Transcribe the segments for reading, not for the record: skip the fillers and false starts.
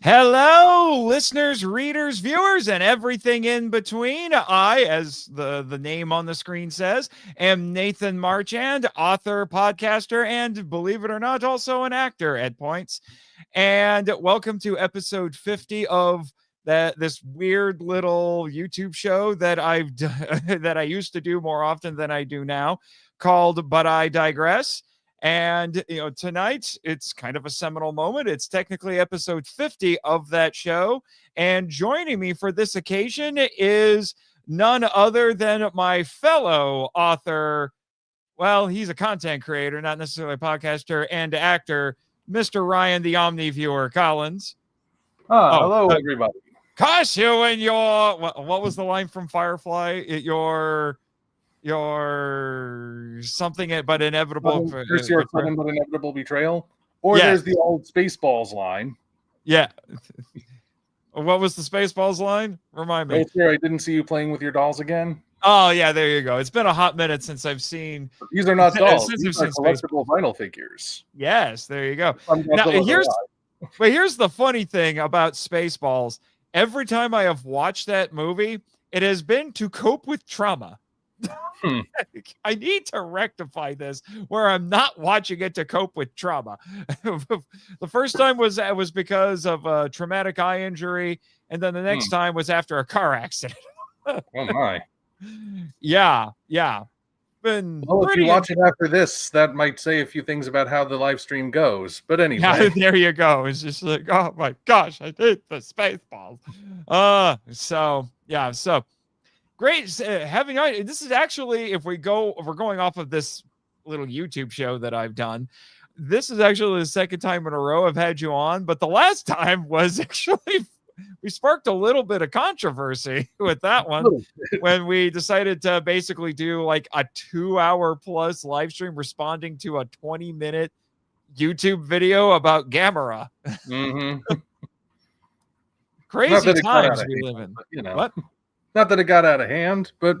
Hello, listeners, readers, viewers, and everything in between. I, as the name on the screen says, am Nathan Marchand, author, podcaster, and believe it or not, also an actor at points. And welcome to episode 50 of this weird little YouTube show that that I used to do more often than I do now, called But I Digress. And, tonight it's kind of a seminal moment. It's technically episode 50 of that show. And joining me for this occasion is none other than my fellow author. Well, he's a content creator, not necessarily a podcaster, and actor, Mr. Ryan, the Omni Viewer Collins. Hello, everybody. Gosh, you and your, what was the line from Firefly? Your something but inevitable. There's your sudden but inevitable betrayal. Or there's the old Spaceballs line. Yeah. What was the Spaceballs line? Remind me. Right there, I didn't see you playing with your dolls again. Oh, yeah, there you go. It's been a hot minute since I've seen... These are not dolls. These are collectible vinyl figures. Yes, there you go. Now, here's the funny thing about Spaceballs. Every time I have watched that movie, it has been to cope with trauma. I need to rectify this where I'm not watching it to cope with trauma. The first time was because of a traumatic eye injury, and then the next time was after a car accident. Oh my. Yeah. Well, if you watch it after this, that might say a few things about how the live stream goes. But anyway. Yeah, there you go. It's just like, oh my gosh, I did the Spaceballs. So great having you. This is actually, if we're going off of this little YouTube show that I've done, this is actually the second time in a row I've had you on. But the last time was actually, we sparked a little bit of controversy with that one when we decided to basically do like a 2-hour plus live stream responding to a 20-minute YouTube video about Gamera. Crazy times we live in. What? Not that it got out of hand, but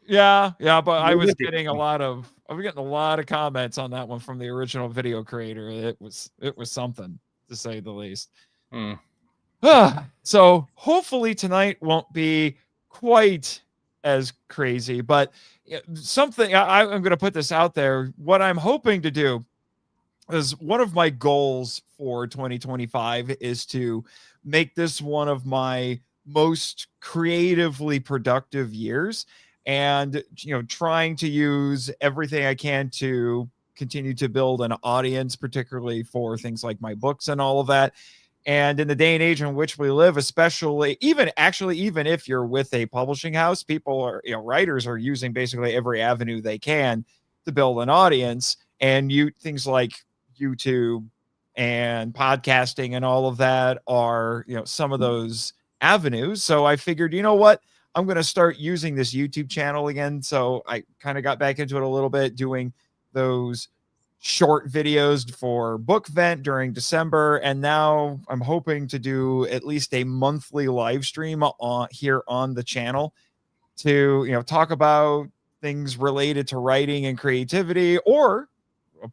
Yeah, but I was getting a lot of comments on that one from the original video creator. It was something, to say the least. So hopefully tonight won't be quite as crazy, but something I'm going to put this out there. What I'm hoping to do is, one of my goals for 2025 is to make this one of my most creatively productive years, and trying to use everything I can to continue to build an audience, particularly for things like my books and all of that. And in the day and age in which we live, especially even if you're with a publishing house, writers are using basically every avenue they can to build an audience, and things like YouTube and podcasting and all of that are some of those avenues. So I figured, you know what, I'm going to start using this YouTube channel again. So I kind of got back into it a little bit, doing those short videos for Book Vent during December. And now I'm hoping to do at least a monthly live stream here on the channel to, talk about things related to writing and creativity, or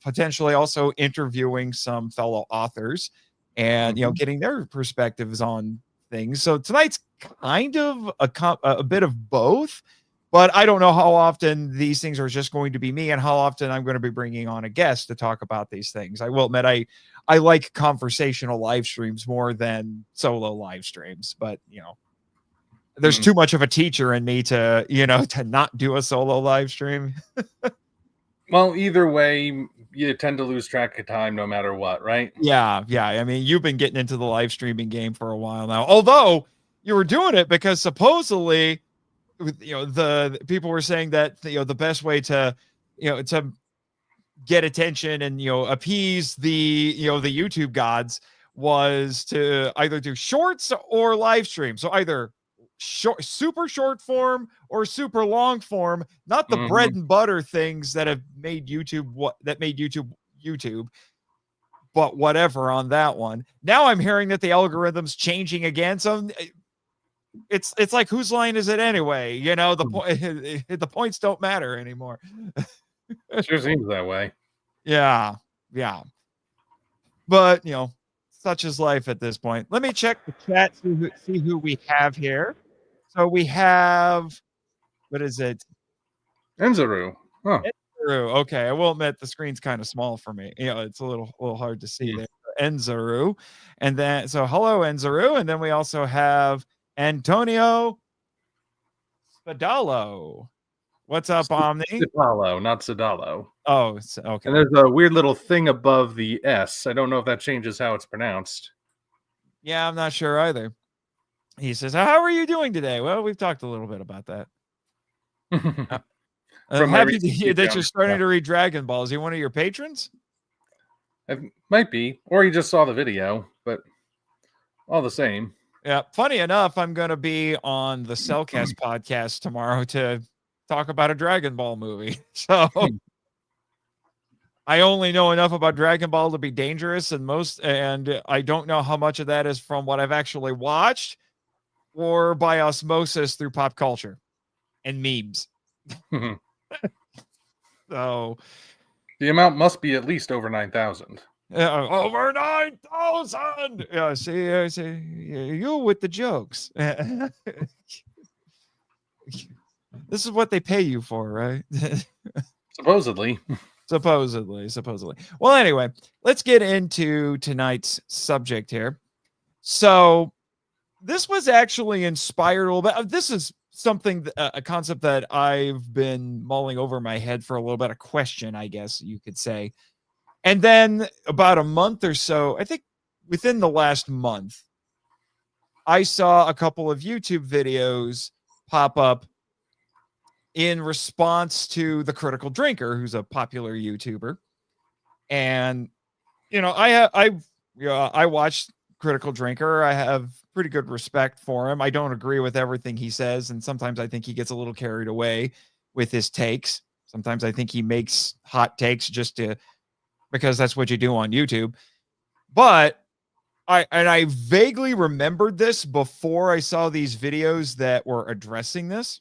potentially also interviewing some fellow authors and, getting their perspectives on things. So tonight's kind of a bit of both, but I don't know how often these things are just going to be me and how often I'm going to be bringing on a guest to talk about these things. I will admit I like conversational live streams more than solo live streams, but there's too much of a teacher in me to not do a solo live stream. Well, either way, you tend to lose track of time no matter what, right? Yeah. I mean, you've been getting into the live streaming game for a while now, although you were doing it because supposedly, the people were saying that, the best way to, to get attention and, appease the YouTube gods was to either do shorts or live stream. So either super short form or super long form, not the bread and butter things that have made YouTube YouTube, but whatever on that one. Now I'm hearing that the algorithm's changing again. So it's like, whose line is it anyway? The points don't matter anymore. It sure seems that way. Yeah. But such is life at this point. Let me check the chat, see who we have here. So we have, what is it? Enzaru. Huh. Enzaru. Okay, I will admit the screen's kind of small for me. It's a little hard to see there. Enzaru. And then, so hello, Enzaru. And then we also have Antonio Spadalo. What's up, Omni? Spadalo, not Sadalo. Oh, okay. And there's a weird little thing above the S. I don't know if that changes how it's pronounced. Yeah, I'm not sure either. He says, how are you doing today? Well, we've talked a little bit about that. I'm happy that you're starting to read Dragon Ball. Is he one of your patrons? It might be. Or he just saw the video, but all the same. Yeah. Funny enough, I'm going to be on the Cellcast podcast tomorrow to talk about a Dragon Ball movie. So I only know enough about Dragon Ball to be dangerous, and I don't know how much of that is from what I've actually watched or by osmosis through pop culture and memes. So the amount must be at least over 9,000. Over 9,000. Yeah, see, you with the jokes. This is what they pay you for, right? Supposedly. Supposedly. Well, anyway, let's get into tonight's subject here. So this was actually inspired a little bit. This is something, a concept that I've been mulling over my head for a little bit, a question, I guess you could say. And then about a month or so, I think within the last month, I saw a couple of YouTube videos pop up in response to The Critical Drinker, who's a popular YouTuber. And, I watched Critical Drinker. I have pretty good respect for him. I don't agree with everything he says, and sometimes I think he gets a little carried away with his takes. Sometimes I think he makes hot takes because that's what you do on YouTube. But I vaguely remembered this before I saw these videos that were addressing this,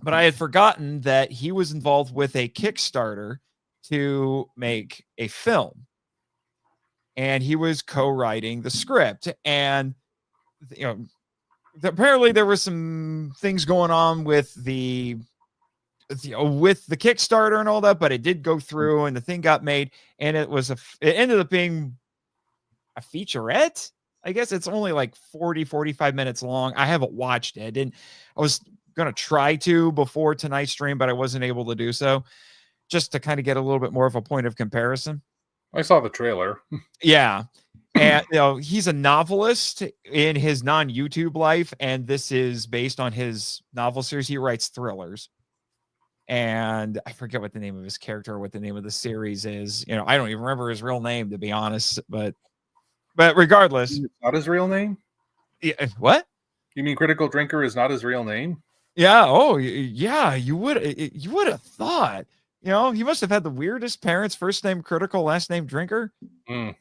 but I had forgotten that he was involved with a Kickstarter to make a film. And he was co-writing the script. And, apparently there were some things going on with the Kickstarter and all that, but it did go through and the thing got made, and it ended up being a featurette. I guess it's only like 45 minutes long. I haven't watched it, and I was going to try to before tonight's stream, but I wasn't able to do so, just to kind of get a little bit more of a point of comparison. I saw the trailer. Yeah. And he's a novelist in his non-YouTube life, and this is based on his novel series. He writes thrillers. And I forget what the name of his character or what the name of the series is. I don't even remember his real name, to be honest, but regardless. It's not his real name? Yeah, what? You mean Critical Drinker is not his real name? Yeah. Oh, yeah. You would have thought. He must have had the weirdest parents. First name Critical, last name Drinker. Mm.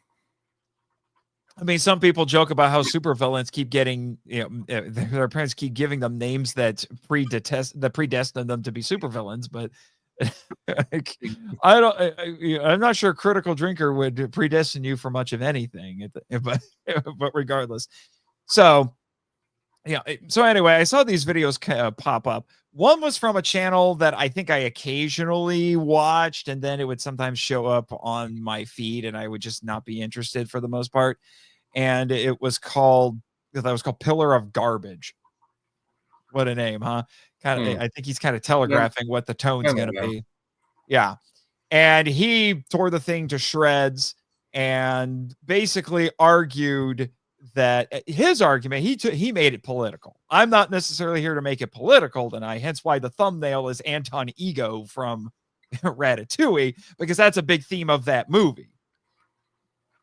I mean, some people joke about how supervillains keep getting, their parents keep giving them names that predestine them to be supervillains. But I'm not sure Critical Drinker would predestine you for much of anything. But regardless, so anyway, I saw these videos pop up. One was from a channel that I think I occasionally watched, and then it would sometimes show up on my feed, and I would just not be interested for the most part. And it was called Pillar of Garbage. What a name, huh? I think he's kind of telegraphing what the tone's going to be. Yeah. And he tore the thing to shreds and basically argued that his argument, he made it political. I'm not necessarily here to make it political tonight, hence why the thumbnail is Anton Ego from Ratatouille, because that's a big theme of that movie.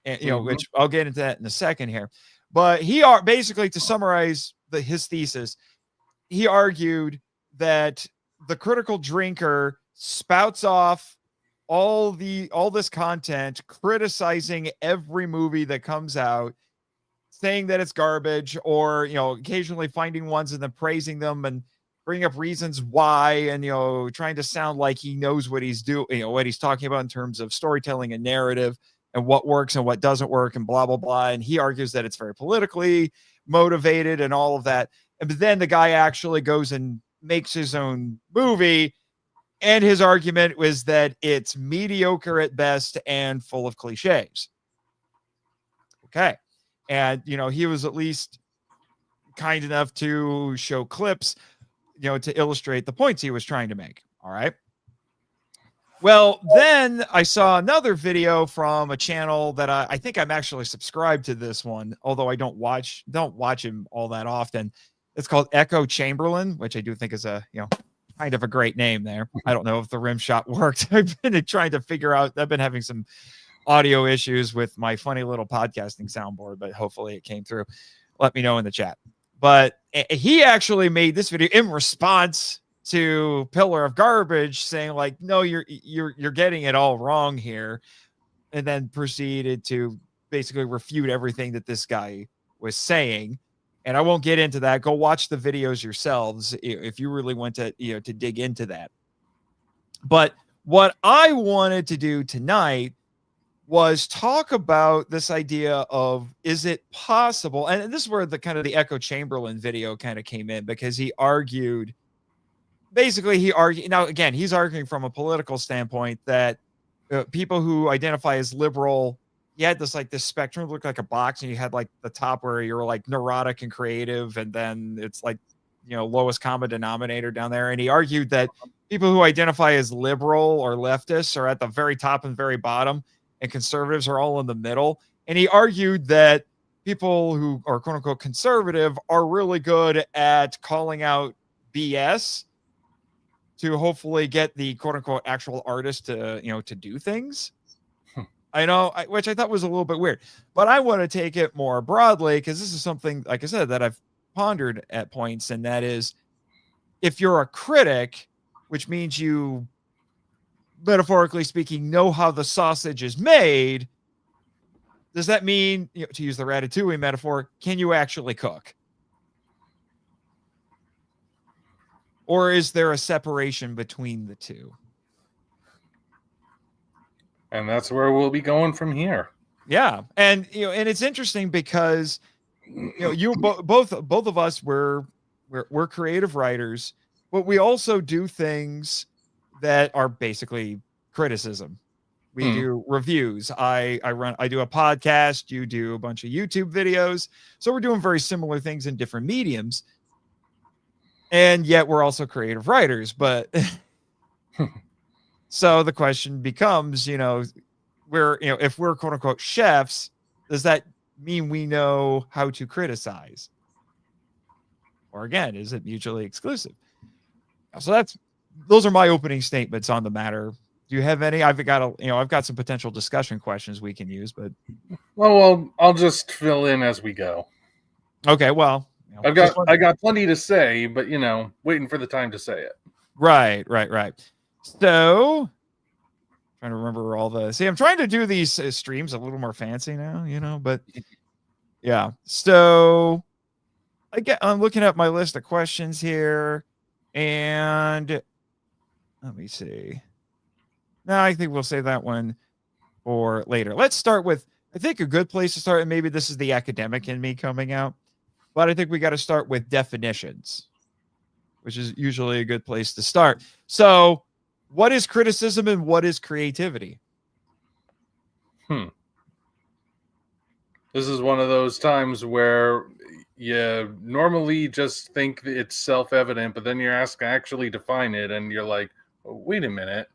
And, which I'll get into that in a second here. But he basically, to summarize his thesis, he argued that the Critical Drinker spouts off all this content, criticizing every movie that comes out, saying that it's garbage, or occasionally finding ones and then praising them and bring up reasons why, and trying to sound like he knows what he's doing, what he's talking about in terms of storytelling and narrative, and what works and what doesn't work and blah, blah, blah. And he argues that it's very politically motivated and all of that. But then the guy actually goes and makes his own movie. And his argument was that it's mediocre at best and full of cliches. Okay. And, he was at least kind enough to show clips, to illustrate the points he was trying to make. All right. Well, then I saw another video from a channel that I think I'm actually subscribed to this one, although I don't watch him all that often. It's called Echo Chamberlain, which I do think is a, kind of a great name there. I don't know if the rim shot worked. I've been trying to figure out, I've been having some audio issues with my funny little podcasting soundboard, but hopefully it came through. Let me know in the chat. But he actually made this video in response to Pillar of Garbage, saying like, no, you're getting it all wrong here, and then proceeded to basically refute everything that this guy was saying. And I won't get into that. Go watch the videos yourselves if you really want to, to dig into that. But what I wanted to do tonight was talk about this idea of, is it possible? And this is where the kind of the Echo Chamberlain video kind of came in, because he argued, now again, he's arguing from a political standpoint that people who identify as liberal, you had this spectrum, looked like a box, and you had like the top where you were like neurotic and creative, and then it's like, lowest common denominator down there. And he argued that people who identify as liberal or leftists are at the very top and very bottom, and conservatives are all in the middle. And he argued that people who are quote unquote conservative are really good at calling out BS to hopefully get the quote unquote actual artist to, to do things. I know, which I thought was a little bit weird, but I want to take it more broadly, because this is something, like I said, that I've pondered at points. And that is, if you're a critic, which means you, metaphorically speaking, know how the sausage is made, does that mean, to use the ratatouille metaphor, can you actually cook? Or is there a separation between the two? And that's where we'll be going from here. Yeah. And, and it's interesting because, both of us, we're creative writers, but we also do things that are basically criticism. We do reviews. I do a podcast. You do a bunch of YouTube videos. So we're doing very similar things in different mediums. And yet we're also creative writers. But so the question becomes, if we're quote unquote chefs, does that mean we know how to criticize? Or again, is it mutually exclusive? So those are my opening statements on the matter. Do you have any? I've got some potential discussion questions we can use, but well, I'll just fill in as we go. Okay, well, I got plenty to say, but waiting for the time to say it. Right. So, trying to remember I'm trying to do these streams a little more fancy now, but yeah. So, I'm looking at my list of questions here, and let me see. No, I think we'll save that one for later. Let's start with, I think a good place to start, and maybe this is the academic in me coming out, but I think we got to start with definitions, which is usually a good place to start. So, what is criticism and what is creativity? This is one of those times where you normally just think it's self-evident, but then you're asked to actually define it, and you're like, oh, wait a minute.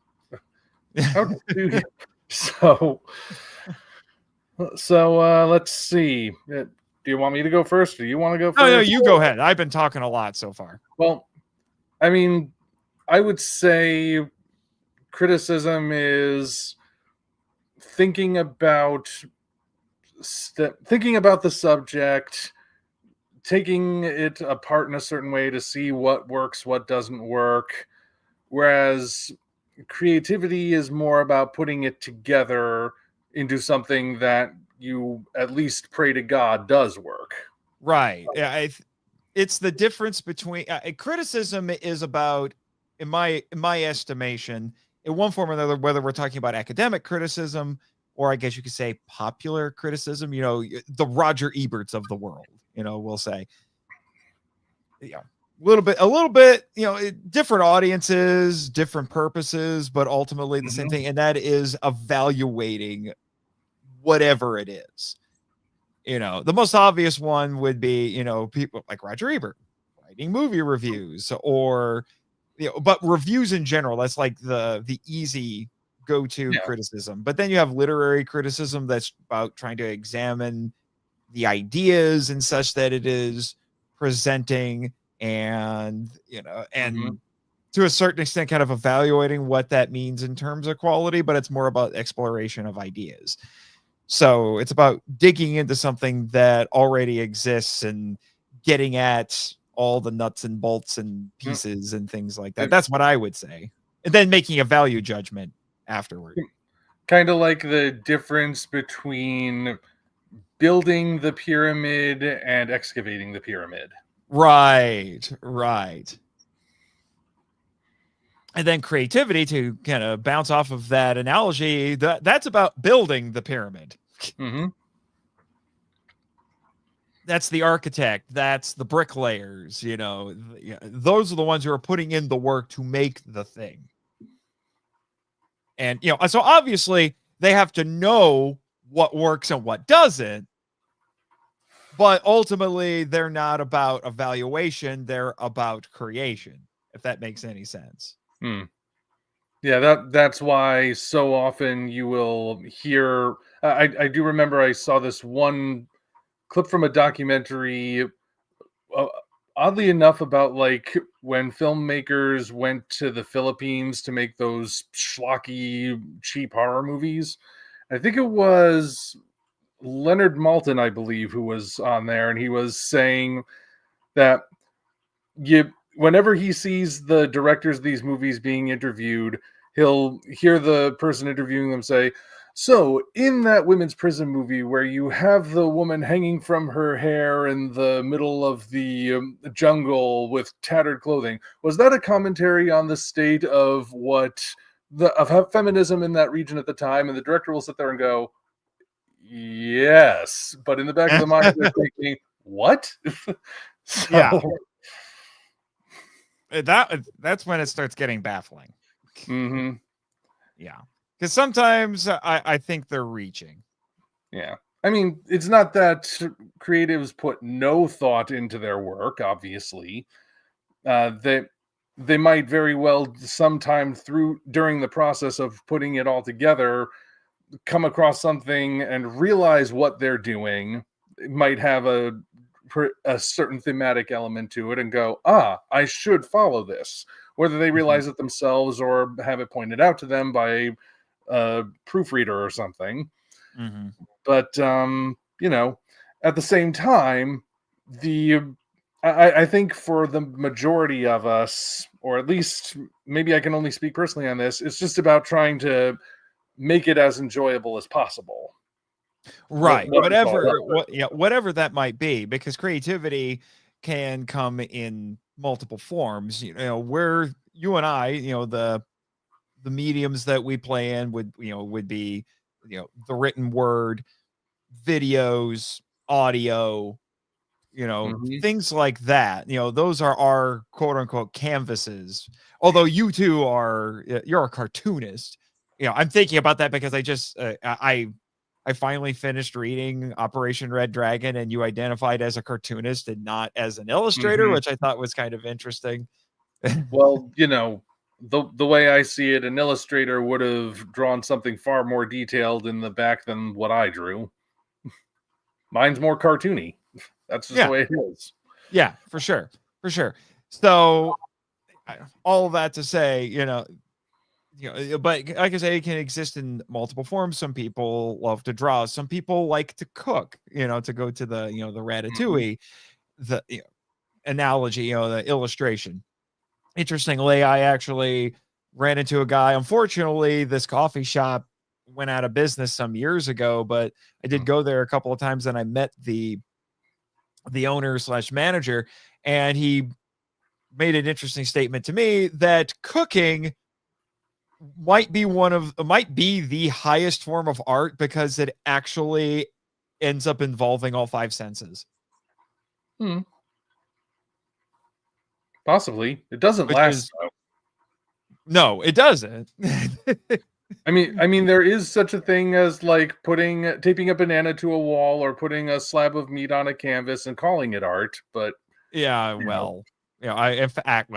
How do you... So let's see. Do you want me to go first, or do you want to go first? No, you go ahead. I've been talking a lot so far. Well, I mean, I would say criticism is thinking about the subject, taking it apart in a certain way to see what works, what doesn't work, whereas creativity is more about putting it together into something that you at least pray to God does work. Right. Yeah, it's the difference between criticism is about, in my estimation, in one form or another, whether we're talking about academic criticism or I guess you could say popular criticism, the Roger Eberts of the world, we'll say, a little bit, different audiences, different purposes, but ultimately the same thing. And that is evaluating whatever it is. The most obvious one would be, people like Roger Ebert writing movie reviews, or, but reviews in general. That's like the easy go-to criticism. But then you have literary criticism that's about trying to examine the ideas and such that it is presenting, and to a certain extent kind of evaluating what that means in terms of quality, but it's more about exploration of ideas. So it's about digging into something that already exists and getting at all the nuts and bolts and pieces and things like that. That's what I would say. And then making a value judgment afterward. Kind of like the difference between building the pyramid and excavating the pyramid. Right. And then creativity, to kind of bounce off of that analogy, that's about building the pyramid. That's the architect. That's the bricklayers. Those are the ones who are putting in the work to make the thing. And, so obviously they have to know what works and what doesn't. But ultimately, they're not about evaluation. They're about creation, if that makes any sense. Yeah, that's why so often you will hear. I do remember I saw this one clip from a documentary, oddly enough, about like when filmmakers went to the Philippines to make those schlocky, cheap horror movies. I think it was Leonard Maltin, I believe, who was on there, and he was saying that whenever he sees the directors of these movies being interviewed, he'll hear the person interviewing them say, "So, in that women's prison movie where you have the woman hanging from her hair in the middle of the jungle with tattered clothing, was that a commentary on the state of of feminism in that region at the time?" And the director will sit there and go, "Yes," but in the back of the mind, they're thinking, "What?" Yeah. That's when it starts getting baffling. Yeah. Because sometimes I think they're reaching. Yeah. I mean, it's not that creatives put no thought into their work, obviously. They might very well sometime during the process of putting it all together come across something and realize what they're doing. It might have a certain thematic element to it and go, I should follow this. Whether they realize it themselves or have it pointed out to them by a proofreader or something. But, at the same time, I think for the majority of us, or at least maybe I can only speak personally on this, it's just about trying to make it as enjoyable as possible. Right. Whatever that might be, because creativity can come in multiple forms. Where you and I, the mediums that we play in would be, the written word, videos, audio, things like that. Those are our quote unquote canvases. Although you two you're a cartoonist. I'm thinking about that because I finally finished reading Operation Red Dragon, and you identified as a cartoonist and not as an illustrator, which I thought was kind of interesting. Well, the way I see it, an illustrator would have drawn something far more detailed in the back than what I drew. Mine's more cartoony. That's just the way it is. Yeah, for sure. So all of that to say, but like I say, it can exist in multiple forms. Some people love to draw. Some people like to cook, to go to the, the ratatouille, the analogy, the illustration. Interestingly, I actually ran into a guy. Unfortunately, this coffee shop went out of business some years ago, but I did go there a couple of times, and I met the owner/manager, and he made an interesting statement to me that cooking might be the highest form of art because it actually ends up involving all five senses. Possibly. It doesn't Which last is though. no, it doesn't. I mean, there is such a thing as like taping a banana to a wall or putting a slab of meat on a canvas and calling it art. But Yeah, you know, well, in fact,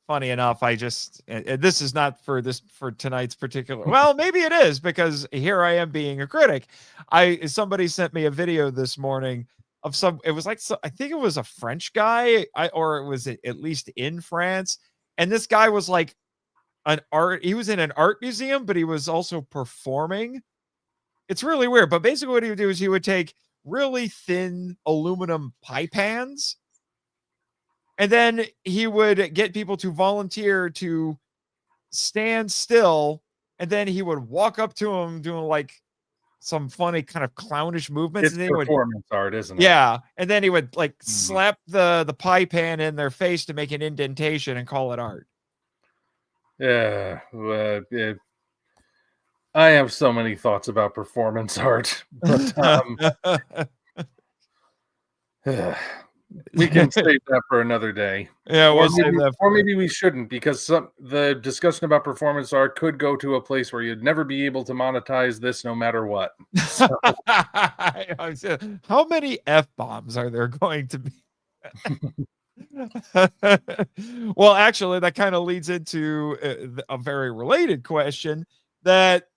funny enough, this is not for tonight's particular. Well, maybe it is because here I am being a critic. Somebody sent me a video this morning of it was like, I think it was a French guy, or it was at least in France. And this guy was like he was in an art museum, but he was also performing. It's really weird. But basically what he would do is he would take really thin aluminum pie pans, and then he would get people to volunteer to stand still. And then he would walk up to him doing like some funny kind of clownish movements. it's And then he would, performance art, isn't it? yeah. And then he would like slap the pie pan in their face to make an indentation and call it art. Yeah. I have so many thoughts about performance art, but we can save that for another day. Yeah, we'll save that. Or maybe we shouldn't, because the discussion about performance art could go to a place where you'd never be able to monetize this, no matter what. So. How many F-bombs are there going to be? Well, actually, that kind of leads into a very related question that.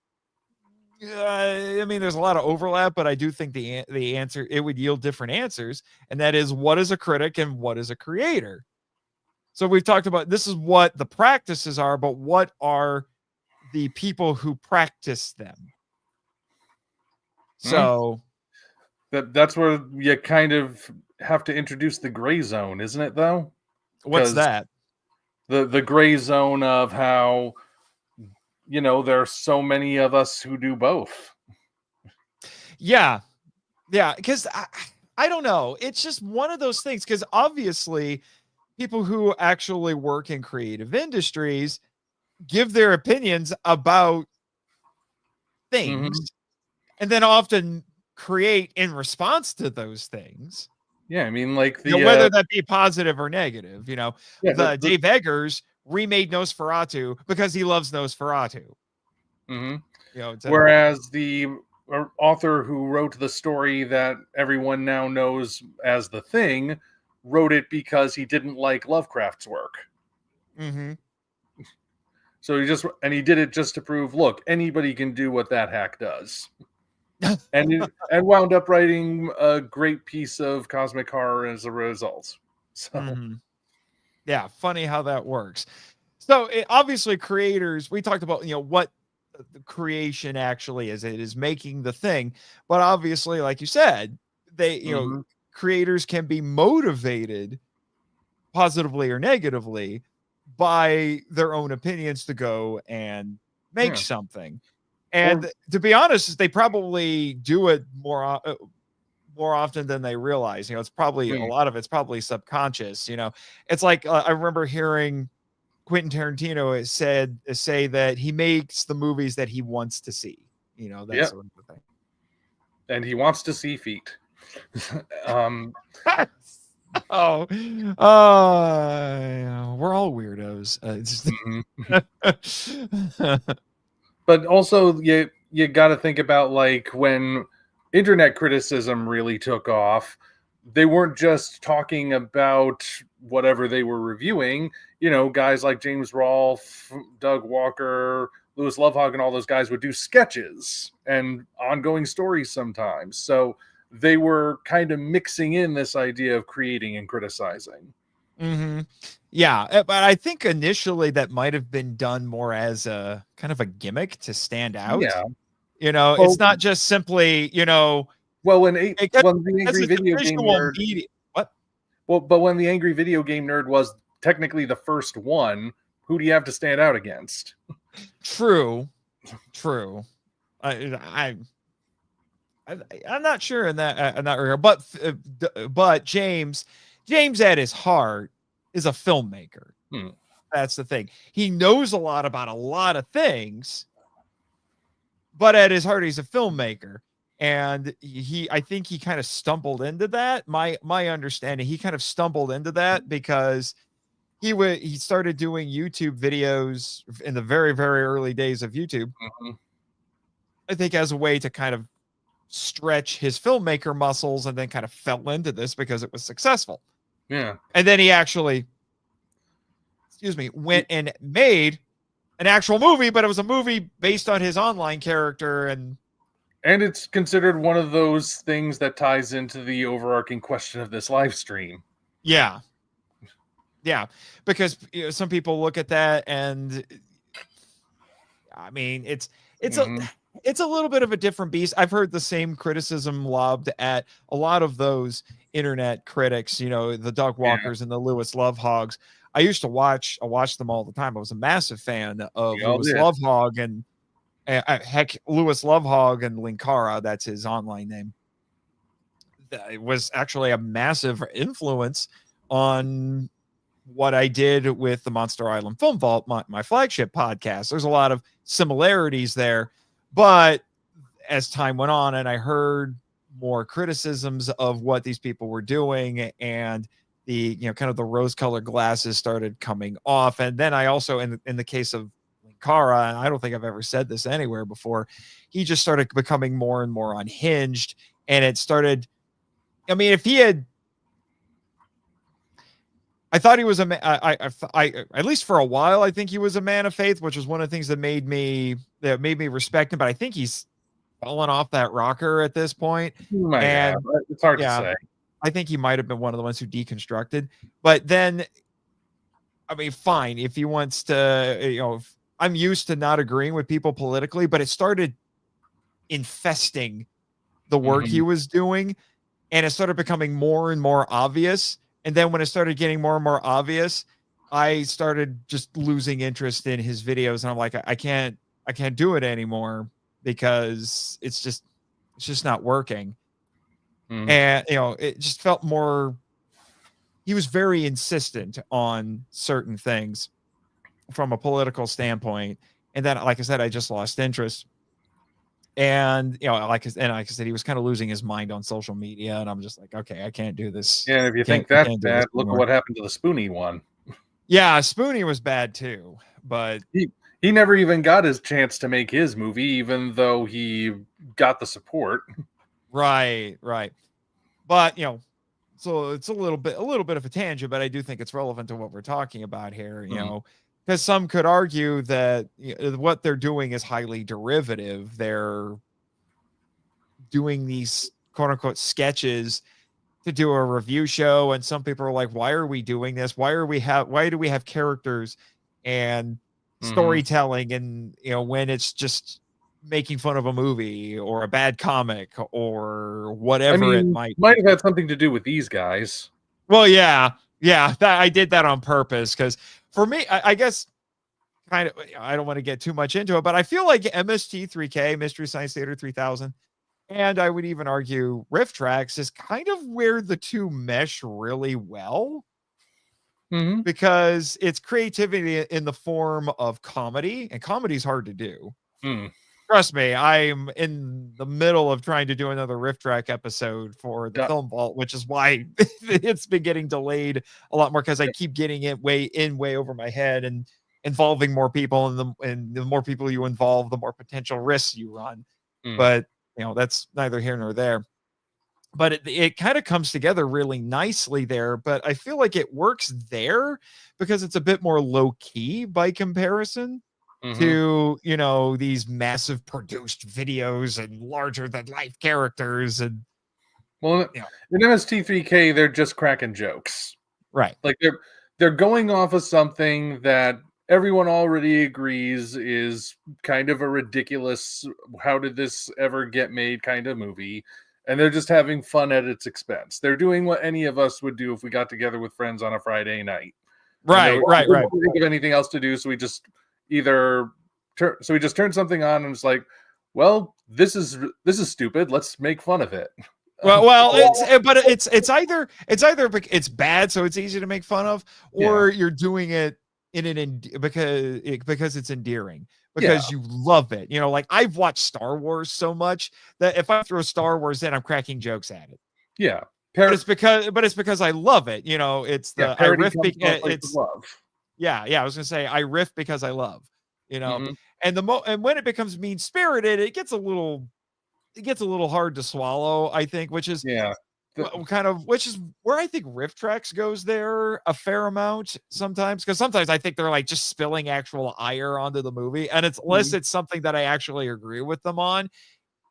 I mean, there's a lot of overlap, but I do think the answer, it would yield different answers, and that is, what is a critic and what is a creator? So we've talked about, this is what the practices are, but what are the people who practice them? So that's where you kind of have to introduce the gray zone, isn't it, though? What's that? The gray zone of how, there are so many of us who do both. Yeah. Because I don't know. It's just one of those things, because obviously people who actually work in creative industries give their opinions about things and then often create in response to those things. Yeah, I mean, like whether that be positive or negative, Dave Eggers remade Nosferatu because he loves Nosferatu. Whereas the author who wrote the story that everyone now knows as The Thing wrote it because he didn't like Lovecraft's work. So he did it just to prove, look, anybody can do what that hack does. and wound up writing a great piece of cosmic horror as a result. So yeah, funny how that works. So obviously creators, we talked about, what the creation actually is. It is making the thing, but obviously, like you said, they, creators can be motivated positively or negatively by their own opinions to go and make something. And to be honest, they probably do it more often than they realize. It's probably a lot of it's probably subconscious. It's like I remember hearing Quentin Tarantino say that he makes the movies that he wants to see. That sort of thing. And he wants to see feet. We're all weirdos. But also, you got to think about, like, when internet criticism really took off, they weren't just talking about whatever they were reviewing. Guys like James Rolfe, Doug Walker, Louis Lovehog, and all those guys would do sketches and ongoing stories sometimes. So they were kind of mixing in this idea of creating and criticizing. Yeah, but I think initially that might have been done more as a kind of a gimmick to stand out. Yeah. It's not just simply, well, when the Angry Video Game Nerd, what? Well, but when the Angry Video Game Nerd was technically the first one, who do you have to stand out against? True. I'm not sure in that regard, but James at his heart is a filmmaker. That's the thing. He knows a lot about a lot of things, but at his heart, he's a filmmaker. And I think he kind of stumbled into that. My understanding, he kind of stumbled into that because he started doing YouTube videos in the very, very early days of YouTube. Mm-hmm. I think as a way to kind of stretch his filmmaker muscles, and then kind of fell into this because it was successful. Yeah. And then he actually, went and made an actual movie, but it was a movie based on his online character. And it's considered one of those things that ties into the overarching question of this live stream. Yeah. Because some people look at that, and I mean, it's a little bit of a different beast. I've heard the same criticism lobbed at a lot of those internet critics, the Doug Walkers and the Lewis Love Hogs. I used to watch them all the time. I was a massive fan of Lewis Love Hog and heck, Lewis Love Hog and Linkara, that's his online name. It was actually a massive influence on what I did with the Monster Island Film Vault, my flagship podcast. There's a lot of similarities there, but as time went on and I heard more criticisms of what these people were doing, and the kind of the rose-colored glasses started coming off. And then I also, in the case of Linkara, and I don't think I've ever said this anywhere before, he just started becoming more and more unhinged, and it started. I mean, if he had, I thought he was I at least for a while, I think he was a man of faith, which was one of the things that made me respect him. But I think he's fallen off that rocker at this point. It's hard to say. I think he might have been one of the ones who deconstructed. But then, I mean, fine, if he wants to, I'm used to not agreeing with people politically, but it started infesting the work he was doing, and it started becoming more and more obvious. And then when it started getting more and more obvious, I started just losing interest in his videos. And I'm like, I can't do it anymore because it's just not working. And, it just felt more, he was very insistent on certain things from a political standpoint. And then, like I said, I just lost interest. And, like I said, he was kind of losing his mind on social media. And I'm just like, okay, I can't do this. Yeah, if you think that's bad, look at what happened to the Spoonie one. Yeah, Spoonie was bad too. But he never even got his chance to make his movie, even though he got the support. Right. But, so it's a little bit of a tangent, but I do think it's relevant to what we're talking about here, because some could argue that what they're doing is highly derivative. They're doing these quote unquote sketches to do a review show. And some people are like, why are we doing this? Why do we have characters and storytelling? And, when it's just making fun of a movie or a bad comic or whatever it might have had something to do with these guys. Well, yeah, I did that on purpose because for me, I guess kind of, I don't want to get too much into it, but I feel like MST3K, Mystery Science Theater 3000, and I would even argue Riff Tracks is kind of where the two mesh really well. Because it's creativity in the form of comedy, and comedy is hard to do. Trust me, I'm in the middle of trying to do another Riff Track episode for the Film Vault, which is why it's been getting delayed a lot more, because I keep getting it way over my head and involving more people, and the more people you involve, the more potential risks you run. But that's neither here nor there. But it kind of comes together really nicely there. But I feel like it works there because it's a bit more low key by comparison to these massive produced videos and larger than life characters. And in MST3K, they're just cracking jokes, right? Like they're going off of something that everyone already agrees is kind of a ridiculous, how did this ever get made kind of movie, and they're just having fun at its expense. They're doing what any of us would do if we got together with friends on a Friday night. Right. We don't think of anything else to do, so we just turn something on and it's like, well, this is stupid. Let's make fun of it. Well, it's either it's bad, so it's easy to make fun of, or you're doing it because it's endearing, Yeah. because you love it. Like I've watched Star Wars so much that if I throw Star Wars in, I'm cracking jokes at it. Yeah. But it's because I love it. It's Yeah, the I parody riff. comes from a place of love. Yeah. I was gonna say I riff because I love. Mhm. And when it becomes mean spirited, it gets a little hard to swallow. I think, which is Yeah. which is where I think riff tracks goes there a fair amount sometimes, because sometimes I think they're like just spilling actual ire onto the movie, and unless it's something that I actually agree with them on,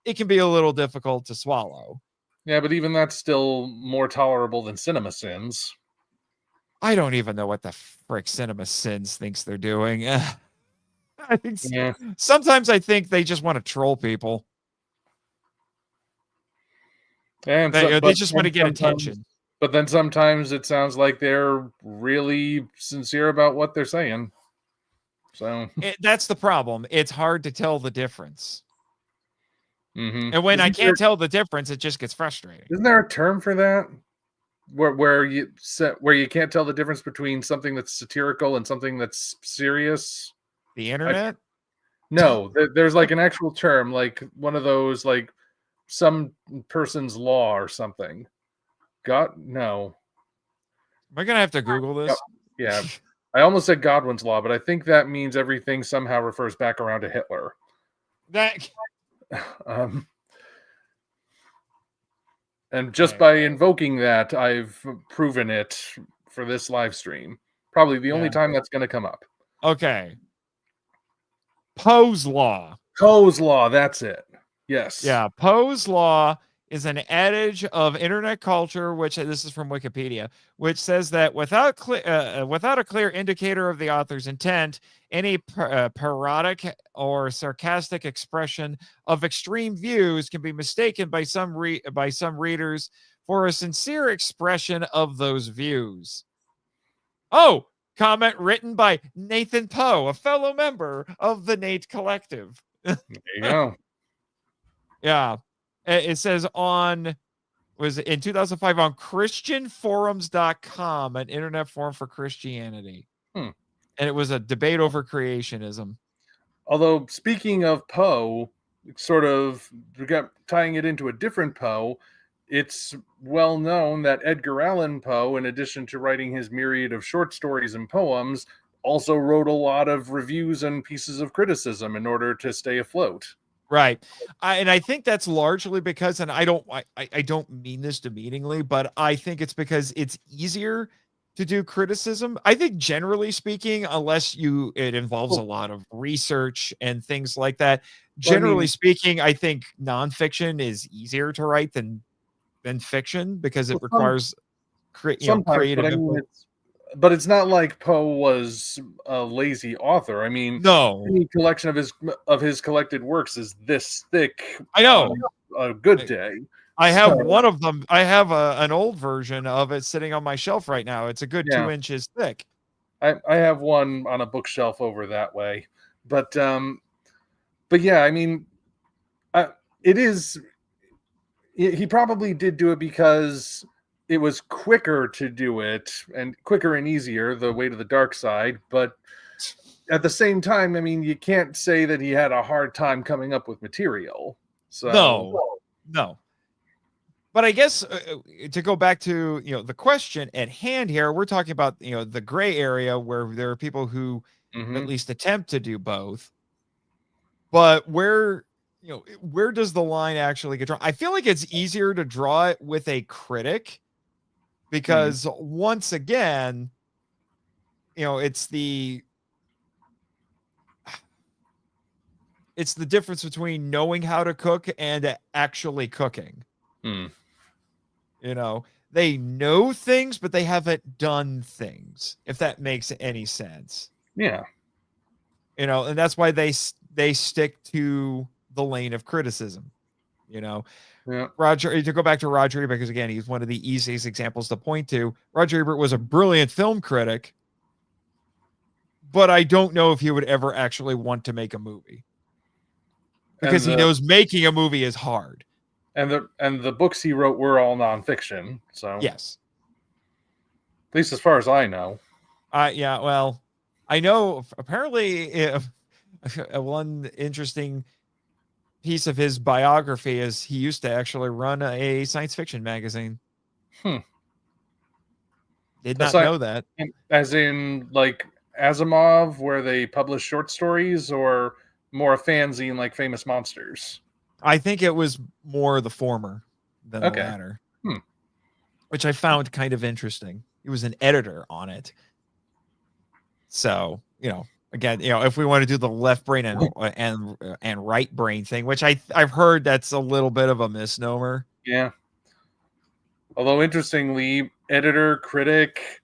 it can be a little difficult to swallow. Yeah, but even that's still more tolerable than Cinema Sins. I don't even know what the frick Cinema Sins thinks they're doing. I think Yeah. sometimes I think they just want to troll people. And They just want to get attention. But then sometimes it sounds like they're really sincere about what they're saying. So That's the problem. It's hard to tell the difference. mhm. And when I can't tell the difference, it just gets frustrating. Isn't there a term for that? Where you can't tell the difference between something that's satirical and something that's serious? The internet? No, there's like an actual term, like one of those, like some person's law or something. No. Am I gonna have to Google this? Yeah. I almost said Godwin's law, but I think that means everything somehow refers back around to Hitler. That and just by invoking that, I've proven it for this live stream. Probably the only time that's going to come up. Okay. Poe's law. Poe's law, that's it. Yes. Yeah, Poe's law is an adage of internet culture, which this is from Wikipedia, which says that without a clear indicator of the author's intent, any parodic or sarcastic expression of extreme views can be mistaken by some readers for a sincere expression of those views. Oh, comment written by Nathan Poe, a fellow member of the Nate Collective. There you go. Yeah. It says was in 2005 on christianforums.com, an internet forum for Christianity. And it was a debate over creationism. Although, speaking of Poe, sort of tying it into a different Poe, it's well known that Edgar Allan Poe, in addition to writing his myriad of short stories and poems, also wrote a lot of reviews and pieces of criticism in order to stay afloat. Right. And I think that's largely because, and I don't mean this demeaningly, but I think it's because it's easier to do criticism. I think generally speaking, unless it involves a lot of research and things like that, generally speaking, I think nonfiction is easier to write than fiction, because it requires creative input. But it's not like Poe was a lazy author. I mean, no, any collection of his collected works is this thick. I know. A good day. I have one of them. I have an old version of it sitting on my shelf right now. It's a good 2 inches thick. I have one on a bookshelf over that way, but yeah, I mean, it is. He probably did do it because it was quicker to do it, and quicker and easier, the way to the dark side. But at the same time, I mean, you can't say that he had a hard time coming up with material. So no. But I guess to go back to the question at hand here, we're talking about the gray area where there are people who at least attempt to do both. But where does the line actually get drawn? I feel like it's easier to draw it with a critic, because once again, it's the difference between knowing how to cook and actually cooking. They know things, but they haven't done things, if that makes any sense. Yeah. And that's why they stick to the lane of criticism. Roger, to go back to Roger Ebert, because again, he's one of the easiest examples to point to. Roger Ebert was a brilliant film critic, but I don't know if he would ever actually want to make a movie, because he knows making a movie is hard. And the books he wrote were all nonfiction. So yes, at least as far as I know. Yeah. Well, I know apparently one interesting piece of his biography is he used to actually run a science fiction magazine. Hmm. Did not Aside, know that. as in like Asimov, where they publish short stories, or more a fanzine like Famous Monsters? I think it was more the former than the Okay. latter, Hmm. which I found kind of interesting. He was an editor on it. So, again, if we want to do the left brain and right brain thing, which I've heard that's a little bit of a misnomer. Yeah. Although interestingly, editor, critic,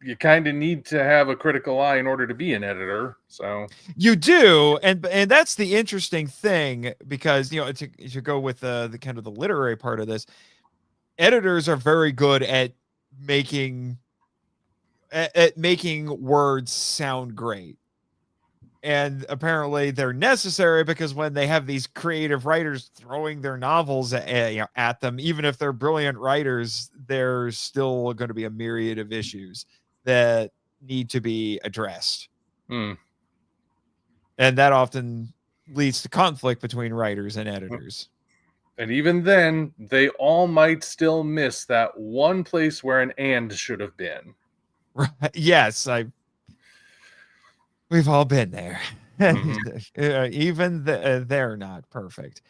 you kind of need to have a critical eye in order to be an editor. So You do, and that's the interesting thing, because to go with the kind of the literary part of this, editors are very good at making making words sound great. And apparently they're necessary, because when they have these creative writers throwing their novels at them, even if they're brilliant writers, there's still going to be a myriad of issues that need to be addressed. hmm. And that often leads to conflict between writers and editors. And even then, they all might still miss that one place where an and should have been. Right. Yes, we've all been there. Even they're not perfect.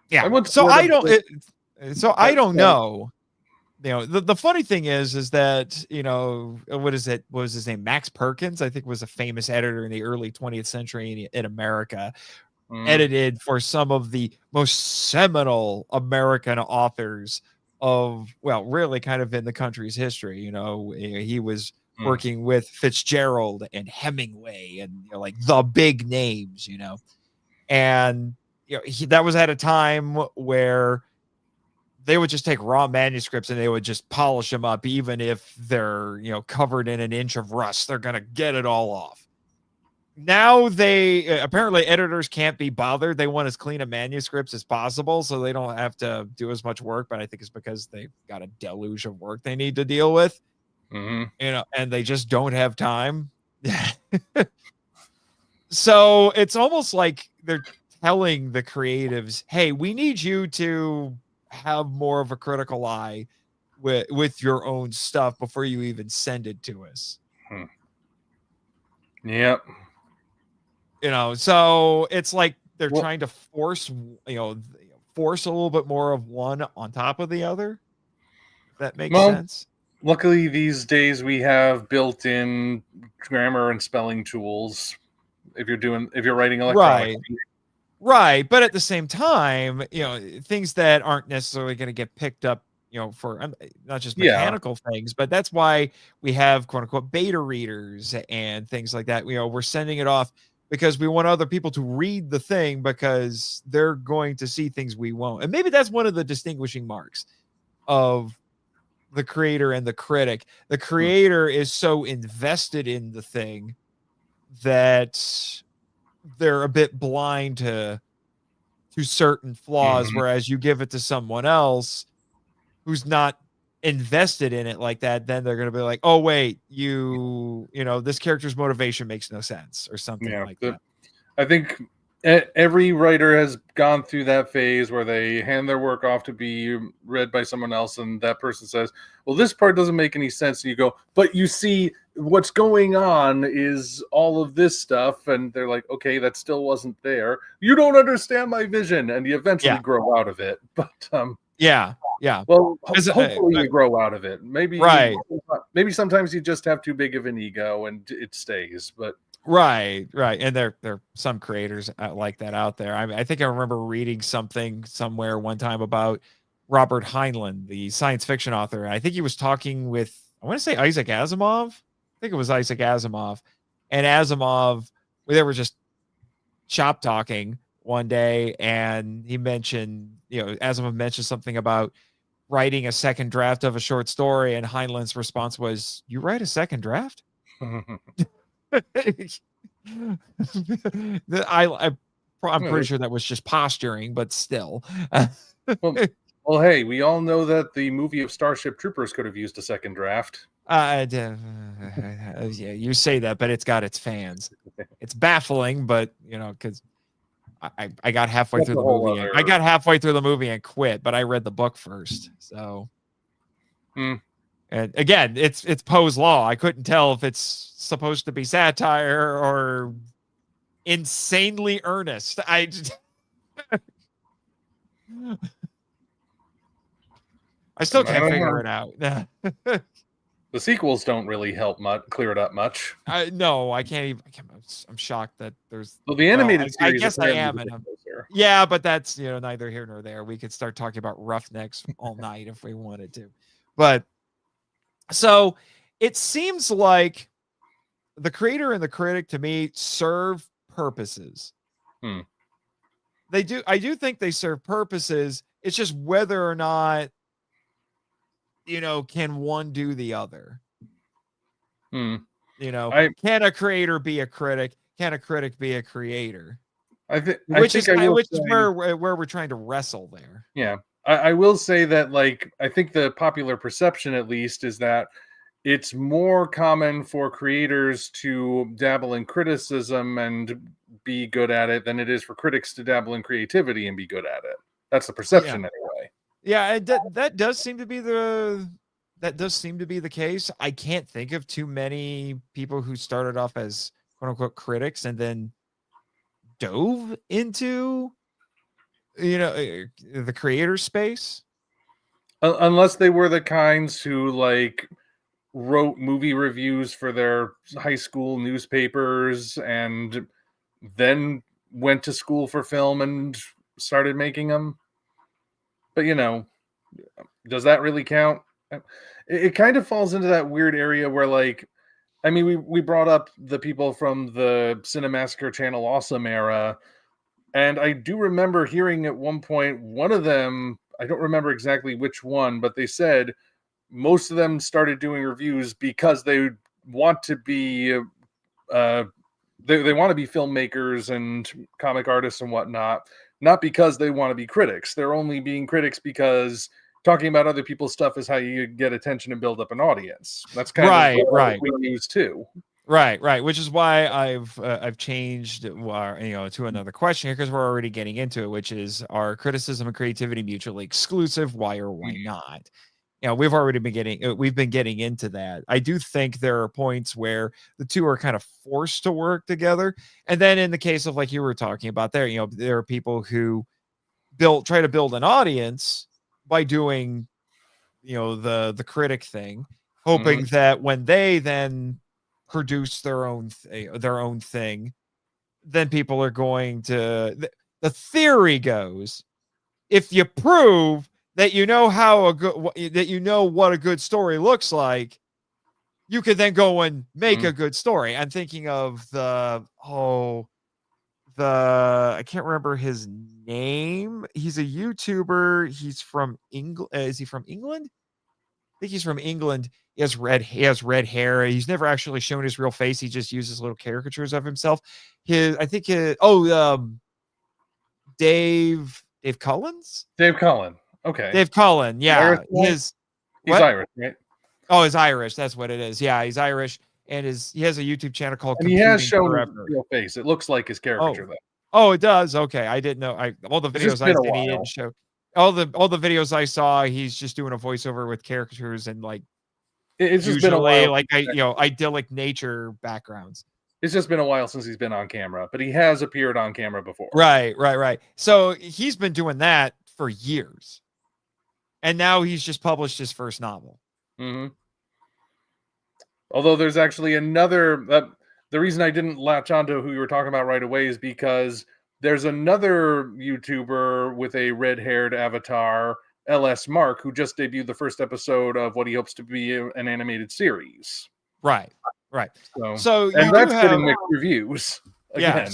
Yeah. So I don't. I don't know. The funny thing is that what is it? What was his name? Max Perkins, I think, was a famous editor in the early 20th century in America. Edited for some of the most seminal American authors of, well, really kind of in the country's history. He was working with Fitzgerald and Hemingway and like the big names. And that was at a time where they would just take raw manuscripts and they would just polish them up, even if they're covered in an inch of rust. They're gonna get it all off. Now they apparently editors can't be bothered. They want as clean a manuscripts as possible, so they don't have to do as much work. But I think it's because they've got a deluge of work they need to deal with, and they just don't have time. So it's almost like they're telling the creatives, "Hey, we need you to have more of a critical eye with your own stuff before you even send it to us." Yep. So it's like they're trying to force a little bit more of one on top of the other. If that makes sense. Luckily, these days we have built-in grammar and spelling tools. If you're writing electronically, right. But at the same time, things that aren't necessarily going to get picked up, for not just mechanical things, but that's why we have quote unquote beta readers and things like that. We're sending it off because we want other people to read the thing, because they're going to see things we won't. And maybe that's one of the distinguishing marks of the creator and the critic. The creator is so invested in the thing that they're a bit blind to certain flaws, whereas you give it to someone else who's not invested in it like that, then they're going to be like, oh wait, this character's motivation makes no sense, or something like that. I think every writer has gone through that phase where they hand their work off to be read by someone else, and that person says, well, this part doesn't make any sense, and you go, but you see, what's going on is all of this stuff, and they're like, okay, that still wasn't there, you don't understand my vision, and you eventually grow out of it. But well, hopefully you grow out of it. Maybe sometimes you just have too big of an ego and it stays. But right, and there are some creators like that out there. I think I remember reading something somewhere one time about Robert Heinlein, the science fiction author. I think he was talking with, I want to say, Isaac Asimov. I think it was Isaac Asimov. And Asimov, they were just shop talking one day, and he mentioned, Asimov mentioned something about writing a second draft of a short story, and Heinlein's response was, "You write a second draft?" I'm pretty sure that was just posturing, but still. Well, hey, we all know that the movie of Starship Troopers could have used a second draft. Yeah, you say that, but it's got its fans. It's baffling, but because I got halfway That's through a the whole movie and I other. got halfway through the movie and quit, but I read the book first. So, Hmm. and again, it's Poe's Law. I couldn't tell if it's supposed to be satire or insanely earnest. I still I can't don't figure know. it out. The sequels don't really help much, clear it up much. No, I can't even. I'm shocked that there's. Well, the Well, animated I series guess I apparently am is a in bit them. closer. Yeah, but that's neither here nor there. We could start talking about Roughnecks all night if we wanted to. But so it seems like the creator and the critic to me serve purposes. Hmm. They do. I do think they serve purposes. It's just whether or not can one do the other. Hmm. I Can a creator be a critic? Can a critic be a creator? I think Which is I will which is say, where we're trying to wrestle there. yeah. I will say that, like, I think the popular perception, at least, is that it's more common for creators to dabble in criticism and be good at it than it is for critics to dabble in creativity and be good at it. That's the Yeah. perception, anyway. Yeah, that does seem to be the case. I can't think of too many people who started off as quote unquote critics and then dove into the creator space. Unless they were the kinds who, like, wrote movie reviews for their high school newspapers and then went to school for film and started making them. But does that really count? It kind of falls into that weird area where, like, I mean, we brought up the people from the Cinemassacre Channel Awesome era, and I do remember hearing at one point one of them, I don't remember exactly which one, but they said most of them started doing reviews because they want to be they want to be filmmakers and comic artists and whatnot, not because they want to be critics. They're only being critics because talking about other people's stuff is how you get attention and build up an audience. That's kind of Right. what we use too. Right, which is why I've changed to another question here because we're already getting into it, which is are criticism and creativity mutually exclusive? Why or why not? We've been getting into that. I do think there are points where the two are kind of forced to work together. And then in the case of like you were talking about there, there are people who try to build an audience by doing, the critic thing, hoping that when they then produce their own thing, then people are going to the theory goes if you prove that what a good story looks like, you can then go and make a good story. I'm thinking of I can't remember his name. He's a YouTuber. He's from England. Is he from England? I think he's from England. He has red hair. He's never actually shown his real face. He just uses little caricatures of himself. Dave Collins? Dave Cullen. Okay. Dave Cullen, Irish yeah. guy? He's What? Irish, right? Oh, he's Irish. That's what it is. Yeah, he's Irish, and he has a YouTube channel called And he has Computing shown his Forever. real face. It looks like his caricature, Oh, though. oh, it does. Okay, I didn't know. All the It's just videos I been a seen, he didn't while. show. All the videos I saw, he's just doing a voiceover with caricatures and like It's just been a usually while. like idyllic nature backgrounds. It's just been a while since he's been on camera, but he has appeared on camera before. Right. So he's been doing that for years, and now he's just published his first novel. Mm-hmm. Although there's actually another. The reason I didn't latch onto who you were talking about right away is because there's another YouTuber with a red-haired avatar, LS Mark, who just debuted the first episode of what he hopes to be an animated series. Right. So you and do that's have getting mixed reviews. Again. Yeah.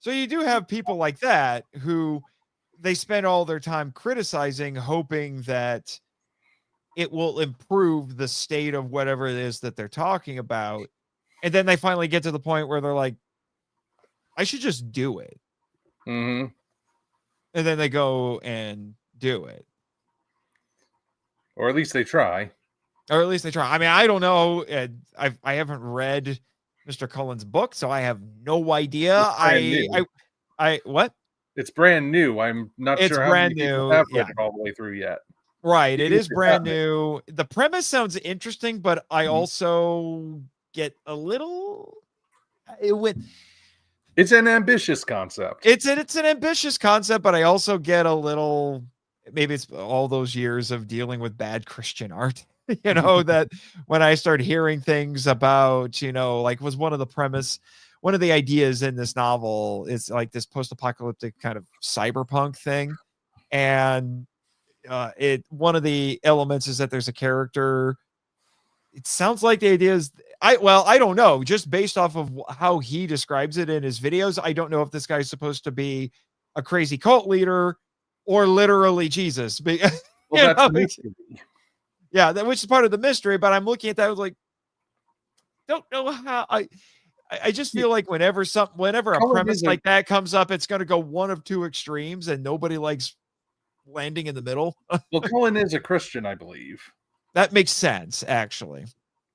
So you do have people like that who they spend all their time criticizing, hoping that it will improve the state of whatever it is that they're talking about. And then they finally get to the point where they're like, I should just do it. Mm-hmm. And then they go and do it. Or at least they try. or at least they try. I mean, I don't know. I haven't read Mr. Cullen's book, so I have no idea. It's brand new. I what? It's brand new. I'm not It's sure how many brand people new. have read Yeah, it all the way through yet. right. It Even if is you brand haven't. new. The premise sounds interesting, but I Mhm. also get a little. It went. It's an ambitious concept. It's an ambitious concept, but I also get a little. Maybe it's all those years of dealing with bad Christian art. That when I start hearing things about, like was one of the premise, one of the ideas in this novel is like this post-apocalyptic kind of cyberpunk thing. And it one of the elements is that there's a character. It sounds like the idea is I don't know, just based off of how he describes it in his videos. I don't know if this guy's supposed to be a crazy cult leader or literally Jesus. Well, that's the mystery. Yeah, which is part of the mystery. But I'm looking at that, I was like, don't know how. I just feel like whenever a Cullen premise is a like that comes up, it's going to go one of two extremes, and nobody likes landing in the middle. Cullen is a Christian, I believe. That makes sense, actually.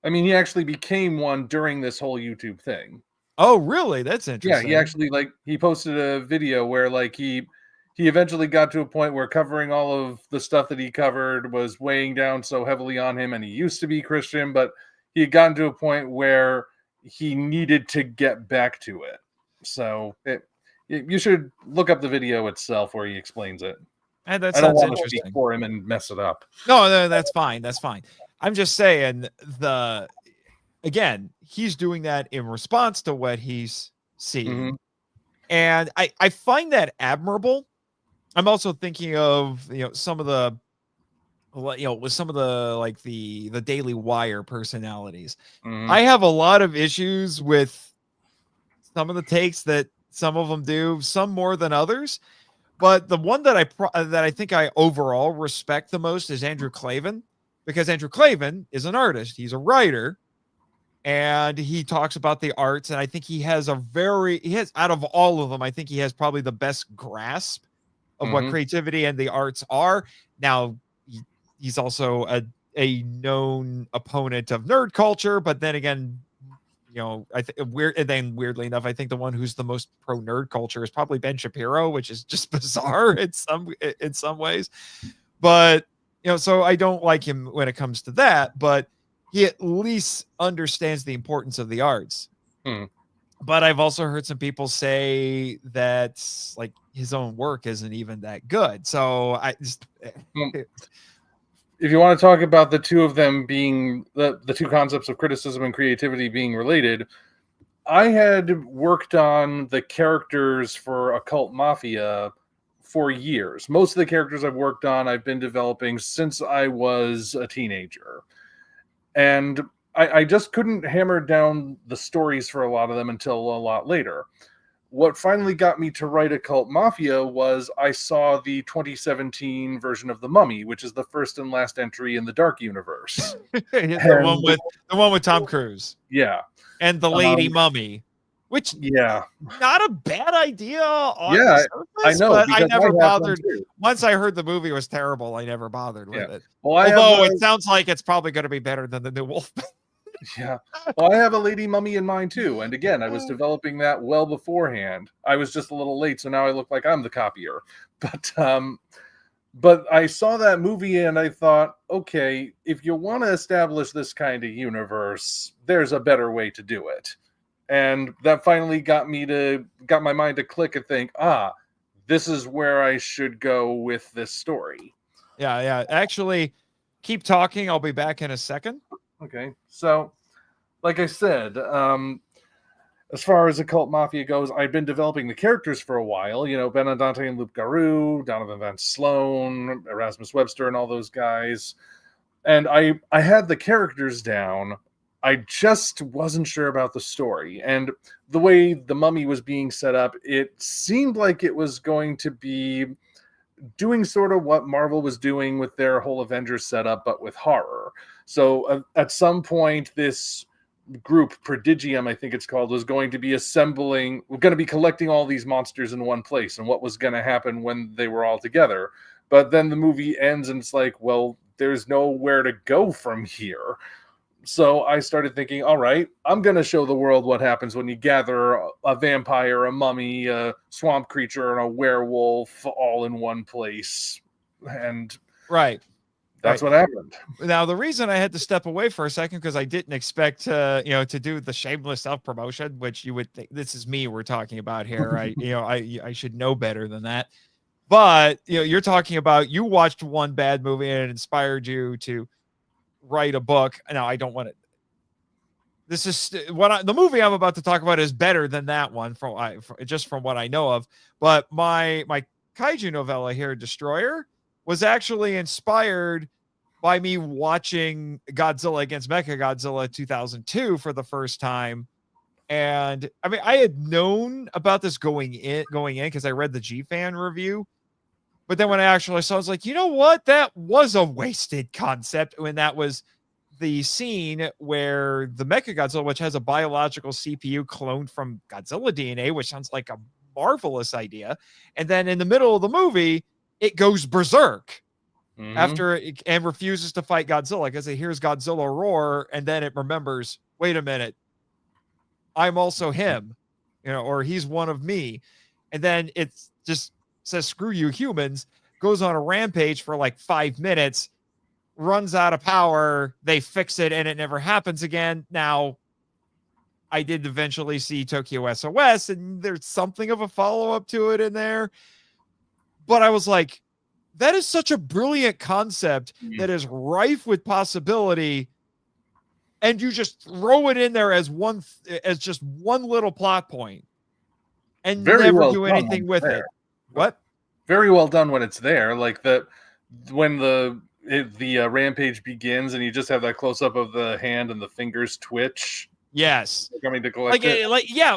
I mean, he actually became one during this whole YouTube thing. Oh, really? That's Yeah, interesting. he actually he posted a video where he eventually got to a point where covering all of the stuff that he covered was weighing down so heavily on him, and he used to be Christian, but he had gotten to a point where he needed to get back to it. So you should look up the video itself where he explains it. And that I don't sounds want to speak interesting. for him and mess it up. No, that's fine. That's fine. I'm just saying again, he's doing that in response to what he's seeing. Mhm. And I find that admirable. I'm also thinking of, some of the with some of the like the Daily Wire personalities. Mhm. I have a lot of issues with some of the takes that some of them do, some more than others. But the one that I think I overall respect the most is Andrew Klavan, because Andrew Klavan is an artist. He's a writer, and he talks about the arts. And I think he has out of all of them, I think he has probably the best grasp of what Mhm. creativity and the arts are. Now, he's also a known opponent of nerd culture, but then again, I think weirdly enough, I think the one who's the most pro nerd culture is probably Ben Shapiro, which is just bizarre in some ways. But so I don't like him when it comes to that, but he at least understands the importance of the arts. Hmm. But I've also heard some people say that like his own work isn't even that good. So I just If you want to talk about the two of them being the two concepts of criticism and creativity being related, I had worked on the characters for Occult Mafia for years. Most of the characters I've worked on, I've been developing since I was a teenager. And I just couldn't hammer down the stories for a lot of them until a lot later. What finally got me to write Occult Mafia was I saw the 2017 version of The Mummy, which is the first and last entry in the Dark Universe. the one with Tom Cruise. Yeah. And the Lady Mummy, which yeah, not a bad idea on yeah, the surface, I know, but I because never I have one bothered. too. Once I heard the movie was terrible, I never bothered with it. Well, although it sounds like it's probably going to be better than the new Wolfman. Yeah. Well, I have a Lady Mummy in mind too. And again, I was developing that well beforehand. I was just a little late, so now I look like I'm the copier. But I saw that movie and I thought, okay, if you want to establish this kind of universe, there's a better way to do it. And that finally got my mind to click and think, this is where I should go with this story. Yeah. Actually, keep talking. I'll be back in a second. Okay. So, like I said, as far as Occult Mafia goes, I've been developing the characters for a while. Benandante and Luke Garou, Donovan Van Sloan, Erasmus Webster, and all those guys. And I had the characters down. I just wasn't sure about the story. And the way the Mummy was being set up, it seemed like it was going to be doing sort of what Marvel was doing with their whole Avengers setup, but with horror. So at some point, this group, Prodigium, I think it's called, was going to be we're going to be collecting all these monsters in one place, and what was going to happen when they were all together. But then the movie ends and it's like, well, there's nowhere to go from here. So I started thinking, all right, I'm going to show the world what happens when you gather a vampire, a mummy, a swamp creature, and a werewolf all in one place. And Right. that's what happened. Now, the reason I had to step away for a second, because I didn't expect to do the shameless self-promotion, which you would think this is me we're talking about here. I should know better than that. But, you're talking about you watched one bad movie and it inspired you to write a book. Now, I don't want to. This is the movie I'm about to talk about is better than that one just from what I know of. But my kaiju novella here, Destroyer, was actually inspired by me watching Godzilla against Mechagodzilla 2002 for the first time. And I mean, I had known about this going in because I read the G-Fan review. But then when I actually saw, I was like, you know what? That was a wasted concept when that was the scene where the Mechagodzilla, which has a biological CPU cloned from Godzilla DNA, which sounds like a marvelous idea. And then in the middle of the movie, it goes berserk and refuses to fight Godzilla because it hears Godzilla roar. And then it remembers, wait a minute, I'm also him, or he's one of me. And then it just says, screw you humans, goes on a rampage for like 5 minutes, runs out of power, they fix it, and it never happens again. Now, I did eventually see Tokyo SOS, and there's something of a follow-up to it in there. But I was like, that is such a brilliant concept that is rife with possibility, and you just throw it in there as just one little plot point and never do anything with it. What? Very well done when it's there. Like when the rampage begins and you just have that close up of the hand and the fingers twitch. Yes. Coming to collect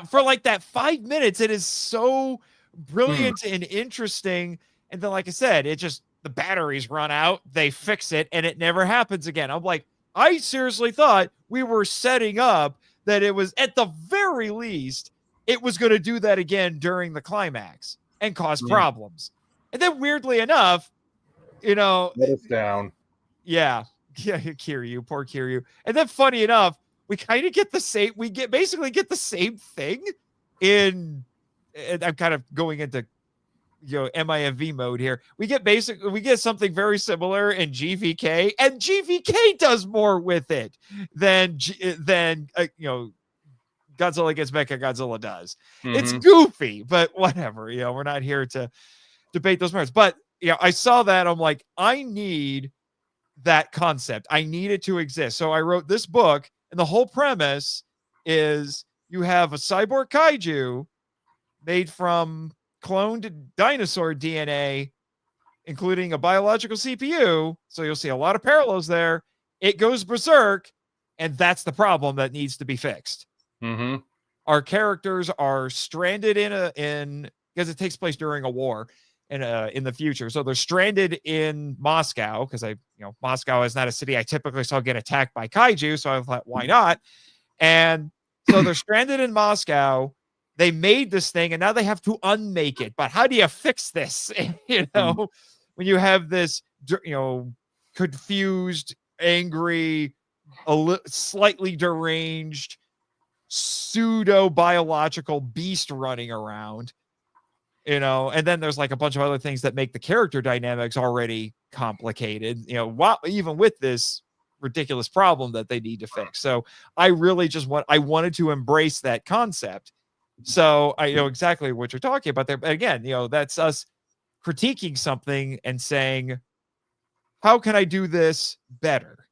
for like that 5 minutes, it is so brilliant and interesting. And then, like I said, the batteries run out, they fix it, and it never happens again. I'm like, I seriously thought we were setting up that it was, at the very least, it was going to do that again during the climax and cause problems. And then, weirdly enough, let us down. Yeah, Kiryu, poor Kiryu. And then, funny enough, we kind of get the same. We basically get the same thing in. And I'm kind of going into MIFV mode here. We get something very similar in GVK, and GVK does more with it than Godzilla against Mechagodzilla does. It's goofy, but whatever. We're not here to debate those merits. But I saw that. I'm like, I need that concept. I need it to exist. So I wrote this book, and the whole premise is you have a cyborg kaiju made from cloned dinosaur DNA, including a biological CPU. So you'll see a lot of parallels there. It goes berserk, and that's the problem that needs to be fixed. Our characters are stranded because it takes place during a war in the future. So they're stranded in Moscow because Moscow is not a city I typically saw get attacked by kaiju. So I thought, why not? And so they're stranded in Moscow. They made this thing and now they have to unmake it. But how do you fix this? When you have this, confused, angry, slightly deranged, pseudo biological beast running around, and then there's like a bunch of other things that make the character dynamics already complicated, even with this ridiculous problem that they need to fix. So I really I wanted to embrace that concept. So I know exactly what you're talking about there. But again, that's us critiquing something and saying, how can I do this better?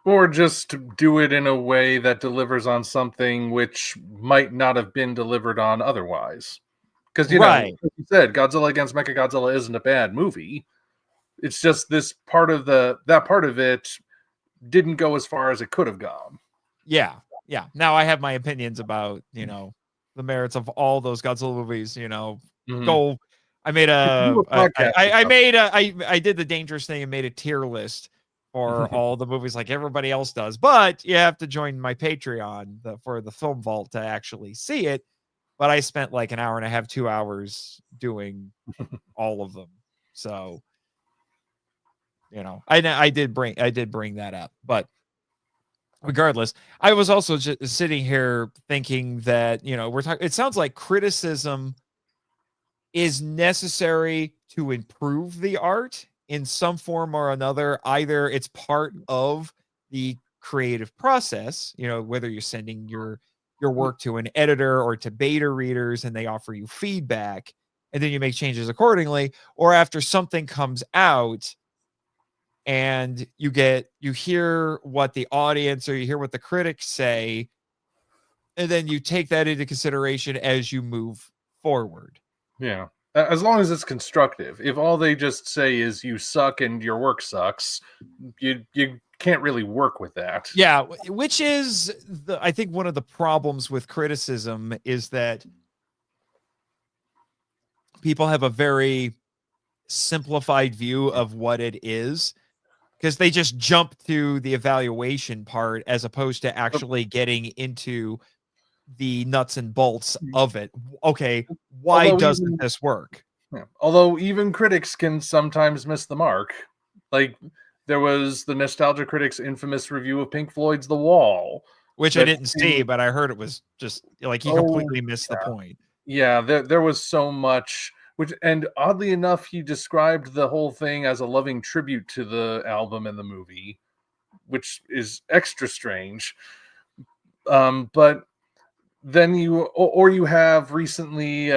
Or just do it in a way that delivers on something which might not have been delivered on otherwise. Because, like you said, Godzilla against Mechagodzilla isn't a bad movie. It's just that part of it didn't go as far as it could have gone. Yeah. Now I have my opinions about, the merits of all those Godzilla movies, go. I made I did the dangerous thing and made a tier list for all the movies like everybody else does, but you have to join my Patreon for the Film Vault to actually see it. But I spent like an hour and a half, 2 hours doing all of them. So I did bring that up, but regardless, I was also just sitting here thinking that, we're talking, it sounds like criticism is necessary to improve the art in some form or another. Either it's part of the creative process, whether you're sending your work to an editor or to beta readers and they offer you feedback and then you make changes accordingly, or after something comes out and you hear what the audience or you hear what the critics say, and then you take that into consideration as you move forward. Yeah. As long as it's constructive. If all they just say is you suck and your work sucks, you can't really work with that. Yeah, which is I think one of the problems with criticism is that people have a very simplified view of what it is, because they just jump to the evaluation part as opposed to actually getting into the nuts and bolts of it. Okay, why doesn't this work? Yeah. Although even critics can sometimes miss the mark. Like, there was the Nostalgia Critic's infamous review of Pink Floyd's The Wall. Which I didn't see, but I heard it was just like he completely missed the point. Yeah, there was so much, and oddly enough, he described the whole thing as a loving tribute to the album and the movie, which is extra strange. But then you have recently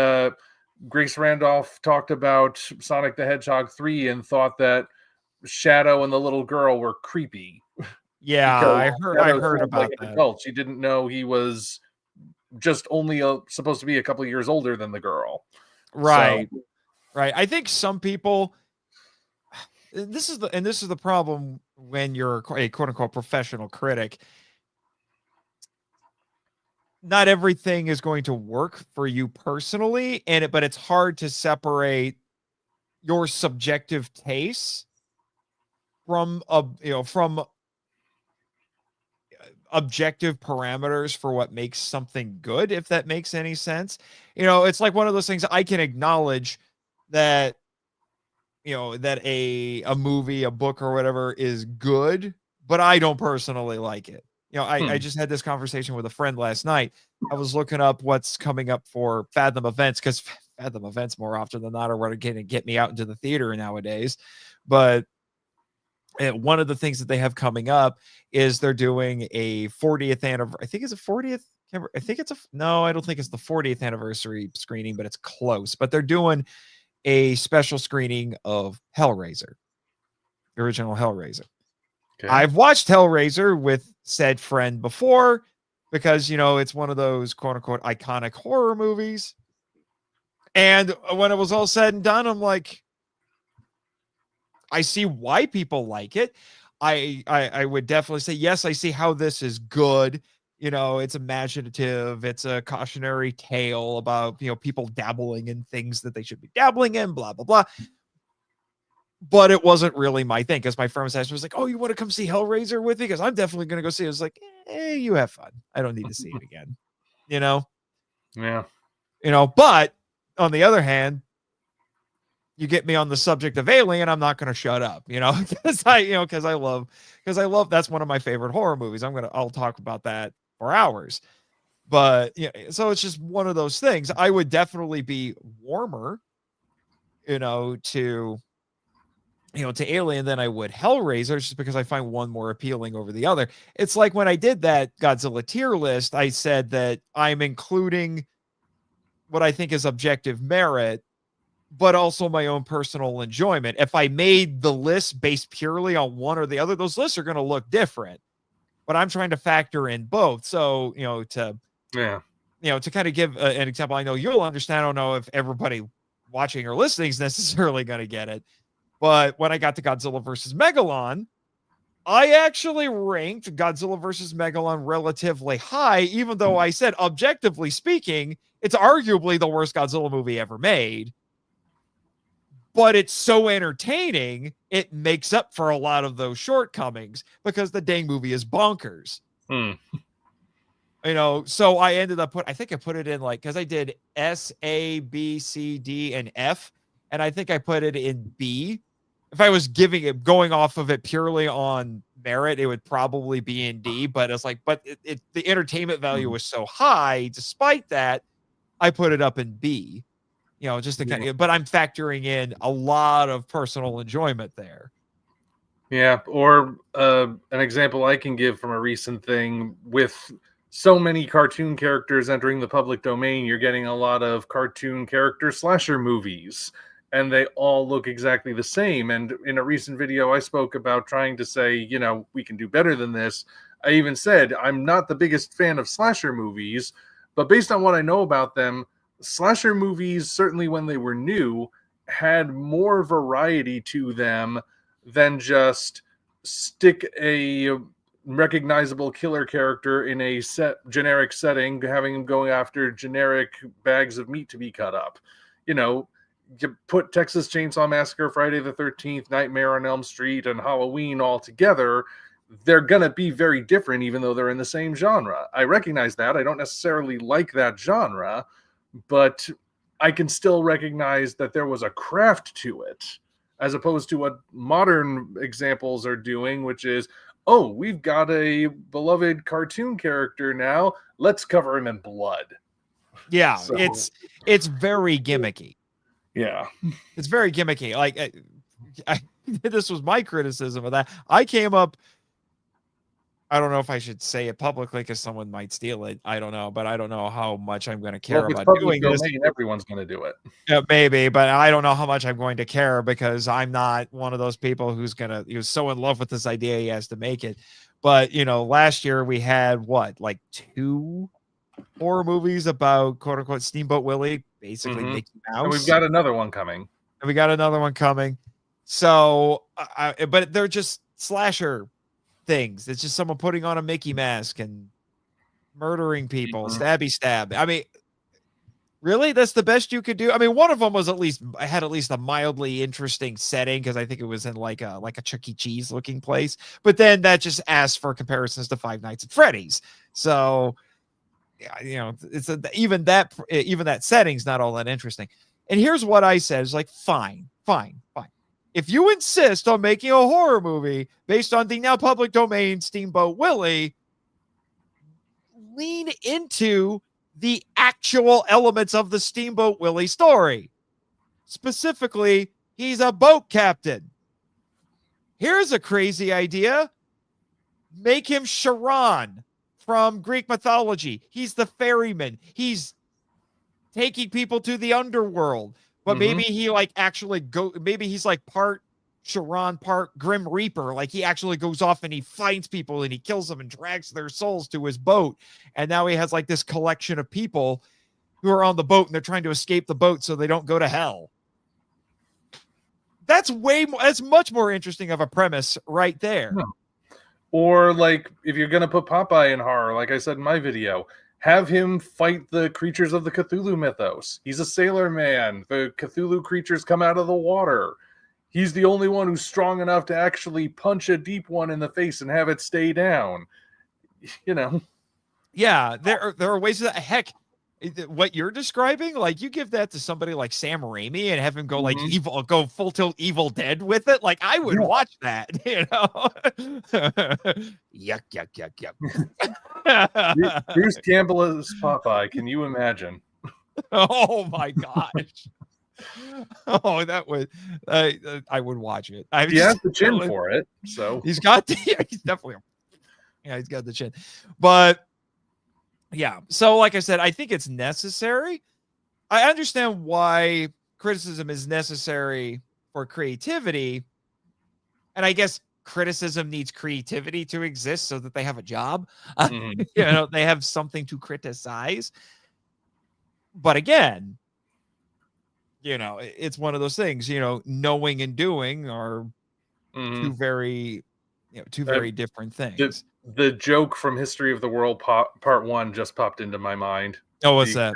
Grace Randolph talked about Sonic the Hedgehog 3 and thought that Shadow and the little girl were creepy. Yeah, I heard about that. Adult. She didn't know he was just only supposed to be a couple of years older than the girl. Right. So. Right. I think some people, this is the problem when you're a quote unquote professional critic. Not everything is going to work for you personally, but it's hard to separate your subjective taste from objective parameters for what makes something good, if that makes any sense. It's like one of those things I can acknowledge that that a movie, a book or whatever is good, but I don't personally like it. I just had this conversation with a friend last night. I was looking up what's coming up for Fathom events, because Fathom events more often than not are what are going to get me out into the theater nowadays. But one of the things that they have coming up is they're doing a 40th anniversary. I think it's a 40th. No, I don't think it's the 40th anniversary screening, but it's close. But they're doing a special screening of Hellraiser, the original Hellraiser. Okay. I've watched Hellraiser with said friend before because, it's one of those quote unquote iconic horror movies. And when it was all said and done, I'm like, I see why people like it. I would definitely say, yes, I see how this is good. It's imaginative. It's a cautionary tale about, people dabbling in things that they should be dabbling in, blah, blah, blah. But it wasn't really my thing, because my friend was like, oh, you want to come see Hellraiser with me? Because I'm definitely going to go see it. I was like, you have fun. I don't need to see it again. Yeah. But on the other hand, you get me on the subject of Alien, I'm not going to shut up, because I love, that's one of my favorite horror movies. I'll talk about that for hours. But so it's just one of those things. I would definitely be warmer, to Alien than I would Hellraiser, just because I find one more appealing over the other. It's like when I did that Godzilla tier list, I said that I'm including what I think is objective merit, but also my own personal enjoyment. If I made the list based purely on one or the other, those lists are going to look different. But I'm trying to factor in both. So, to kind of give an example, I know you'll understand. I don't know if everybody watching or listening is necessarily going to get it. But when I got to Godzilla versus Megalon, I actually ranked Godzilla versus Megalon relatively high, even though I said, objectively speaking, it's arguably the worst Godzilla movie ever made. But it's so entertaining, it makes up for a lot of those shortcomings, because the dang movie is bonkers. So I ended up I think I put it in because I did S, A, B, C, D, and F. And I think I put it in B, if I was going off of it purely on merit, it would probably be in D. But it's like, but the entertainment value was so high. Despite that, I put it up in B. Just to kind of, but I'm factoring in a lot of personal enjoyment there. Yeah, or an example I can give from a recent thing, with so many cartoon characters entering the public domain, you're getting a lot of cartoon character slasher movies, and they all look exactly the same. And in a recent video, I spoke about trying to say, we can do better than this. I even said, I'm not the biggest fan of slasher movies, but based on what I know about them, slasher movies, certainly when they were new, had more variety to them than just stick a recognizable killer character in a generic setting, having him going after generic bags of meat to be cut up. You put Texas Chainsaw Massacre, Friday the 13th, Nightmare on Elm Street, and Halloween all together. They're going to be very different, even though they're in the same genre. I recognize that. I don't necessarily like that genre, but I can still recognize that there was a craft to it, as opposed to what modern examples are doing, which is, oh, we've got a beloved cartoon character now, let's cover him in blood. Yeah, so, it's very gimmicky. Yeah. It's very gimmicky. Like, this was my criticism of that. I came up, I don't know if I should say it publicly because someone might steal it. I don't know, but I don't know how much I'm going to care about doing this. Everyone's going to do it. Yeah, maybe, but I don't know how much I'm going to care, because I'm not one of those people who's so in love with this idea he has to make it. But last year we had like 2 horror movies about quote unquote Steamboat Willie, basically Mickey Mouse. And we've got another one coming. So, but they're just slasher things. It's just someone putting on a Mickey mask and murdering people, stabby stab. I mean, really, that's the best you could do? I mean, one of them was had at least a mildly interesting setting, because I think it was in like a Chuck E. Cheese looking place. But then that just asked for comparisons to Five Nights at Freddy's. So, it's even that setting's not all that interesting. And here's what I said: is like, fine. If you insist on making a horror movie based on the now public domain Steamboat Willie, lean into the actual elements of the Steamboat Willie story. Specifically, he's a boat captain. Here's a crazy idea. Make him Charon from Greek mythology. He's the ferryman. He's taking people to the underworld. But maybe he maybe he's like part Charon, part Grim Reaper. Like, he actually goes off and he finds people and he kills them and drags their souls to his boat. And now he has like this collection of people who are on the boat and they're trying to escape the boat so they don't go to hell. That's much more interesting of a premise right there. Or like, if you're going to put Popeye in horror, like I said in my video, have him fight the creatures of the Cthulhu mythos. He's a sailor man. The Cthulhu creatures come out of the water. He's the only one who's strong enough to actually punch a deep one in the face and have it stay down. Yeah, there are ways that, heck, what you're describing, like, you give that to somebody like Sam Raimi and have him go like go full tilt Evil Dead with it. Like, I would watch that, Yuck. Bruce Campbell as Popeye. Can you imagine? Oh my gosh. Oh, that would I would watch it. He has the chin for it, so he's definitely he's got the chin. But yeah, so like I said, I think it's necessary. I understand why criticism is necessary for creativity, and I guess criticism needs creativity to exist so that they have a job. They have something to criticize. But again, it's one of those things, knowing and doing are two very different things. The joke from History of the World Part 1 just popped into my mind. Oh, what's that?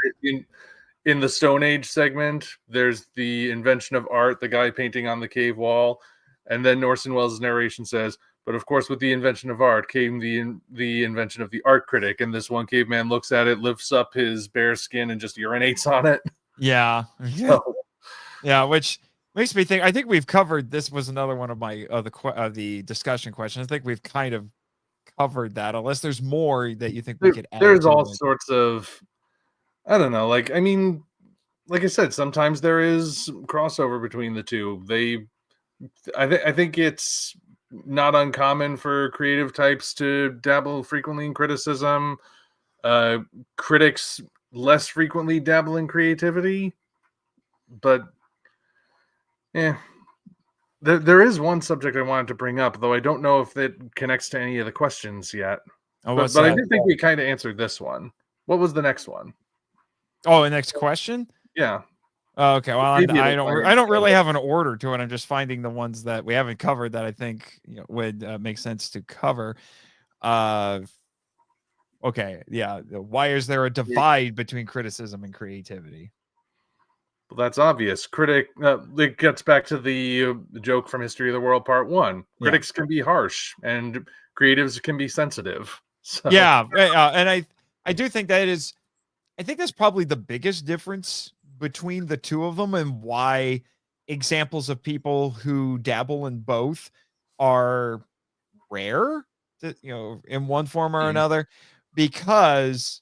In the Stone Age segment, there's the invention of art, the guy painting on the cave wall, and then Orson Welles' narration says, but of course with the invention of art came the invention of the art critic, and this one caveman looks at it, lifts up his bare skin, and just urinates on it. Yeah. So. Yeah, which makes me think. I think we've covered. This was another one of my the discussion questions. I think we've kind of covered that. Unless there's more that you think we could add There's to all it. sorts of, I don't know. Like, I mean, like I said, sometimes there is crossover between the two. I think it's not uncommon for creative types to dabble frequently in criticism. Critics less frequently dabble in creativity, but yeah. There is one subject I wanted to bring up, though I don't know if it connects to any of the questions yet. Oh, But what's I that? do think we kind of answered this one. What was the next one? Oh, the next question. Yeah. Okay, well, Maybe I it'll don't. find I don't really itself. have an order to it. I'm just finding the ones that we haven't covered that I think would make sense to cover. Okay, yeah. Why is there a divide between criticism and creativity? Well, that's obvious. It gets back to the joke from History of the World Part 1. Yeah, Critics can be harsh, and creatives can be sensitive. So, yeah, and I do think that is. I think that's probably the biggest difference between the two of them, and why examples of people who dabble in both are rare, in one form or mm, another, because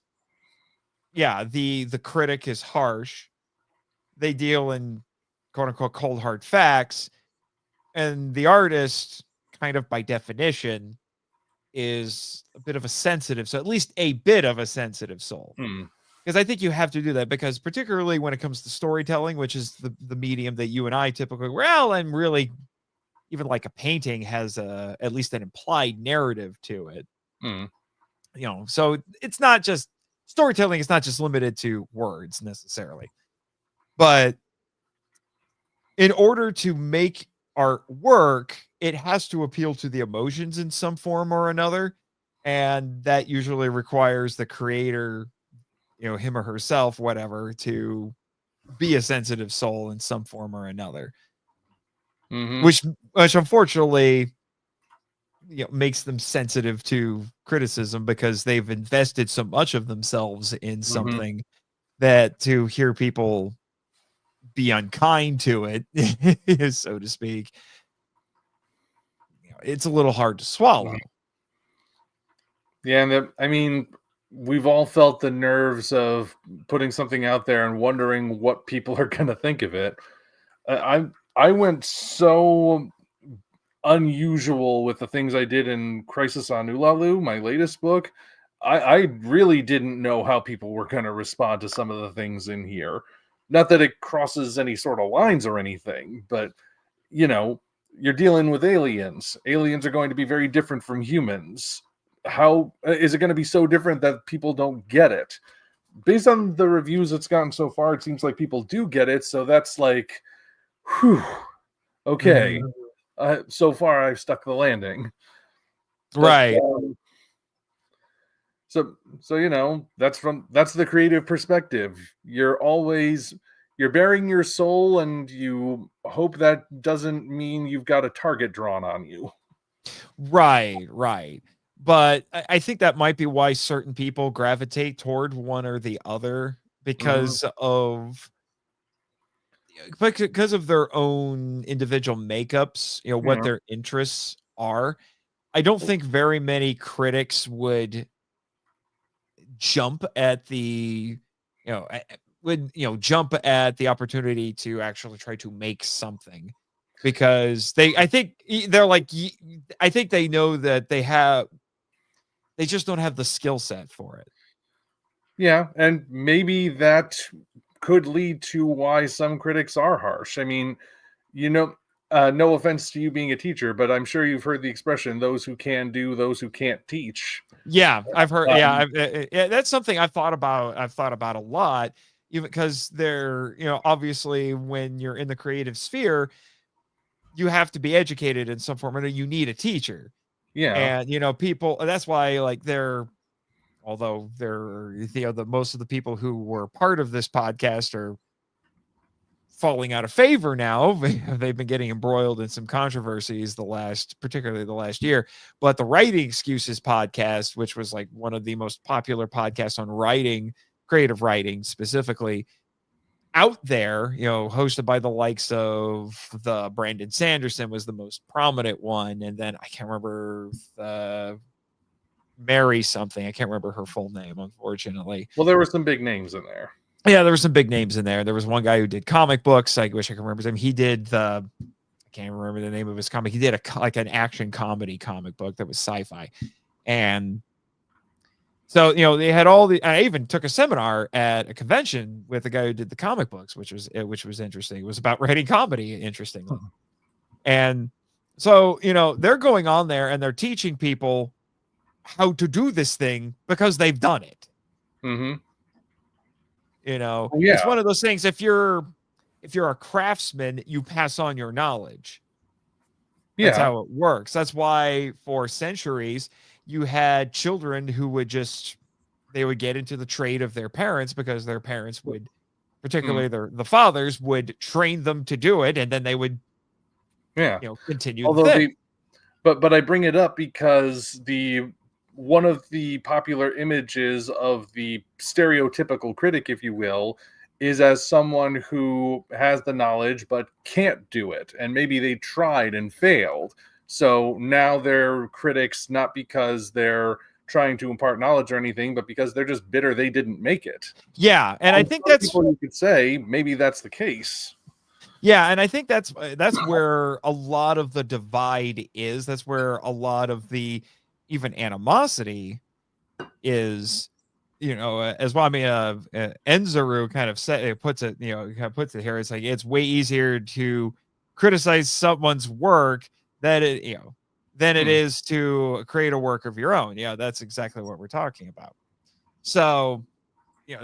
yeah, the critic is harsh. They deal in quote unquote cold hard facts, and the artist, kind of by definition, is a bit of a sensitive, so at least a bit of a sensitive soul. mm, Because I think you have to do that, because particularly when it comes to storytelling, which is the medium that you and I typically, well, and really even like a painting has at least an implied narrative to it. mm, So it's not just storytelling is not just limited to words necessarily, but in order to make art work, it has to appeal to the emotions in some form or another, and that usually requires the creator, him or herself, whatever, to be a sensitive soul in some form or another, mm-hmm, which unfortunately, makes them sensitive to criticism, because they've invested so much of themselves in mm-hmm. something that to hear people be unkind to it, so to speak, it's a little hard to swallow. Yeah, and I mean, we've all felt the nerves of putting something out there and wondering what people are going to think of it. I went so unusual with the things I did in Crisis on Ulalu, my latest book. I really didn't know how people were going to respond to some of the things in here. Not that it crosses any sort of lines or anything, but you know, you're dealing with aliens. Aliens are going to be very different from humans. How is it going to be so different that people don't get it? Based on the reviews it's gotten so far, it seems like people do get it. So that's like, whew, okay. Mhm. So far, I've stuck the landing. But Right. so that's the creative perspective. You're bearing your soul, and you hope that doesn't mean you've got a target drawn on you. Right. But I think that might be why certain people gravitate toward one or the other, Mm-hmm. because of their own individual makeups, what Yeah. their interests are. I don't think very many critics would jump at the, jump at the opportunity to actually try to make something, because they're like, I think they know that they just don't have the skill set for it. Yeah, and maybe that could lead to why some critics are harsh. I mean, you know, no offense to you being a teacher, but I'm sure you've heard the expression "those who can do, those who can't teach." Yeah, I've heard. Yeah, Um, yeah, that's something I've thought about. I've thought about a lot, even because they're, obviously when you're in the creative sphere, you have to be educated in some form, and you need a teacher. yeah, And people. That's why, like, although they're, the most of the people who were part of this podcast are falling out of favor now. They've been getting embroiled in some controversies particularly the last year. But the Writing Excuses podcast, which was like one of the most popular podcasts on writing, creative writing specifically, out there, hosted by the likes of the Brandon Sanderson was the most prominent one. And then I can't remember Mary something. I can't remember her full name, unfortunately. Well, there were some big names in there. Yeah, there were some big names in there. There was one guy who did comic books. I wish I could remember his name. He did I can't remember the name of his comic. He did an action comedy comic book that was sci-fi. And so, they had I even took a seminar at a convention with the guy who did the comic books, which was interesting. It was about writing comedy, interestingly. And so, they're going on there and they're teaching people how to do this thing because they've done it. Mm-hmm. It's one of those things. If you're a craftsman, you pass on your knowledge. That's how it works. That's why for centuries you had children who would get into the trade of their parents because their parents would, particularly the fathers, would train them to do it, and then they would continue. Although but I bring it up because one of the popular images of the stereotypical critic, if you will, is as someone who has the knowledge but can't do it, and maybe they tried and failed. So now they're critics not because they're trying to impart knowledge or anything, but because they're just bitter they didn't make it. Yeah, and I think that's people you could say maybe that's the case. Yeah, and I think that's where a lot of the divide is. That's where a lot of the even animosity is, as well. I mean, Enzuru kind of puts it here. It's like it's way easier to criticize someone's work than it is to create a work of your own. Yeah, that's exactly what we're talking about. So,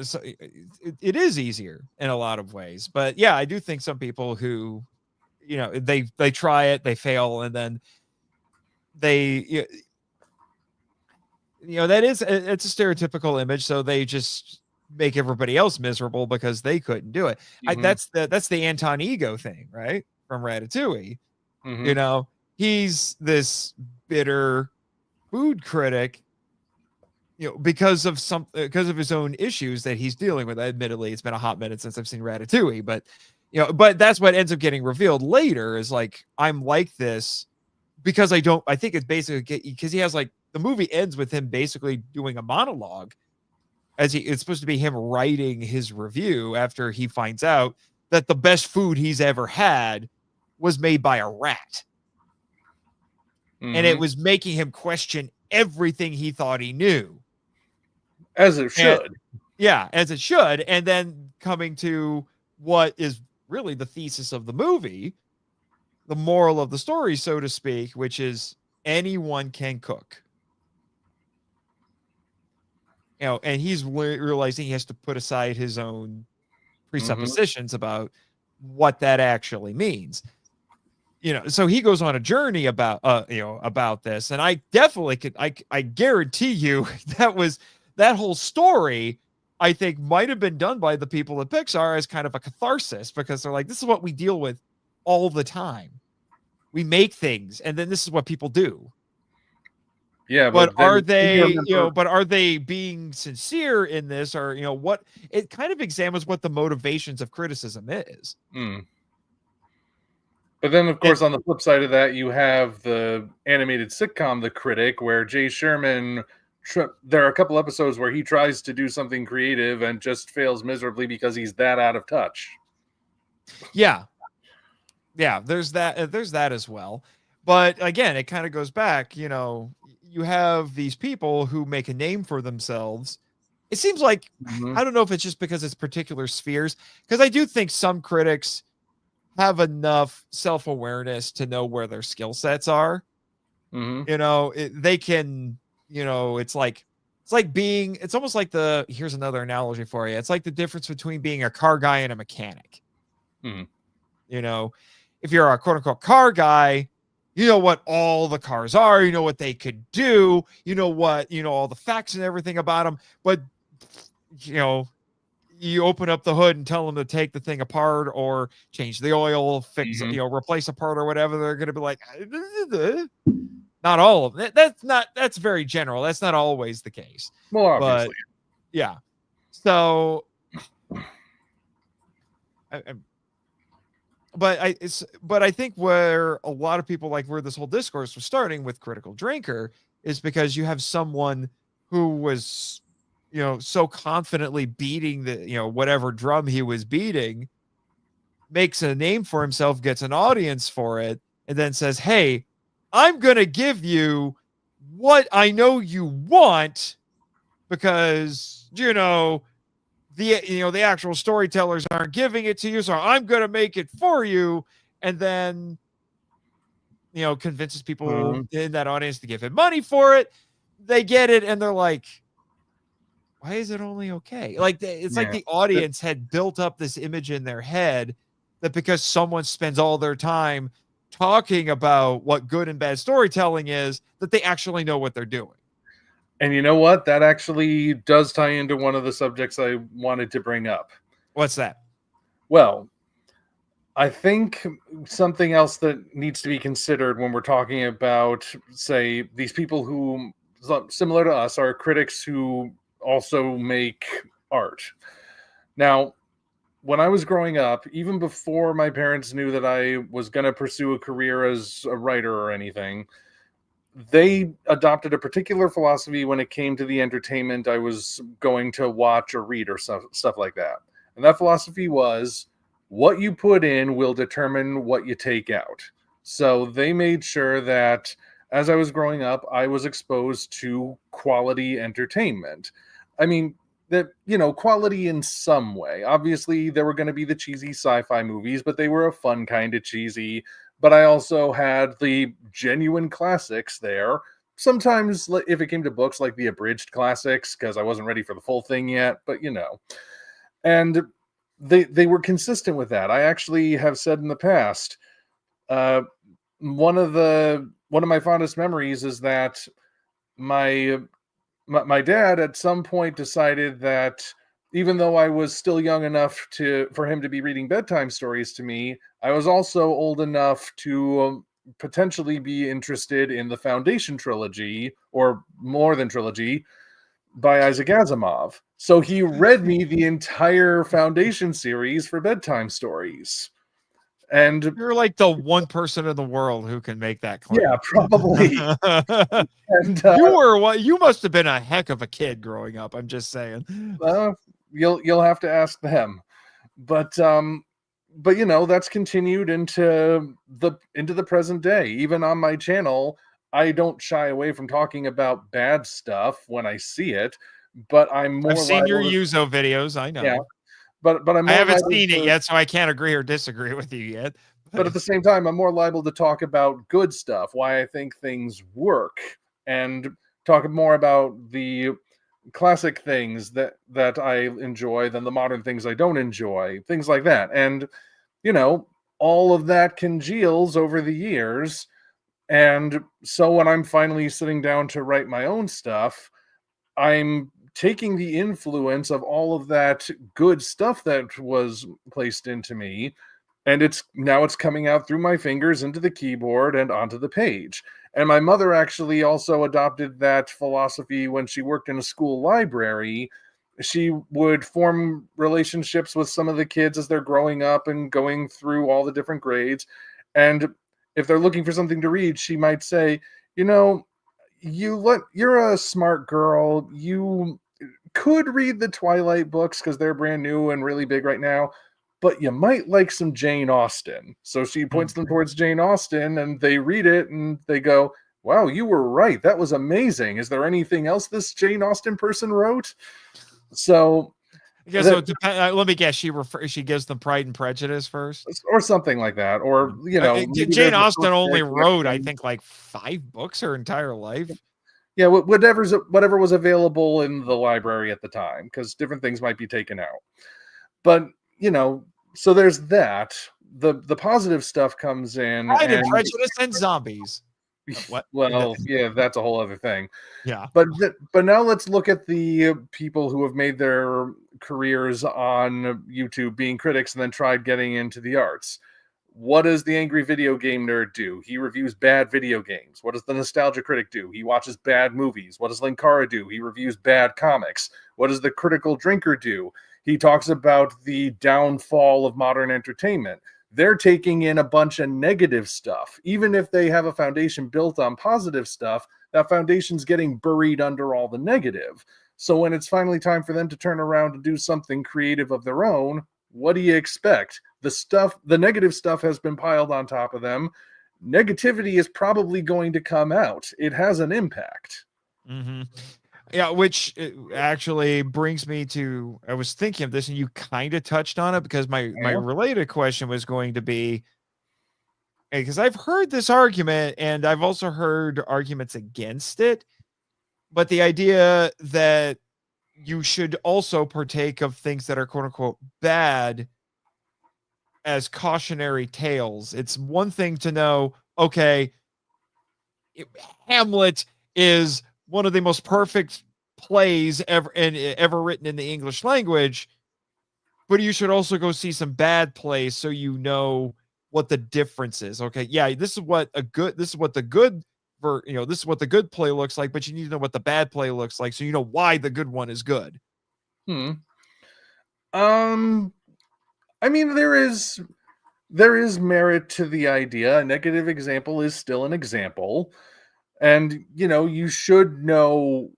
so it is easier in a lot of ways. But yeah, I do think some people who, they try it, they fail, and then they, it's a stereotypical image. So they just make everybody else miserable because they couldn't do it. Mm-hmm. That's the Anton Ego thing, right? From Ratatouille. Mm-hmm. He's this bitter food critic, because of his own issues that he's dealing with. Admittedly, it's been a hot minute since I've seen Ratatouille, but but that's what ends up getting revealed later is like, I'm like this because I think it's basically because he has the movie ends with him basically doing a monologue it's supposed to be him writing his review after he finds out that the best food he's ever had was made by a rat. Mm-hmm. And it was making him question everything he thought he knew. As it should. As it should. And then coming to what is really the thesis of the movie, the moral of the story, so to speak, which is anyone can cook. And he's realizing he has to put aside his own presuppositions about what that actually means. So he goes on a journey about this, and I definitely could, I guarantee you that whole story, I think, might have been done by the people at Pixar as kind of a catharsis, because they're like, this is what we deal with all the time. We make things, and then this is what people do. Yeah, but are they being sincere in this, or what? It kind of examines what the motivations of criticism is. But then, of course, on the flip side of that, you have the animated sitcom The Critic, where Jay Sherman, there are a couple episodes where he tries to do something creative and just fails miserably because he's that out of touch. Yeah, there's that as well. But again, it kind of goes back, you have these people who make a name for themselves. It seems like, I don't know if it's just because it's particular spheres, because I do think some critics have enough self-awareness to know where their skill sets are. They can, it's almost like here's another analogy for you. It's like the difference between being a car guy and a mechanic. If you're a quote unquote car guy, you know what all the cars are, you know what they could do, all the facts and everything about them. But, you open up the hood and tell them to take the thing apart or change the oil, fix, replace a part or whatever. They're going to be like, not all of it. That's very general. That's not always the case. Well, obviously. But, yeah. So But I think where a lot of people, like where this whole discourse was starting with Critical Drinker, is because you have someone who was, so confidently beating the, whatever drum he was beating, makes a name for himself, gets an audience for it, and then says, "Hey, I'm going to give you what I know you want because, the actual storytellers aren't giving it to you, so I'm going to make it for you." And then, convinces people in that audience to give him money for it. They get it and they're like, why is it only okay? Like, it's like the audience had built up this image in their head that because someone spends all their time talking about what good and bad storytelling is, that they actually know what they're doing. And you know what? That actually does tie into one of the subjects I wanted to bring up. What's that? Well, I think something else that needs to be considered when we're talking about, say, these people who, similar to us, are critics who also make art. Now, when I was growing up, even before my parents knew that I was going to pursue a career as a writer or anything, they adopted a particular philosophy when it came to the entertainment I was going to watch or read or stuff like that. And that philosophy was, what you put in will determine what you take out. So they made sure that as I was growing up, I was exposed to quality entertainment. I mean, that, quality in some way. Obviously, there were going to be the cheesy sci-fi movies, but they were a fun kind of cheesy. But I also had the genuine classics there. Sometimes, if it came to books, like the abridged classics, because I wasn't ready for the full thing yet, but And they were consistent with that. I actually have said in the past, one of my fondest memories is that my dad at some point decided that even though I was still young enough for him to be reading bedtime stories to me, I was also old enough to potentially be interested in the Foundation trilogy, or more than trilogy, by Isaac Asimov. So he read me the entire Foundation series for bedtime stories. And you're like the one person in the world who can make that claim. Yeah, probably. And you must have been a heck of a kid growing up. I'm just saying. You'll have to ask them. But that's continued into the present day. Even on my channel, I don't shy away from talking about bad stuff when I see it, but I've seen your Yuzo videos. I know. Yeah, but I haven't seen it yet, so I can't agree or disagree with you yet. But at the same time, I'm more liable to talk about good stuff, why I think things work, and talk more about the classic things that I enjoy than the modern things I don't enjoy, things like that. And, all of that congeals over the years. And so when I'm finally sitting down to write my own stuff, I'm taking the influence of all of that good stuff that was placed into me, and it's coming out through my fingers into the keyboard and onto the page. And my mother actually also adopted that philosophy when she worked in a school library. She would form relationships with some of the kids as they're growing up and going through all the different grades. And if they're looking for something to read, she might say, you're a smart girl. You could read the Twilight books because they're brand new and really big right now, but you might like some Jane Austen. So she points them towards Jane Austen, and they read it and they go, wow, you were right. That was amazing. Is there anything else this Jane Austen person wrote? So, let me guess. She gives them Pride and Prejudice first, or something like that. Or Jane Austen only wrote, I think, like 5 books her entire life. Yeah, whatever was available in the library at the time, because different things might be taken out. But so there's that. The positive stuff comes in. Pride and Prejudice and zombies. What? Well, yeah, that's a whole other thing. Yeah. But now let's look at the people who have made their careers on YouTube being critics and then tried getting into the arts. What does the angry video game nerd do? He reviews bad video games. What does the nostalgia critic do? He watches bad movies. What does Linkara do? He reviews bad comics. What does the critical drinker do? He talks about the downfall of modern entertainment. They're taking in a bunch of negative stuff. Even if they have a foundation built on positive stuff, that foundation's getting buried under all the negative. So when it's finally time for them to turn around and do something creative of their own, what do you expect? The negative stuff has been piled on top of them. Negativity is probably going to come out. It has an impact. Mm-hmm. Yeah, which actually brings me to, I was thinking of this and you kind of touched on it, because my Yeah. related question was going to be, because I've heard this argument and I've also heard arguments against it, but the idea that you should also partake of things that are quote unquote bad as cautionary tales. It's one thing to know, okay, Hamlet is one of the most perfect plays ever written in the English language, but you should also go see some bad plays so you know what the difference is. Okay, yeah, this is what the good this is what the good play looks like, but you need to know what the bad play looks like so you know why the good one is good. Hmm. I mean, there is merit to the idea. A negative example is still an example. And, you should know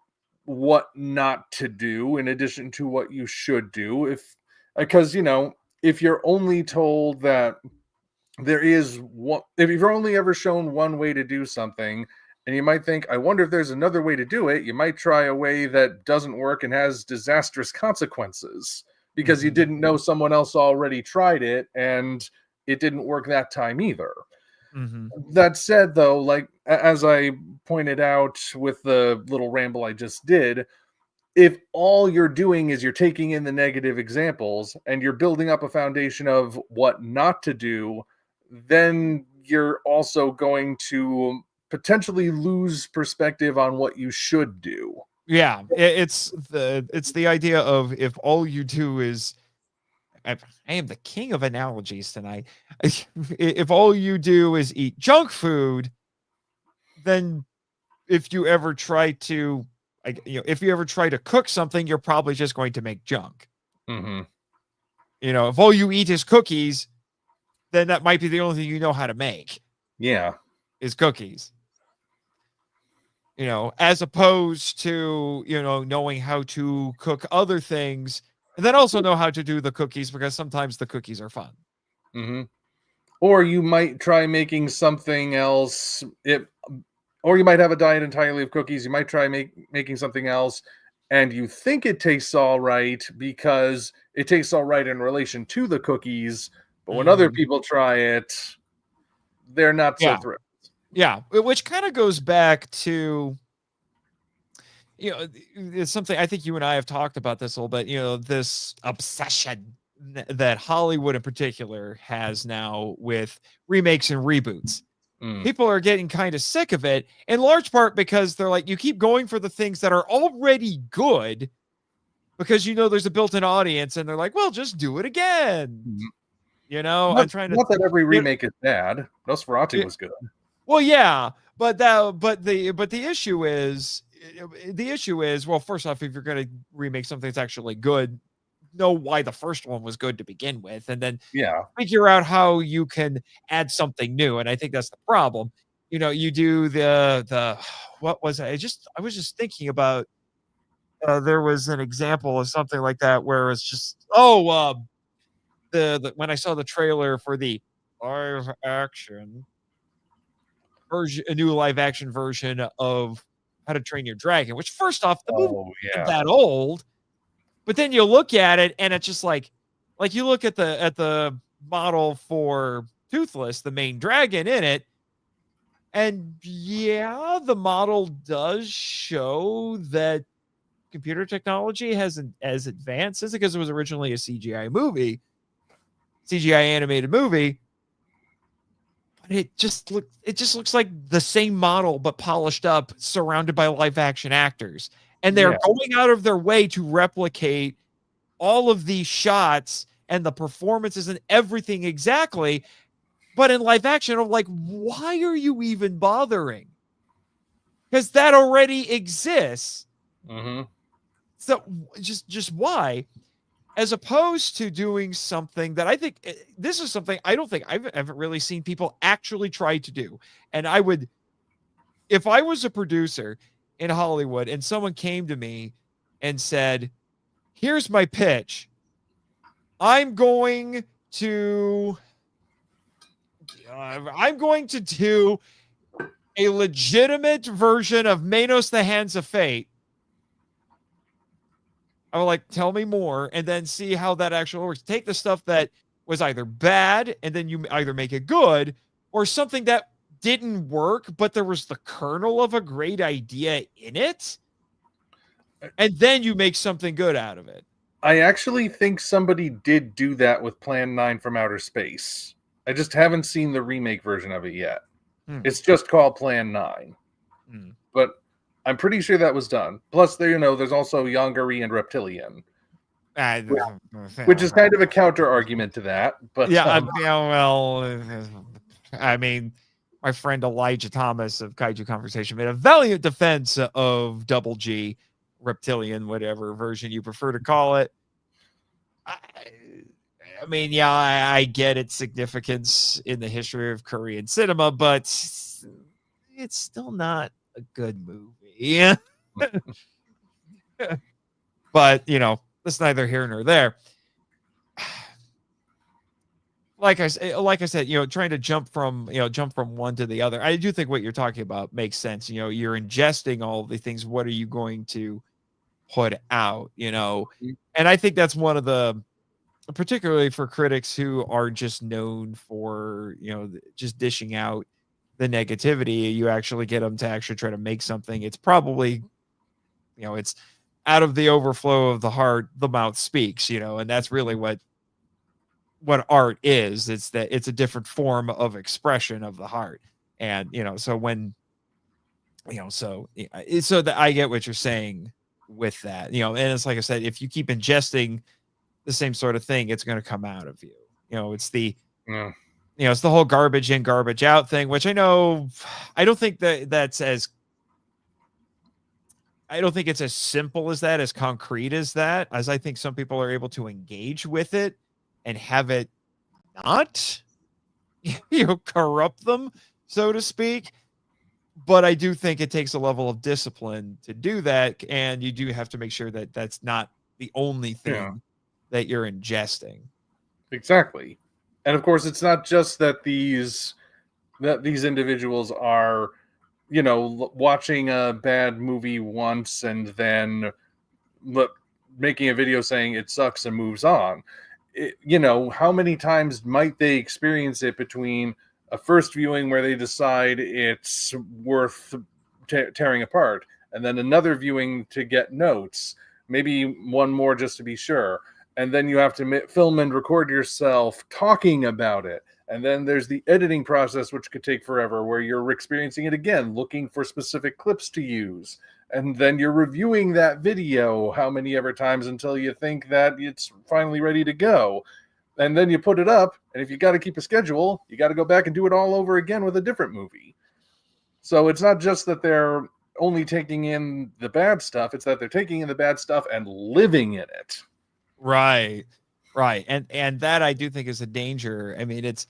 what not to do in addition to what you should do. Because, if you're only told that there is one, if you're only ever shown one way to do something, and you might think, I wonder if there's another way to do it, you might try a way that doesn't work and has disastrous consequences because you Mhm. didn't know someone else already tried it and it didn't work that time either. Mhm. That said, though, like as I pointed out with the little ramble I just did, if all you're doing is you're taking in the negative examples and you're building up a foundation of what not to do, then you're also going to potentially lose perspective on what you should do. Yeah, it's the idea of, if all you do is, I am the king of analogies tonight. If all you do is eat junk food, then if you ever try to, if you ever try to cook something, you're probably just going to make junk. Hmm. If all you eat is cookies, then that might be the only thing you know how to make Yeah. is cookies. As opposed to, knowing how to cook other things and then also know how to do the cookies, because sometimes the cookies are fun. Hmm. Or you might try making something else. Or you might have a diet entirely of cookies. You might try making something else, and you think it tastes all right because it tastes all right in relation to the cookies. But when other Mhm. people try it, they're not so Yeah. thrilled. Yeah. Which kind of goes back to, it's something I think you and I have talked about this a little bit, this obsession that Hollywood in particular has now with remakes and reboots. Mm, People are getting kind of sick of it, in large part because they're like, you keep going for the things that are already good because there's a built-in audience, and they're like, well, just do it again. mm. I'm Not, trying to, not that every you know, remake is bad. Nosferatu it- was good. well, yeah, but the issue is, well, first off, if you're going to remake something that's actually good, know why the first one was good to begin with, and then Yeah. figure out how you can add something new. And I think that's the problem. You do the what was it? I was just thinking about, there was an example of something like that where it's just, the when I saw the trailer for the live action version, a new live action version of How to Train Your Dragon, which, first off, the movie Oh isn't yeah. that old, but then you look at it and it's just like you look at the model for Toothless, the main dragon in it, and yeah, the model does show that computer technology hasn't as advanced as it, because it was originally a CGI animated movie, but it just looks like the same model but polished up, surrounded by live action actors. And they're Yeah. going out of their way to replicate all of these shots and the performances and everything exactly. But in live action, I'm like, why are you even bothering? Because that already exists. Hmm. So just why? as opposed to doing something that I think this is something I don't think I haven't really seen people actually try to do. And I would, if I was a producer in Hollywood and someone came to me and said, here's my pitch. I'm going to do a legitimate version of Manos the Hands of Fate. I would like, tell me more, and then see how that actually works. Take the stuff that was either bad, and then you either make it good, or something that didn't work, but there was the kernel of a great idea in it, and then you make something good out of it. I actually think somebody did do that with Plan 9 from Outer Space. I just haven't seen the remake version of it yet. It's just called Plan 9. But I'm pretty sure that was done. Plus, there, there's also Yongari and Reptilian, which is kind of a counter argument to that. But yeah, well, I mean, my friend Elijah Thomas of Kaiju Conversation made a valiant defense of Double G, Reptilian, whatever version you prefer to call it. I mean, yeah, I get its significance in the history of Korean cinema, but it's still not a good movie. But, that's neither here nor there. Like I said, trying to jump from one to the other. I do think what you're talking about makes sense. You're ingesting all the things. What are you going to put out? And I think that's one of the, particularly for critics who are just known for, just dishing out the negativity, you actually get them to actually try to make something. It's probably, it's out of the overflow of the heart, the mouth speaks, and that's really what art is. It's that it's a different form of expression of the heart. And, so when, so that I get what you're saying with that, and it's like I said, if you keep ingesting the same sort of thing, it's going to come out of you. It's the, it's the whole garbage in, garbage out thing, which I know, I don't think it's as simple as that, as concrete as that, as I think some people are able to engage with it and have it not, corrupt them, so to speak. But I do think it takes a level of discipline to do that. And you do have to make sure that that's not the only thing that you're ingesting. Exactly. And of course, it's not just that these individuals are, watching a bad movie once and then making a video saying it sucks and moves on. How many times might they experience it between a first viewing where they decide it's worth tearing apart, and then another viewing to get notes, maybe one more just to be sure, and then you have to film and record yourself talking about it. And then there's the editing process, which could take forever, where you're experiencing it again, looking for specific clips to use. And then you're reviewing that video how many ever times until you think that it's finally ready to go. And then you put it up, and if you got to keep a schedule, you got to go back and do it all over again with a different movie. So it's not just that they're only taking in the bad stuff, it's that they're taking in the bad stuff and living in it. Right. And that I do think is a danger. I mean, it's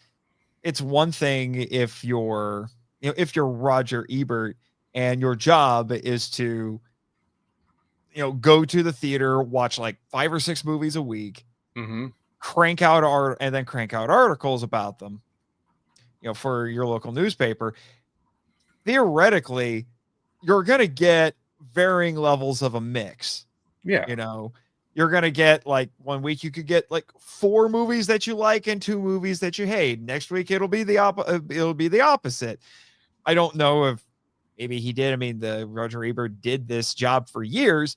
one thing if you're Roger Ebert and your job is to, go to the theater, watch like 5 or 6 movies a week, crank out articles about them, for your local newspaper. Theoretically, you're going to get varying levels of a mix. Yeah. You're going to get, like, one week you could get like 4 movies that you like and 2 movies that you hate. Next week it'll be the opposite. I don't know if maybe he did. I mean, the Roger Ebert did this job for years.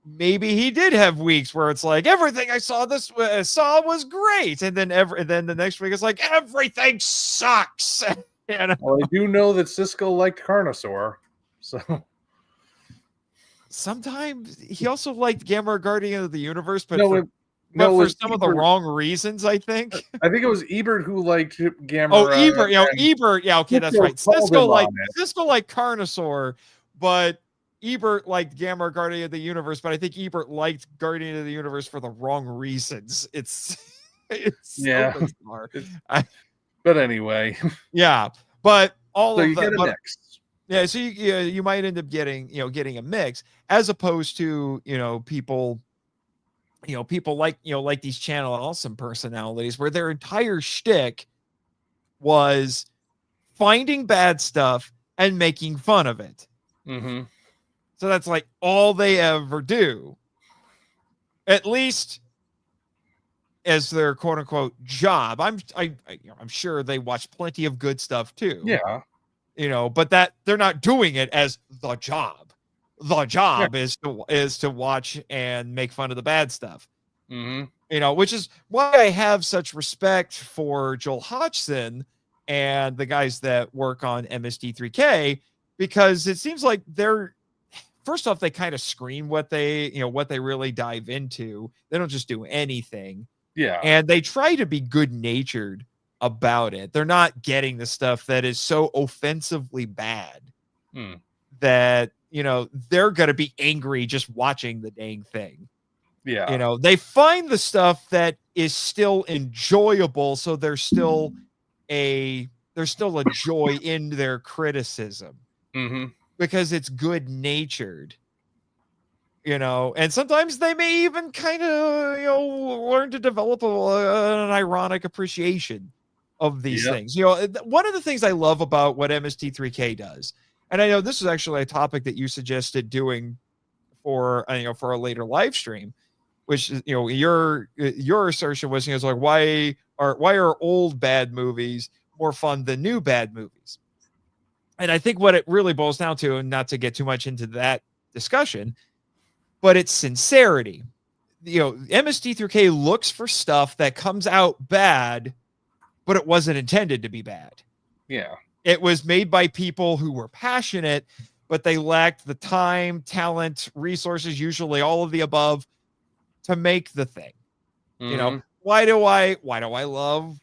Maybe he did have weeks where it's like everything I saw was great, and then the next week it's like everything sucks. Well, I do know that Siskel liked Carnosaur, so sometimes he also liked Gamma Guardian of the Universe, but for some of the wrong reasons, I think. I think it was Ebert who liked Gamma. Oh, Ebert, Ebert. Yeah, okay, that's right. Cisco liked Carnosaur, but Ebert liked Gamma Guardian of the Universe, but I think Ebert liked Guardian of the Universe for the wrong reasons. It's so Yeah. bizarre. But anyway. Yeah, but all So of you that, get a but mix. yeah, so you might end up getting a mix as opposed to people like these Channel Awesome personalities where their entire shtick was finding bad stuff and making fun of it. Mm-hmm. So that's like all they ever do, at least as their quote unquote job. I'm sure they watch plenty of good stuff too. Yeah. But that they're not doing it as the job. The job is to watch and make fun of the bad stuff. Mm-hmm. Which is why I have such respect for Joel Hodgson and the guys that work on MSD3K, because it seems like they're, first off, they kind of screen what they really dive into. They don't just do anything. Yeah. And they try to be good natured about it. They're not getting the stuff that is so offensively bad that, they're going to be angry just watching the dang thing. Yeah. They find the stuff that is still enjoyable. So there's still a joy in their criticism because it's good natured. And sometimes they may even kind of, learn to develop an ironic appreciation of these things. One of the things I love about what MST3K does, and I know this is actually a topic that you suggested doing for a later live stream, which is, your assertion was, it's like, why are old bad movies more fun than new bad movies? And I think what it really boils down to, and not to get too much into that discussion, but it's sincerity. MSD3K looks for stuff that comes out bad, but it wasn't intended to be bad. Yeah. It was made by people who were passionate, but they lacked the time, talent, resources, usually all of the above, to make the thing. Why do I love,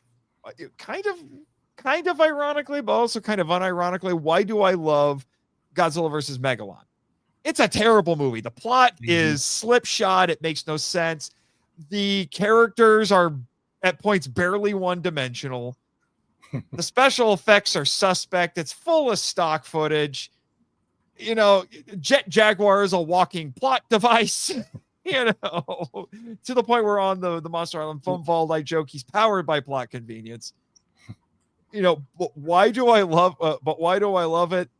kind of ironically, but also kind of unironically, why do I love Godzilla versus Megalon? It's a terrible movie. The plot is slipshod. It makes no sense. The characters are at points barely one-dimensional. The special effects are suspect. It's full of stock footage. Jet Jaguar is a walking plot device. To the point where on the Monster Island Foam Vault, I joke he's powered by plot convenience. But why do I love it?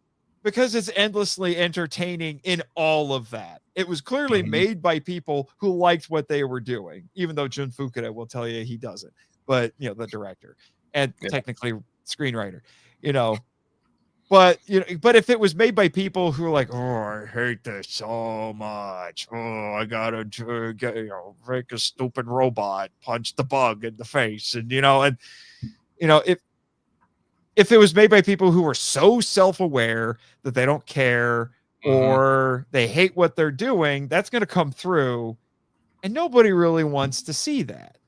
Because it's endlessly entertaining in all of that. It was clearly made by people who liked what they were doing, even though Jun Fukuda will tell you he doesn't. But the director and technically screenwriter, But if it was made by people who are like, oh, I hate this so much. Oh, I gotta make a stupid robot punch the bug in the face, and if it was made by people who are so self-aware that they don't care or they hate what they're doing, that's going to come through, and nobody really wants to see that.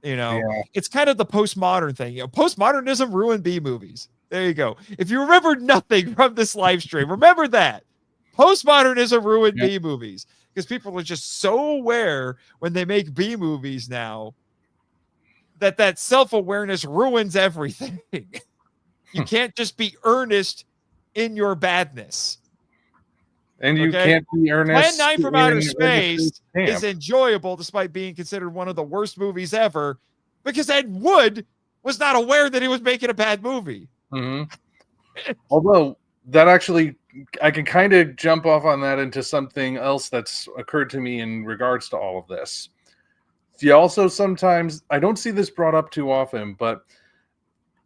It's kind of the postmodern thing. Postmodernism ruined B movies. There you go. If you remember nothing from this live stream, remember that. Postmodernism ruined B movies because people are just so aware when they make B movies now that self-awareness ruins everything. You can't just be earnest in your badness. And you can't be earnest. Plan 9 from Outer Space is enjoyable despite being considered one of the worst movies ever because Ed Wood was not aware that he was making a bad movie. Although that actually, I can kind of jump off on that into something else that's occurred to me in regards to all of this. You also sometimes, I don't see this brought up too often, but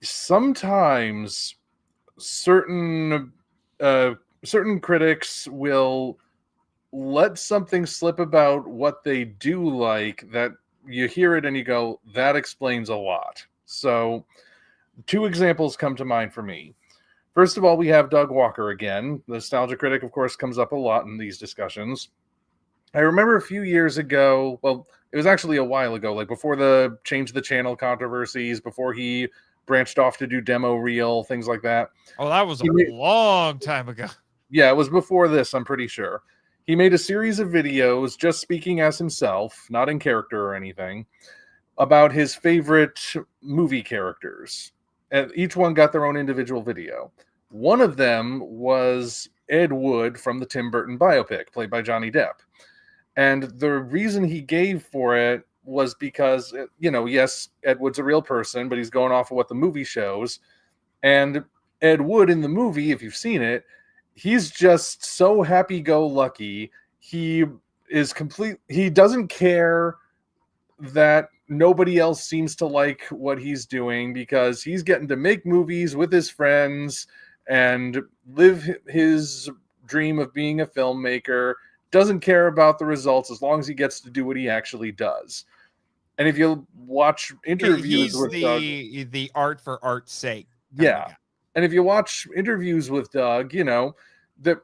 sometimes certain critics will let something slip about what they do like that you hear it and you go, that explains a lot. So 2 examples come to mind for me. First of all, we have Doug Walker again. The nostalgia critic, of course, comes up a lot in these discussions. I remember a few years ago, well, it was actually a while ago, like before the change the channel controversies, before he branched off to do demo reel, things like that. Oh, that was a long time ago. Yeah, it was before this, I'm pretty sure. He made a series of videos just speaking as himself, not in character or anything, about his favorite movie characters. And each one got their own individual video. One of them was Ed Wood from the Tim Burton biopic, played by Johnny Depp. And the reason he gave for it was because, yes, Ed Wood's a real person, but he's going off of what the movie shows. And Ed Wood in the movie, if you've seen it, he's just so happy-go-lucky. He doesn't care that nobody else seems to like what he's doing because he's getting to make movies with his friends and live his dream of being a filmmaker. Doesn't care about the results as long as he gets to do what he actually does. And if you watch interviews with Doug, the art for art's sake. yeah. And if you watch interviews with Doug, that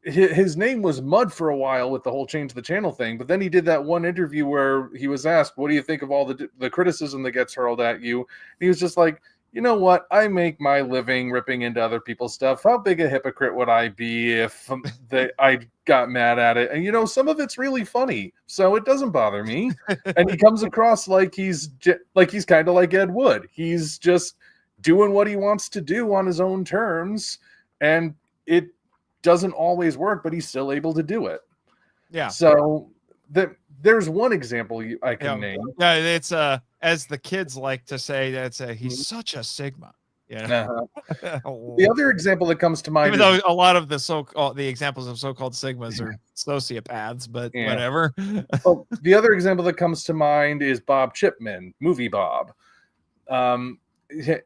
his name was mud for a while with the whole change the channel thing, but then he did that one interview where he was asked, what do you think of all the criticism that gets hurled at you? And he was just like, you know what? I make my living ripping into other people's stuff. How big a hypocrite would I be if I got mad at it? And, some of it's really funny, so it doesn't bother me. And he comes across like he's kind of like Ed Wood. He's just doing what he wants to do on his own terms, and it doesn't always work, but he's still able to do it. Yeah. So there's one example I can name. Yeah, it's as the kids like to say, he's such a Sigma. Yeah. The other example that comes to mind, even though a lot of the examples of so-called Sigmas are sociopaths, but whatever. Well, the other example that comes to mind is Bob Chipman, Movie Bob.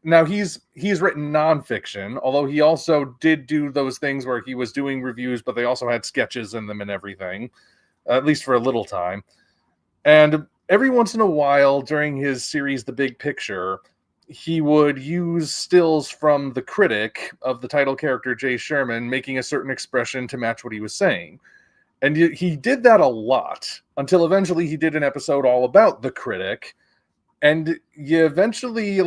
Now he's written nonfiction, although he also did do those things where he was doing reviews, but they also had sketches in them and everything, at least for a little time. And every once in a while during his series, The Big Picture, he would use stills from The Critic of the title character, Jay Sherman, making a certain expression to match what he was saying. And he did that a lot until eventually he did an episode all about The Critic. And you eventually,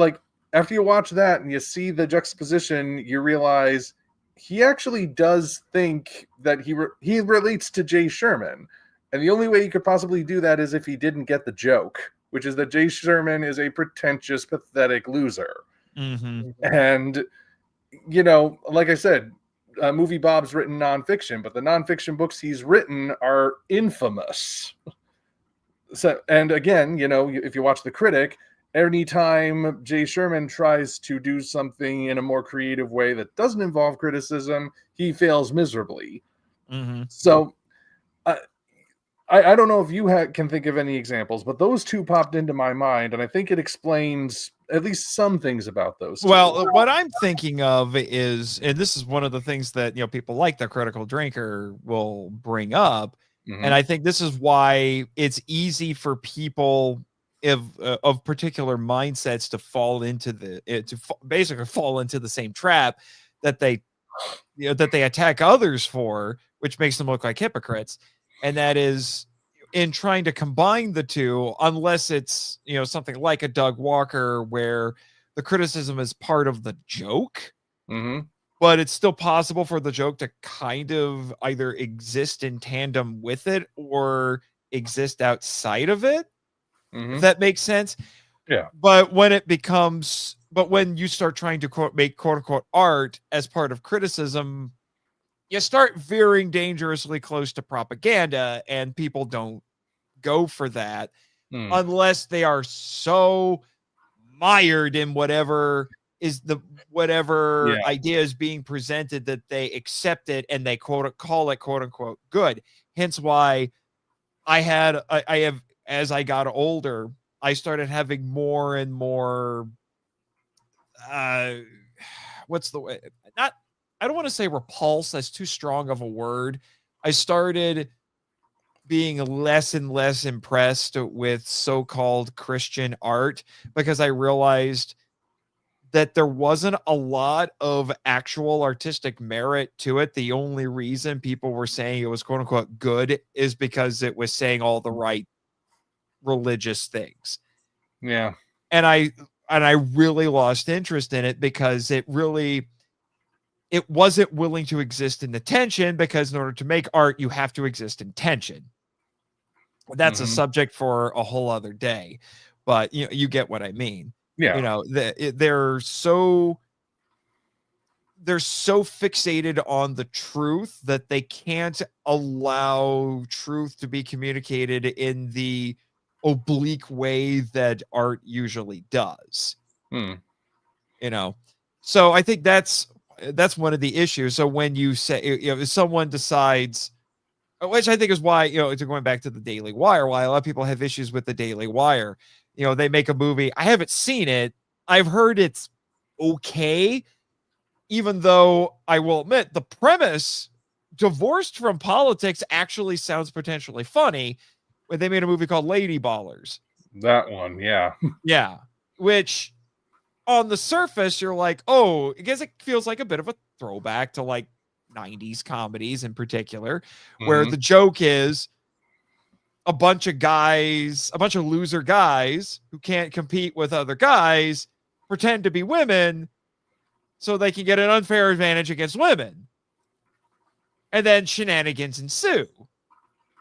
after you watch that and you see the juxtaposition, you realize he actually does think that he relates to Jay Sherman. And the only way he could possibly do that is if he didn't get the joke, which is that Jay Sherman is a pretentious, pathetic loser. Mm-hmm. And, like I said, Movie Bob's written nonfiction, but the nonfiction books he's written are infamous. So, and again, if you watch The Critic, anytime Jay Sherman tries to do something in a more creative way that doesn't involve criticism, he fails miserably. Mm-hmm. So I don't know if you can think of any examples, but those two popped into my mind, and I think it explains at least some things about those two. Well, what I'm thinking of is, and this is one of the things that people like the Critical Drinker will bring up, and I think this is why it's easy for people of particular mindsets to fall into basically fall into the same trap that they attack others for, which makes them look like hypocrites. And that is in trying to combine the two, unless it's something like a Doug Walker where the criticism is part of the joke, but it's still possible for the joke to kind of either exist in tandem with it or exist outside of it. If that makes sense. Yeah. But when you start trying to make quote unquote art as part of criticism, you start veering dangerously close to propaganda, and people don't go for that unless they are so mired in whatever idea is being presented that they accept it and they call it quote unquote good. Hence why I have, as I got older, I started having more and more, what's the way? I don't want to say repulse. That's too strong of a word. I started being less and less impressed with so-called Christian art because I realized that there wasn't a lot of actual artistic merit to it. The only reason people were saying it was quote unquote good is because it was saying all the right religious things. Yeah. And I really lost interest in it because it really, it wasn't willing to exist in the tension, because in order to make art, you have to exist in tension. That's a subject for a whole other day, but you get what I mean. Yeah. They're so fixated on the truth that they can't allow truth to be communicated in the oblique way that art usually does. So I think that's one of the issues. So when you say, if someone decides, which I think is why, going back to the Daily Wire, why a lot of people have issues with the Daily Wire, they make a movie. I haven't seen it. I've heard it's okay, even though I will admit the premise, divorced from politics, actually sounds potentially funny. When they made a movie called Lady Ballers. That one, yeah. Yeah. Which on the surface, you're like, oh, I guess it feels like a bit of a throwback to like 90s comedies in particular, where the joke is a bunch of loser guys who can't compete with other guys pretend to be women so they can get an unfair advantage against women. And then shenanigans ensue.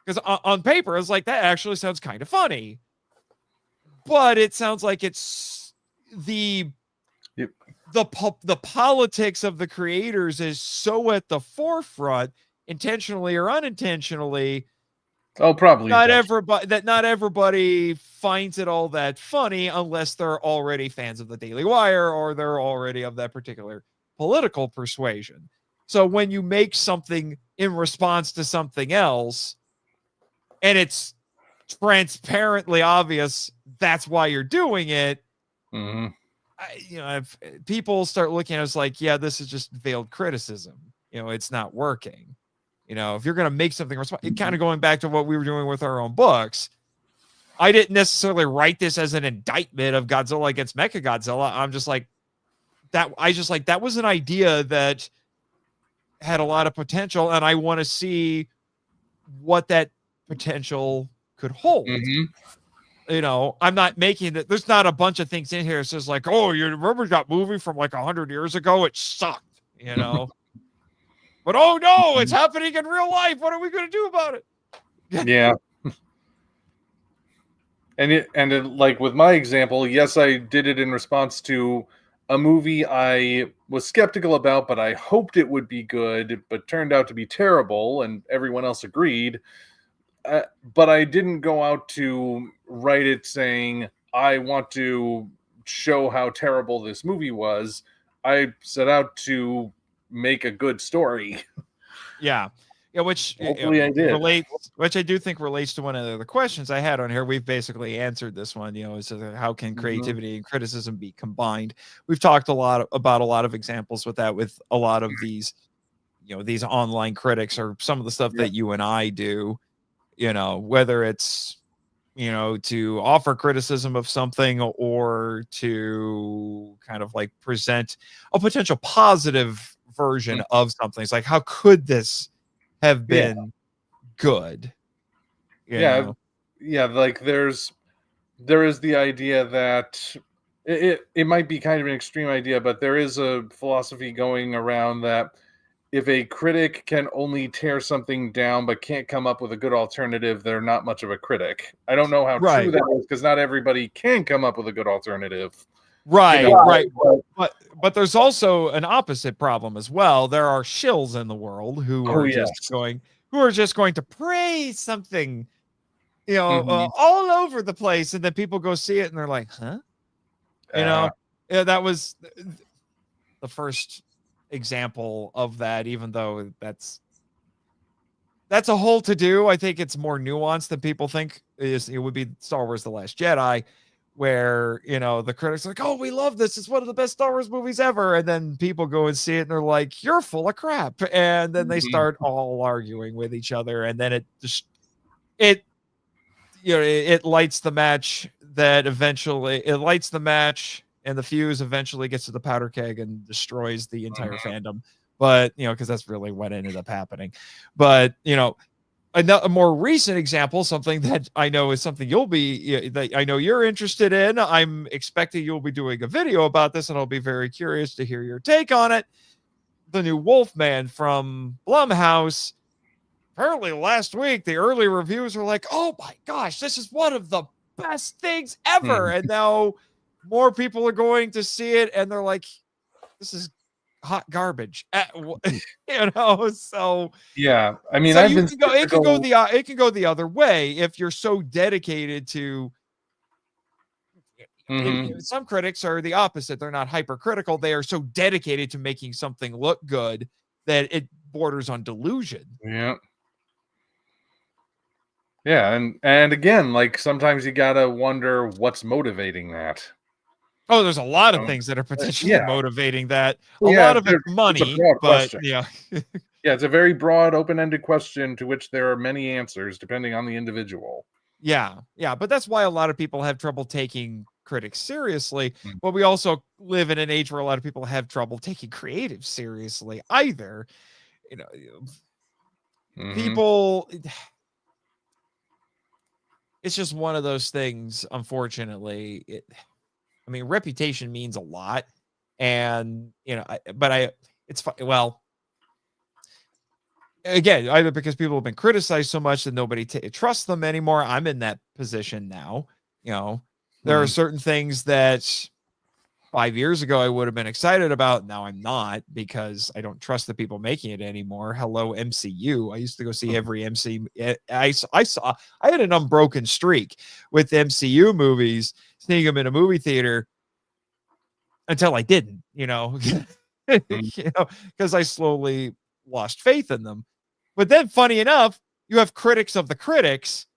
Because on paper, it's like, that actually sounds kind of funny. But it sounds like it's the politics of the creators is so at the forefront, intentionally or unintentionally. Oh, probably not everybody finds it all that funny unless they're already fans of the Daily Wire or they're already of that particular political persuasion. So when you make something in response to something else, and it's transparently obvious that's why you're doing it, if people start looking at it as like, yeah, this is just veiled criticism, it's not working. If you're going to make something kind of going back to what we were doing with our own books, I didn't necessarily write this as an indictment of Godzilla against Mechagodzilla. I'm just like that was an idea that had a lot of potential, and I want to see what that potential could hold. I'm not making that. There's not a bunch of things in here that says like, oh, you remember that movie from like 100 years ago? It sucked, But oh no, it's happening in real life. What are we going to do about it? Yeah. And like with my example, yes, I did it in response to a movie I was skeptical about, but I hoped it would be good, but turned out to be terrible, and everyone else agreed. But I didn't go out to write it saying, I want to show how terrible this movie was. I set out to make a good story. Yeah. Which hopefully I did. Which I do think relates to one of the questions I had on here. We've basically answered this one, is how can creativity and criticism be combined? We've talked about a lot of examples with that, with a lot of these, these online critics, or some of the stuff that you and I do, whether it's, to offer criticism of something or to kind of like present a potential positive version of something. It's like, how could this have been good? Yeah. Like there is the idea that it might be kind of an extreme idea, but there is a philosophy going around that if a critic can only tear something down but can't come up with a good alternative, they're not much of a critic. I don't know how true that is, because not everybody can come up with a good alternative. Right. But there's also an opposite problem as well. There are shills in the world who are just going to praise something, all over the place, and then people go see it and they're like, huh? That was the first example of that, even though that's a whole to do. I think it's more nuanced than people think. It would be Star Wars: The Last Jedi, where the critics are like, oh, we love this, it's one of the best Star Wars movies ever, and then people go and see it and they're like, you're full of crap, and then they start all arguing with each other, and then it lights the match and the fuse eventually gets to the powder keg and destroys the entire fandom. But because that's really what ended up happening. But a more recent example, something that I know is something that I know you're interested in. I'm expecting you'll be doing a video about this, and I'll be very curious to hear your take on it. the new Wolfman from Blumhouse. Apparently last week, the early reviews were like, oh my gosh, this is one of the best things ever. And now more people are going to see it and they're like, this is hot garbage. So Yeah. I mean, so I've you been can go, it skeptical. can go the other way if you're so dedicated to some critics are the opposite. They're not hypercritical. They are so dedicated to making something look good that it borders on delusion. Yeah. Yeah, and again, like sometimes you gotta wonder what's motivating that. Oh, there's a lot of things that are potentially Yeah. motivating that. A Well, yeah, lot of it's it's a money, broad but question. yeah. Yeah, it's a very broad, open-ended question to which there are many answers depending on the individual. Yeah. Yeah. But that's why a lot of people have trouble taking critics seriously. Mm. But we also live in an age where a lot of people have trouble taking creative seriously either. You know, people, it's just one of those things, unfortunately. I mean, reputation means a lot. And, it's well, again, either because people have been criticized so much that nobody trusts them anymore. I'm in that position now. There are certain things that 5 years ago I would have been excited about. Now I'm not because I don't trust the people making it anymore. Hello, MCU. I used to go see every MC. I had an unbroken streak with MCU movies, seeing them in a movie theater until I didn't, because I slowly lost faith in them. But then, funny enough, you have critics of the critics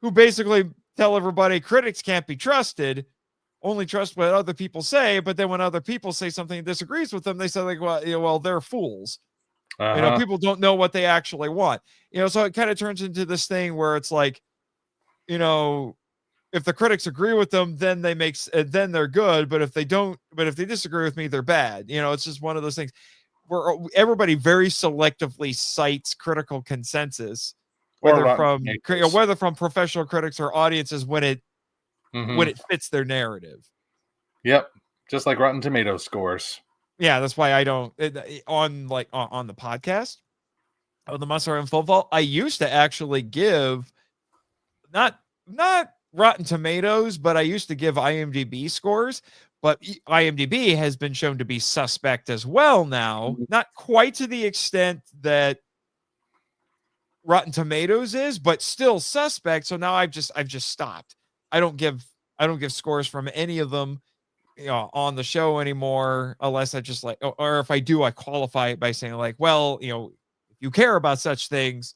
who basically tell everybody critics can't be trusted, only trust what other people say. But then when other people say something that disagrees with them, they say like, well, they're fools. People don't know what they actually want. So it kind of turns into this thing where it's like, if the critics agree with them, then then they're good. But if they don't, but if they disagree with me, they're bad. It's just one of those things where everybody very selectively cites critical consensus, whether from professional critics or audiences when it fits their narrative. Yep, just like Rotten Tomatoes scores. Yeah, that's why I don't on the podcast of the Monster and Full Vault. I used to actually give not Rotten Tomatoes, but I used to give IMDb scores. But IMDb has been shown to be suspect as well now, not quite to the extent that Rotten Tomatoes is, but still suspect. So now I've just stopped. I don't give scores from any of them, on the show anymore, unless I just or if I do, I qualify it by saying like, well, if you care about such things,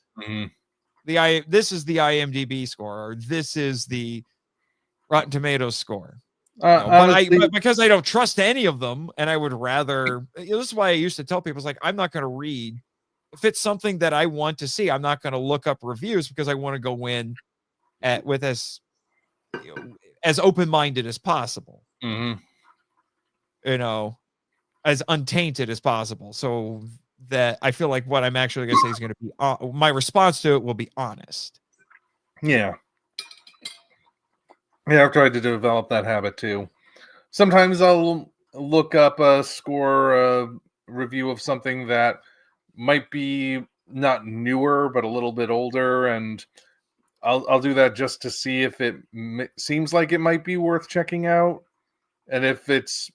this is the IMDb score, or this is the Rotten Tomatoes score. Honestly, but because I don't trust any of them, and I would rather, this is why I used to tell people, it's like, I'm not going to read if it's something that I want to see. I'm not going to look up reviews because I want to go in with as open-minded as possible, as untainted as possible, so that I feel like what I'm actually going to say is going to be my response to it will be honest. Yeah. Yeah, I've tried to develop that habit too. Sometimes I'll look up a score review of something that might be not newer but a little bit older, and I'll do that just to see if it seems like it might be worth checking out. And if it's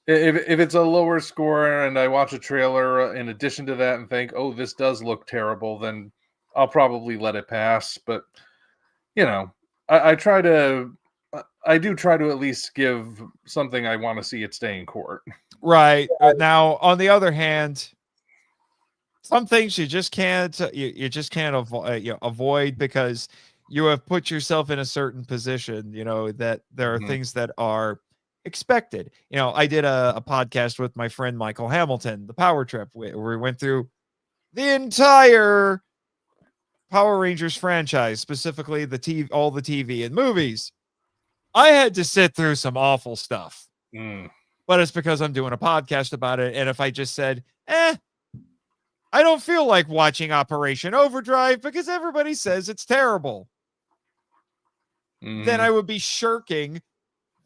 a lower score and I watch a trailer in addition to that and think, oh, this does look terrible, then I'll probably let it pass. But I do try to at least give something I want to see it stay in court. Right. Now, on the other hand, some things you just can't avoid because you have put yourself in a certain position, that there are things that are expected. I did a podcast with my friend Michael Hamilton, The Power Trip, where we went through the entire Power Rangers franchise, specifically all the TV and movies. I had to sit through some awful stuff, but it's because I'm doing a podcast about it. And if I just said, I don't feel like watching Operation Overdrive because everybody says it's terrible, then I would be shirking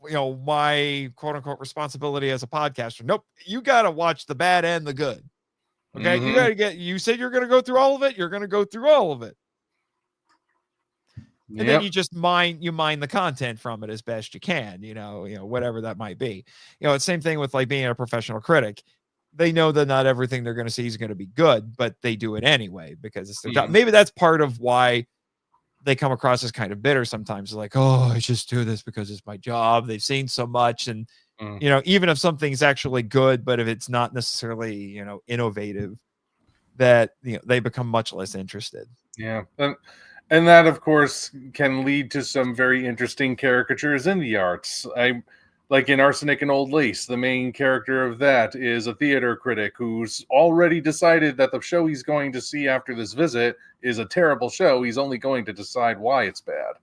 my quote unquote responsibility as a podcaster. Nope. You got to watch the bad and the good. Okay. You said you're going to go through all of it. You're going to go through all of it. And then you just mine the content from it as best you can, whatever that might be. It's same thing with like being a professional critic. They know that not everything they're going to see is going to be good, but they do it anyway because it's their job. Maybe that's part of why they come across as kind of bitter sometimes. They're like, oh, I just do this because it's my job. They've seen so much. And, even if something's actually good, but if it's not necessarily, innovative, that, they become much less interested. Yeah. And that, of course, can lead to some very interesting caricatures in the arts. Like in Arsenic and Old Lace, the main character of that is a theater critic who's already decided that the show he's going to see after this visit is a terrible show. He's only going to decide why it's bad.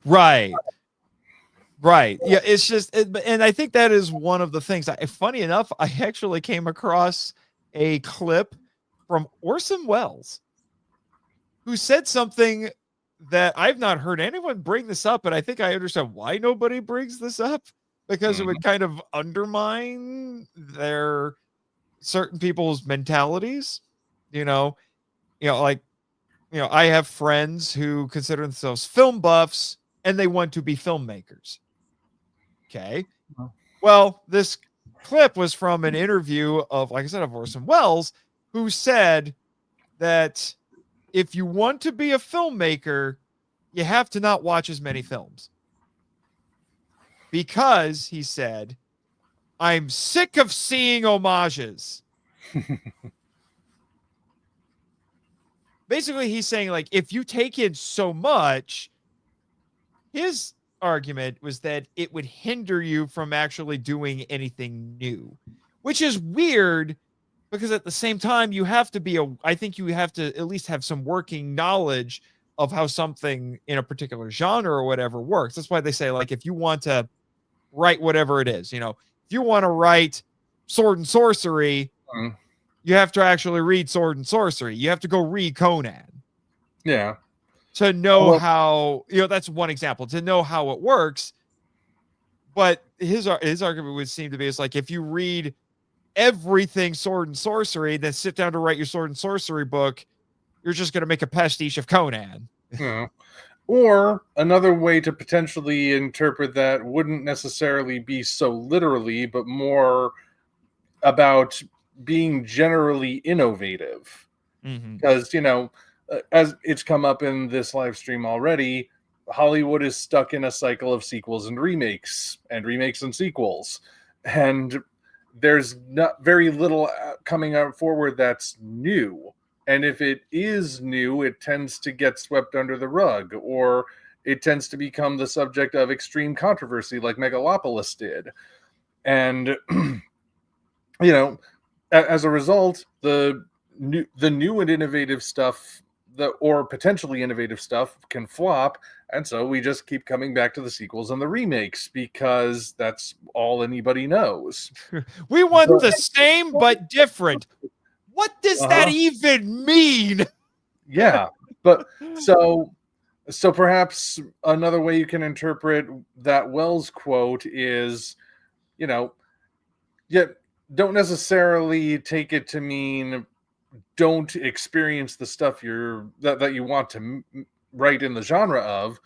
Right. Yeah, it's just, and I think that is one of the things. Funny enough, I actually came across a clip from Orson Welles, who said something that I've not heard anyone bring this up, but I think I understand why nobody brings this up, because it would kind of undermine their certain people's mentalities. I have friends who consider themselves film buffs and they want to be filmmakers. Okay. Well, this clip was from an interview of, like I said, of Orson Welles, who said that if you want to be a filmmaker, you have to not watch as many films. Because, he said, I'm sick of seeing homages. Basically, he's saying, like, if you take in so much, his argument was that it would hinder you from actually doing anything new, which is weird. Because at the same time, I think you have to at least have some working knowledge of how something in a particular genre or whatever works. That's why they say, like, if you want to write whatever it is, if you want to write sword and sorcery, you have to actually read sword and sorcery. You have to go read Conan. Yeah. To know how, that's one example, to know how it works. But his argument would seem to be, it's like, if you read everything sword and sorcery, then sit down to write your sword and sorcery book, you're just going to make a pastiche of Conan. Yeah. Or another way to potentially interpret that wouldn't necessarily be so literally, but more about being generally innovative. Because, as it's come up in this live stream already, Hollywood is stuck in a cycle of sequels and remakes and sequels. And there's not very little coming out forward that's new. And if it is new, it tends to get swept under the rug, or it tends to become the subject of extreme controversy like Megalopolis did. And, as a result, the new and innovative stuff, or potentially innovative stuff, can flop. And so we just keep coming back to the sequels and the remakes because that's all anybody knows. We want the same but different. What does that even mean? Yeah, but so perhaps another way you can interpret that Wells quote is, don't necessarily take it to mean don't experience the stuff that you want to write in the genre of,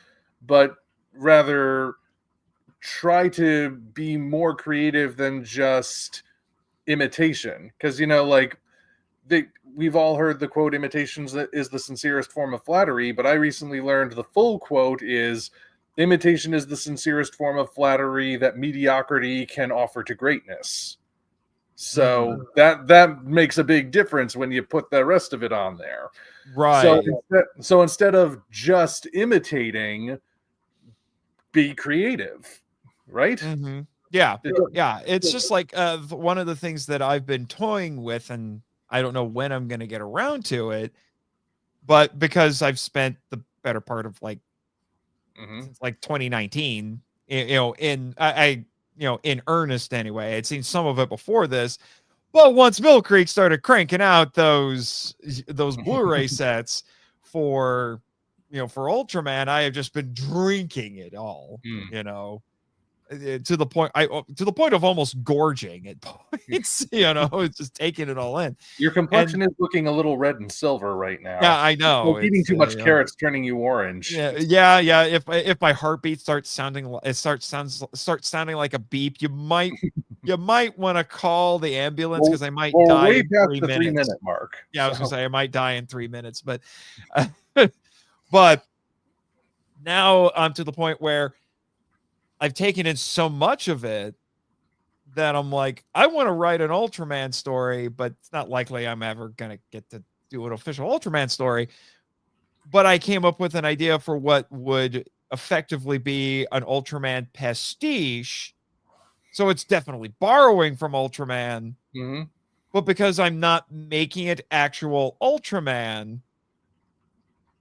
but rather try to be more creative than just imitation. Because we've all heard the quote, "Imitations is the sincerest form of flattery," but I recently learned the full quote is, "Imitation is the sincerest form of flattery that mediocrity can offer to greatness." So that makes a big difference when you put the rest of it on there. Right. So instead of just imitating, be creative, right? Mm-hmm. Yeah. It's just like one of the things that I've been toying with, and I don't know when I'm going to get around to it, but because I've spent the better part of since 2019, in earnest anyway. I'd seen some of it before this, but once Mill Creek started cranking out those Blu-ray sets for Ultraman, I have just been drinking it all, to the point of almost gorging at points. It's just taking it all in. Your complexion is looking a little red and silver right now. Yeah, I know. Well, eating too much carrots turning you orange. Yeah. If my heartbeat starts sounding like a beep, you might want to call the ambulance, because I might die way in past 3 the minutes. 3-minute mark. Yeah, I was gonna say I might die in 3 minutes, but now I'm to the point where I've taken in so much of it that I'm like, I want to write an Ultraman story, but it's not likely I'm ever gonna get to do an official Ultraman story. But I came up with an idea for what would effectively be an Ultraman pastiche. So it's definitely borrowing from Ultraman, but because I'm not making it actual Ultraman,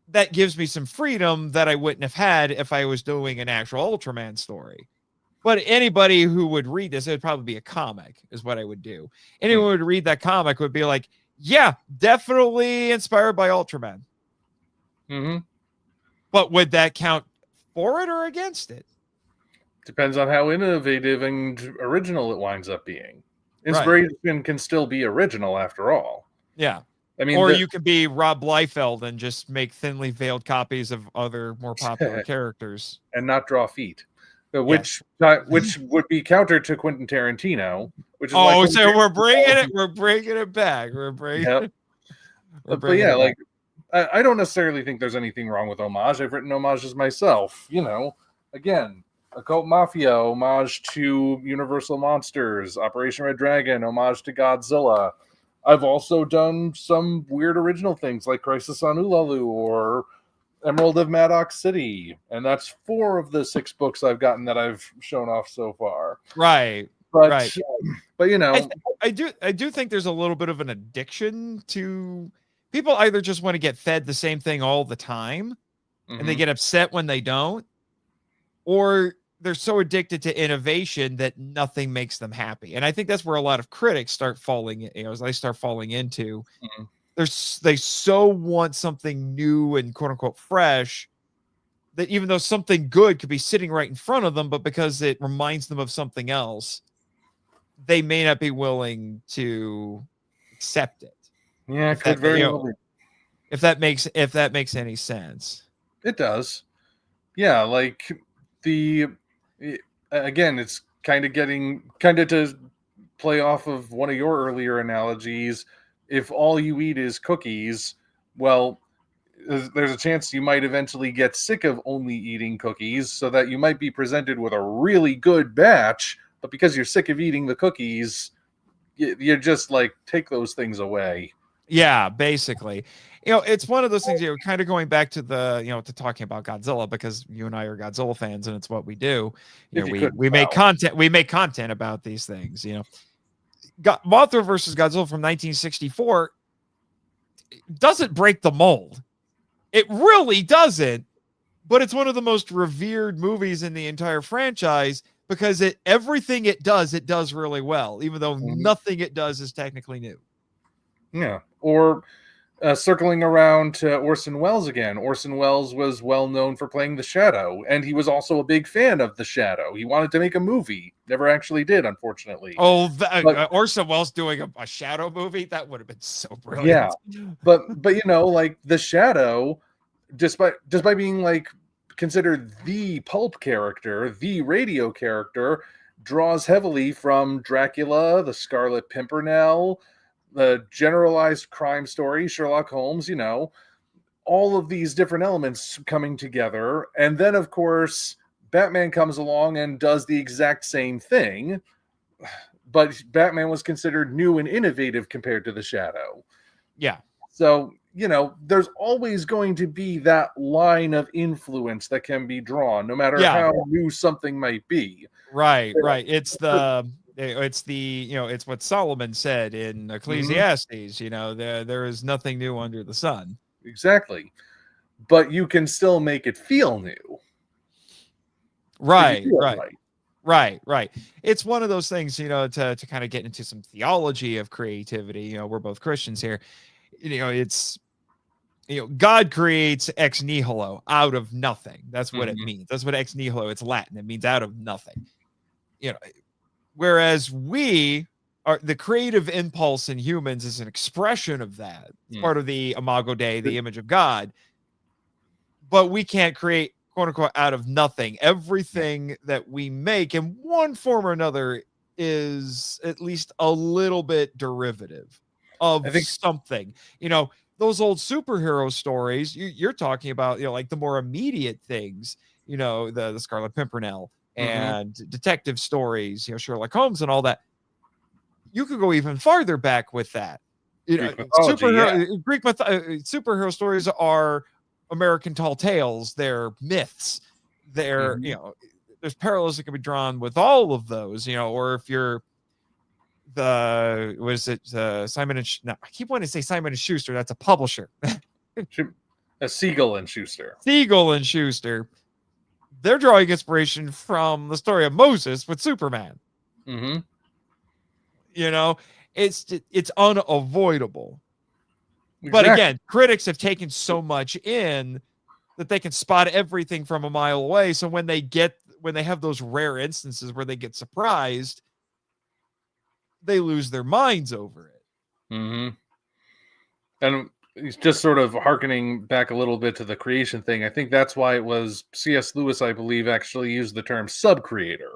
that gives me some freedom that I wouldn't have had if I was doing an actual Ultraman story. But anybody who would read this, it would probably be a comic, is what I would do. Anyone who would read that comic would be like, yeah, definitely inspired by Ultraman. But would that count for it or against it? Depends on how innovative and original it winds up being. Inspiration can still be original after all. Yeah. I mean, or you could be Rob Liefeld and just make thinly veiled copies of other more popular characters and not draw feet, which would be counter to Quentin Tarantino. Which is so we're bringing it back. But yeah, like I don't necessarily think there's anything wrong with homage. I've written homages myself. Again, Occult Mafia, homage to Universal Monsters, Operation Red Dragon, homage to Godzilla. I've also done some weird original things like Crisis on Ulalu or Emerald of Maddox City. And that's 4 of the 6 books I've gotten that I've shown off so far. Right. But I do think there's a little bit of an addiction to people either just want to get fed the same thing all the time and they get upset when they don't, or they're so addicted to innovation that nothing makes them happy. And I think that's where a lot of critics start falling, as they start falling into. They so want something new and quote unquote fresh that even though something good could be sitting right in front of them, but because it reminds them of something else, they may not be willing to accept it. Yeah, it could very well be. If that makes any sense. It does. Yeah, like again, it's kind of to play off of one of your earlier analogies. If all you eat is cookies, well, there's a chance you might eventually get sick of only eating cookies, so that you might be presented with a really good batch, but because you're sick of eating the cookies, you're just like, take those things away. Yeah, basically. It's one of those things, kind of going back to to talking about Godzilla, because you and I are Godzilla fans and it's what we do. We make content about these things, Mothra versus Godzilla from 1964 doesn't break the mold. It really doesn't, but it's one of the most revered movies in the entire franchise because everything it does really well, even though nothing it does is technically new. Yeah. Or circling around to Orson Welles again. Orson Welles was well known for playing the Shadow, and he was also a big fan of the Shadow. He wanted to make a movie. Never actually did, unfortunately. Orson Welles doing a Shadow movie? That would have been so brilliant. Yeah. But like the Shadow, despite being like considered the pulp character, the radio character, draws heavily from Dracula, the Scarlet Pimpernel, the generalized crime story, Sherlock Holmes, all of these different elements coming together. And then, of course, Batman comes along and does the exact same thing. But Batman was considered new and innovative compared to the Shadow. Yeah. So, there's always going to be that line of influence that can be drawn, no matter how new something might be. Right. It's what Solomon said in Ecclesiastes, there is nothing new under the sun. Exactly. But you can still make it feel new. Right. It's one of those things, to kind of get into some theology of creativity. We're both Christians here. It's, God creates ex nihilo, out of nothing. That's what it means. That's what ex nihilo, it's Latin. It means out of nothing. you know, whereas we are the creative impulse in humans is an expression of that. It's part of the Imago Dei, the image of God. But we can't create, quote unquote, out of nothing. Everything that we make in one form or another is at least a little bit derivative I of think something. Those old superhero stories, you're talking about, like the more immediate things, the Scarlet Pimpernel and detective stories, Sherlock Holmes and all that. You could go even farther back with that. Greek mythology, Superhero stories are American tall tales. They're myths. They're there's parallels that can be drawn with all of those. Or if you're Simon and no, I keep wanting to say Simon and Schuster. That's a publisher. A Siegel and Schuster. Siegel and Schuster. They're drawing inspiration from the story of Moses with Superman. It's unavoidable. Exactly. But again, critics have taken so much in that they can spot everything from a mile away. So when they have those rare instances where they get surprised, they lose their minds over it. And it's just sort of hearkening back a little bit to the creation thing. I think that's why it was C.S. Lewis, I believe, actually used the term sub-creator.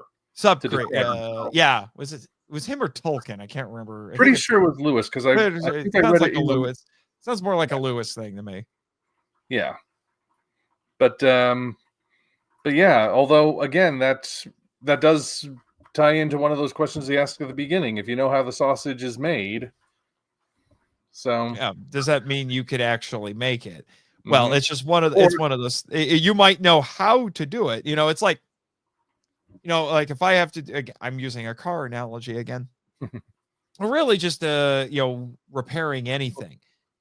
Yeah. Was him or Tolkien? I can't remember. Pretty sure it was Lewis, because I think I read it in Lewis. Sounds more like a Lewis thing to me. Yeah. But yeah, although again, that does tie into one of those questions they asked at the beginning. If you know how the sausage is made. So yeah, does that mean you could actually make it? Well, it's just one of those. You might know how to do it. It's like, like if I have to, I'm using a car analogy again. Really, just repairing anything.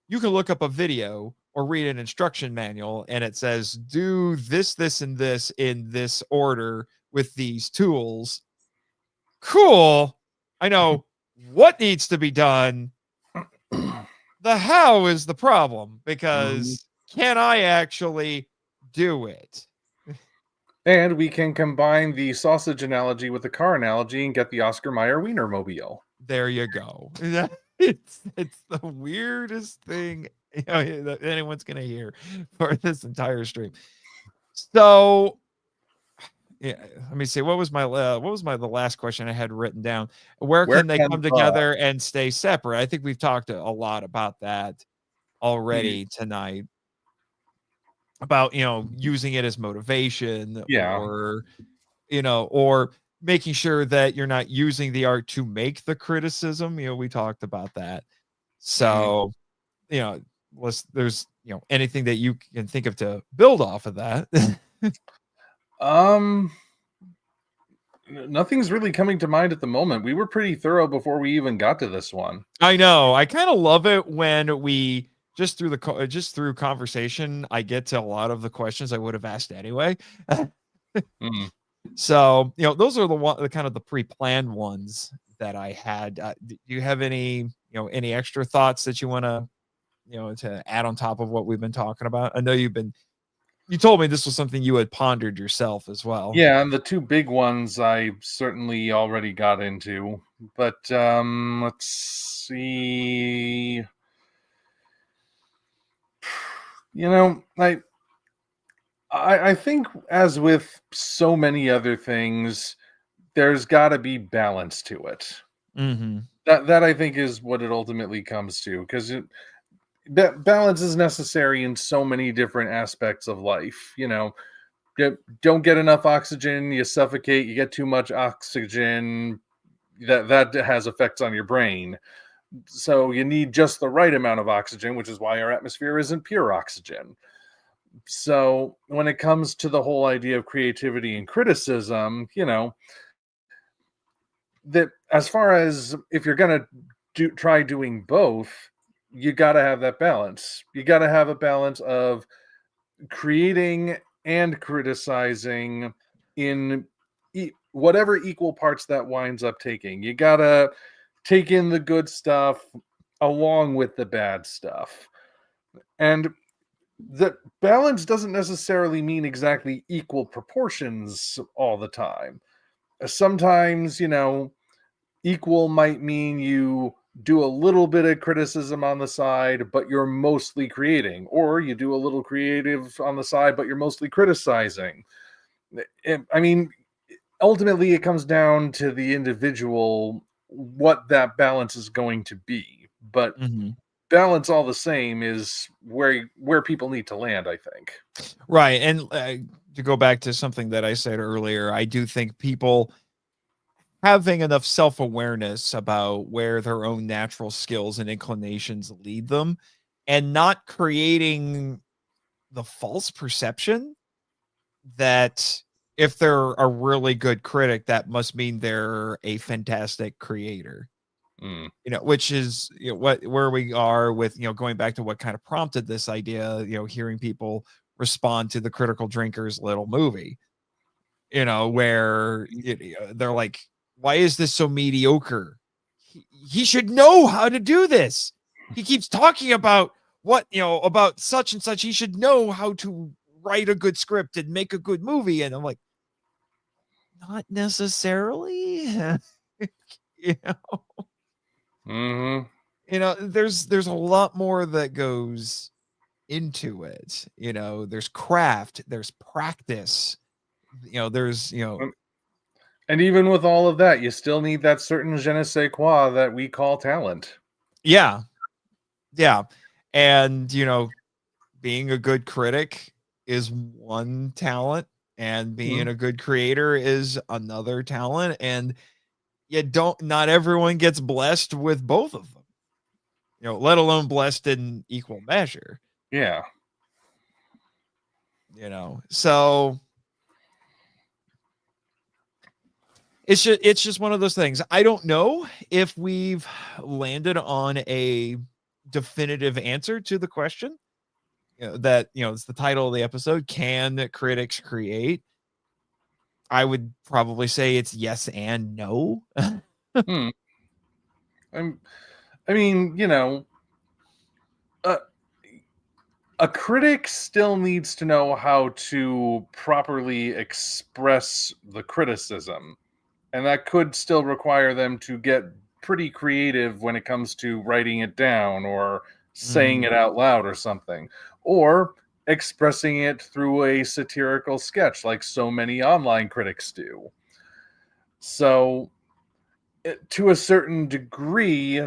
You can look up a video or read an instruction manual, and it says do this, this, and this in this order with these tools. Cool. I know what needs to be done. The how is the problem, because can I actually do it? And we can combine the sausage analogy with the car analogy and get the Oscar Mayer Wienermobile. There you go. It's the weirdest thing that anyone's going to hear for this entire stream. So, yeah, let me see. What was the last question I had written down? Where can they come together and stay separate? I think we've talked a lot about that already tonight. About using it as motivation, or making sure that you're not using the art to make the criticism. We talked about that. So there's anything that you can think of to build off of that. Nothing's really coming to mind at the moment. We were pretty thorough before we even got to this one. I know. I kind of love it when we just through conversation, I get to a lot of the questions I would have asked anyway. So, those are the kind of the pre-planned ones that I had. Do you have any extra thoughts that you want to, to add on top of what we've been talking about? I know you told me this was something you had pondered yourself as well. Yeah, and the two big ones I certainly already got into. But let's see. I think, as with so many other things, there's got to be balance to it. That I think is what it ultimately comes to, because balance is necessary in so many different aspects of life. You don't get enough oxygen, you suffocate. You get too much oxygen, that has effects on your brain. So you need just the right amount of oxygen, which is why our atmosphere isn't pure oxygen. So when it comes to the whole idea of creativity and criticism, that as far as if you're going to try doing both, you got to have that balance. You got to have a balance of creating and criticizing in whatever equal parts that winds up taking. You got to take in the good stuff along with the bad stuff. And the balance doesn't necessarily mean exactly equal proportions all the time. sometimes, equal might mean you do a little bit of criticism on the side, but you're mostly creating, or you do a little creative on the side, but you're mostly criticizing. I mean, ultimately, it comes down to the individual what that balance is going to be. But balance, all the same, is where people need to land, I think. Right. And to go back to something that I said earlier, I do think people having enough self-awareness about where their own natural skills and inclinations lead them and not creating the false perception that if they're a really good critic, that must mean they're a fantastic creator. Which is where we are with going back to what kind of prompted this idea, hearing people respond to the Critical Drinkers little movie, where they're like, why is this so mediocre? He should know how to do this. He keeps talking about about such and such. He should know how to write a good script and make a good movie. And I'm like, not necessarily. you know there's a lot more that goes into it. There's craft, there's practice, there's and even with all of that, you still need that certain je ne sais quoi that we call talent. Yeah. And being a good critic is one talent, and being a good creator is another talent, and not everyone gets blessed with both of them, let alone blessed in equal measure. Yeah. So it's just one of those things. I don't know if we've landed on a definitive answer to the question that it's the title of the episode. Can critics create? I would probably say it's yes and no. I mean, a critic still needs to know how to properly express the criticism, and that could still require them to get pretty creative when it comes to writing it down or saying it out loud or something, or expressing it through a satirical sketch like so many online critics do. So to a certain degree,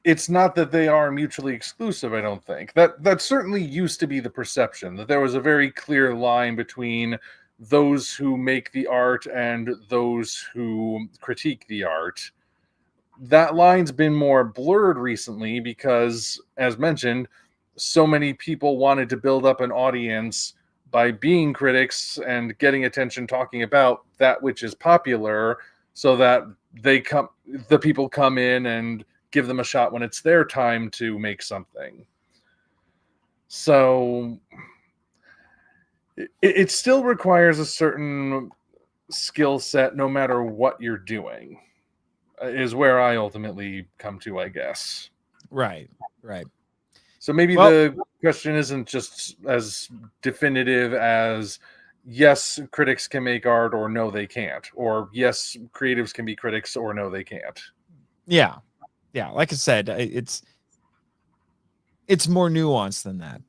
it's not that they are mutually exclusive. I don't think that certainly used to be the perception, that there was a very clear line between those who make the art and those who critique the art. That line's been more blurred recently because, as mentioned, so many people wanted to build up an audience by being critics and getting attention talking about that which is popular, so that the people come in and give them a shot when it's their time to make something. So it still requires a certain skill set no matter what you're doing, is where I ultimately come to, I guess. Right. So maybe the question isn't just as definitive as yes, critics can make art, or no, they can't, or yes, creatives can be critics, or no, they can't. Yeah. Like I said, it's more nuanced than that.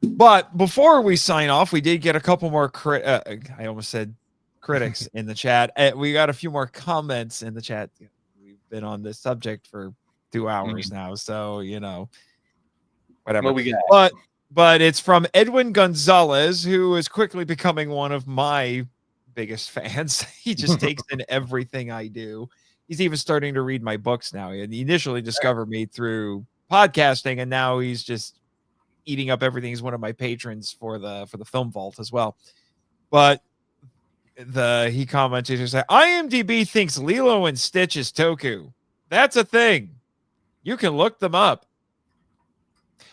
But before we sign off, we did get a couple more I almost said critics in the chat. We got a few more comments in the chat. We've been on this subject for 2 hours now, so whatever. What we got? But it's from Edwin Gonzalez, who is quickly becoming one of my biggest fans. He just takes in everything I do. He's even starting to read my books now. He initially discovered me through podcasting, and now he's just eating up everything. He's one of my patrons for the Film Vault as well. But he commented and said, IMDb thinks Lilo and Stitch is Toku. That's a thing. You can look them up.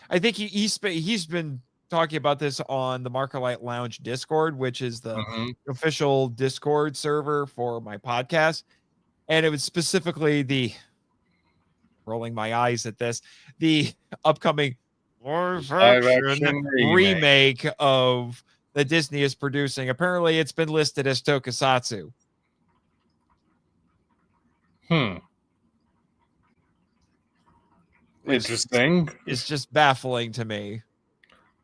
I think he's been talking about this on the Markerlight Lounge Discord, which is the official Discord server for my podcast. And it was specifically rolling my eyes at this, the upcoming live action remake of that Disney is producing. Apparently, it's been listed as tokusatsu. Interesting. It's just baffling to me.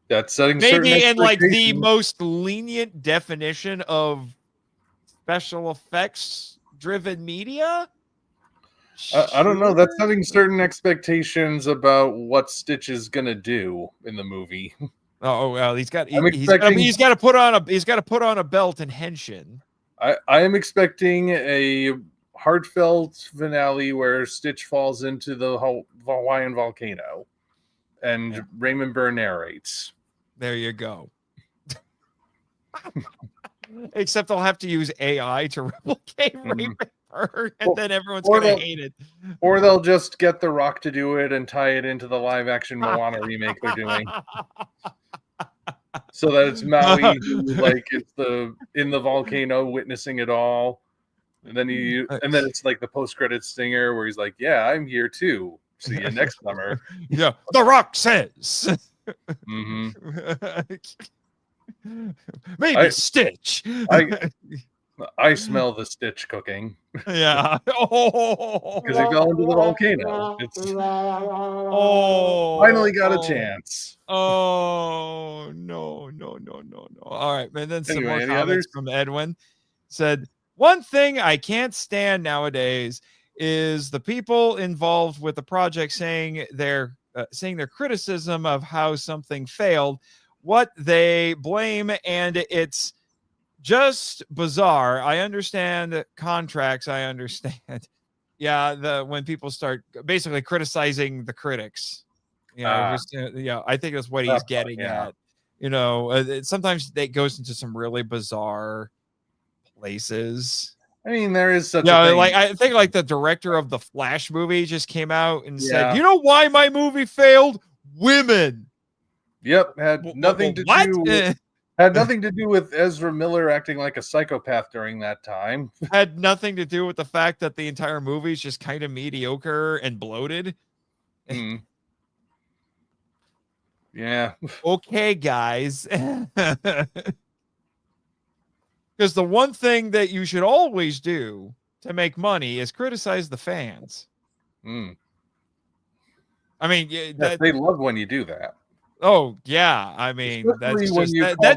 That's setting certain Maybe in like the expectations. most lenient definition of special effects driven media. I don't know. That's Sure. setting certain expectations about what Stitch is gonna do in the movie. Oh well, he's got I'm expecting. he's got to put on a belt and henshin. I am expecting a heartfelt finale where Stitch falls into the Hawaiian volcano, and Yeah. Raymond Burr narrates. There you go. Except they'll have to use AI to replicate Raymond Burr, and then everyone's gonna hate it. Or they'll just get The Rock to do it and tie it into the live action Moana remake they're doing. So that it's Maui who like it's in the volcano witnessing it all. And then it's like the post-credits stinger where he's like, "Yeah, I'm here too. See you next summer." Yeah, The Rock says. Maybe Stitch. I smell the Stitch cooking. Yeah. Oh, because he fell into the volcano. It's finally got a chance. Oh no. All right, and then some more comments from Edwin. Said, one thing I can't stand nowadays is the people involved with the project saying their criticism of how something failed, what they blame, and it's just bizarre. I understand contracts. I understand. Yeah, when people start basically criticizing the critics, I think that's what he's getting at. Sometimes it goes into some really bizarre places. I mean, there is such a thing. Like I think like the director of the Flash movie just came out and said, "You know why my movie failed? Women." Yep, had nothing to do. Had nothing to do with Ezra Miller acting like a psychopath during that time. Had nothing to do with the fact that the entire movie is just kind of mediocre and bloated. Yeah. Okay, guys. Because the one thing that you should always do to make money is criticize the fans. I mean, they love when you do that. Oh yeah, I mean that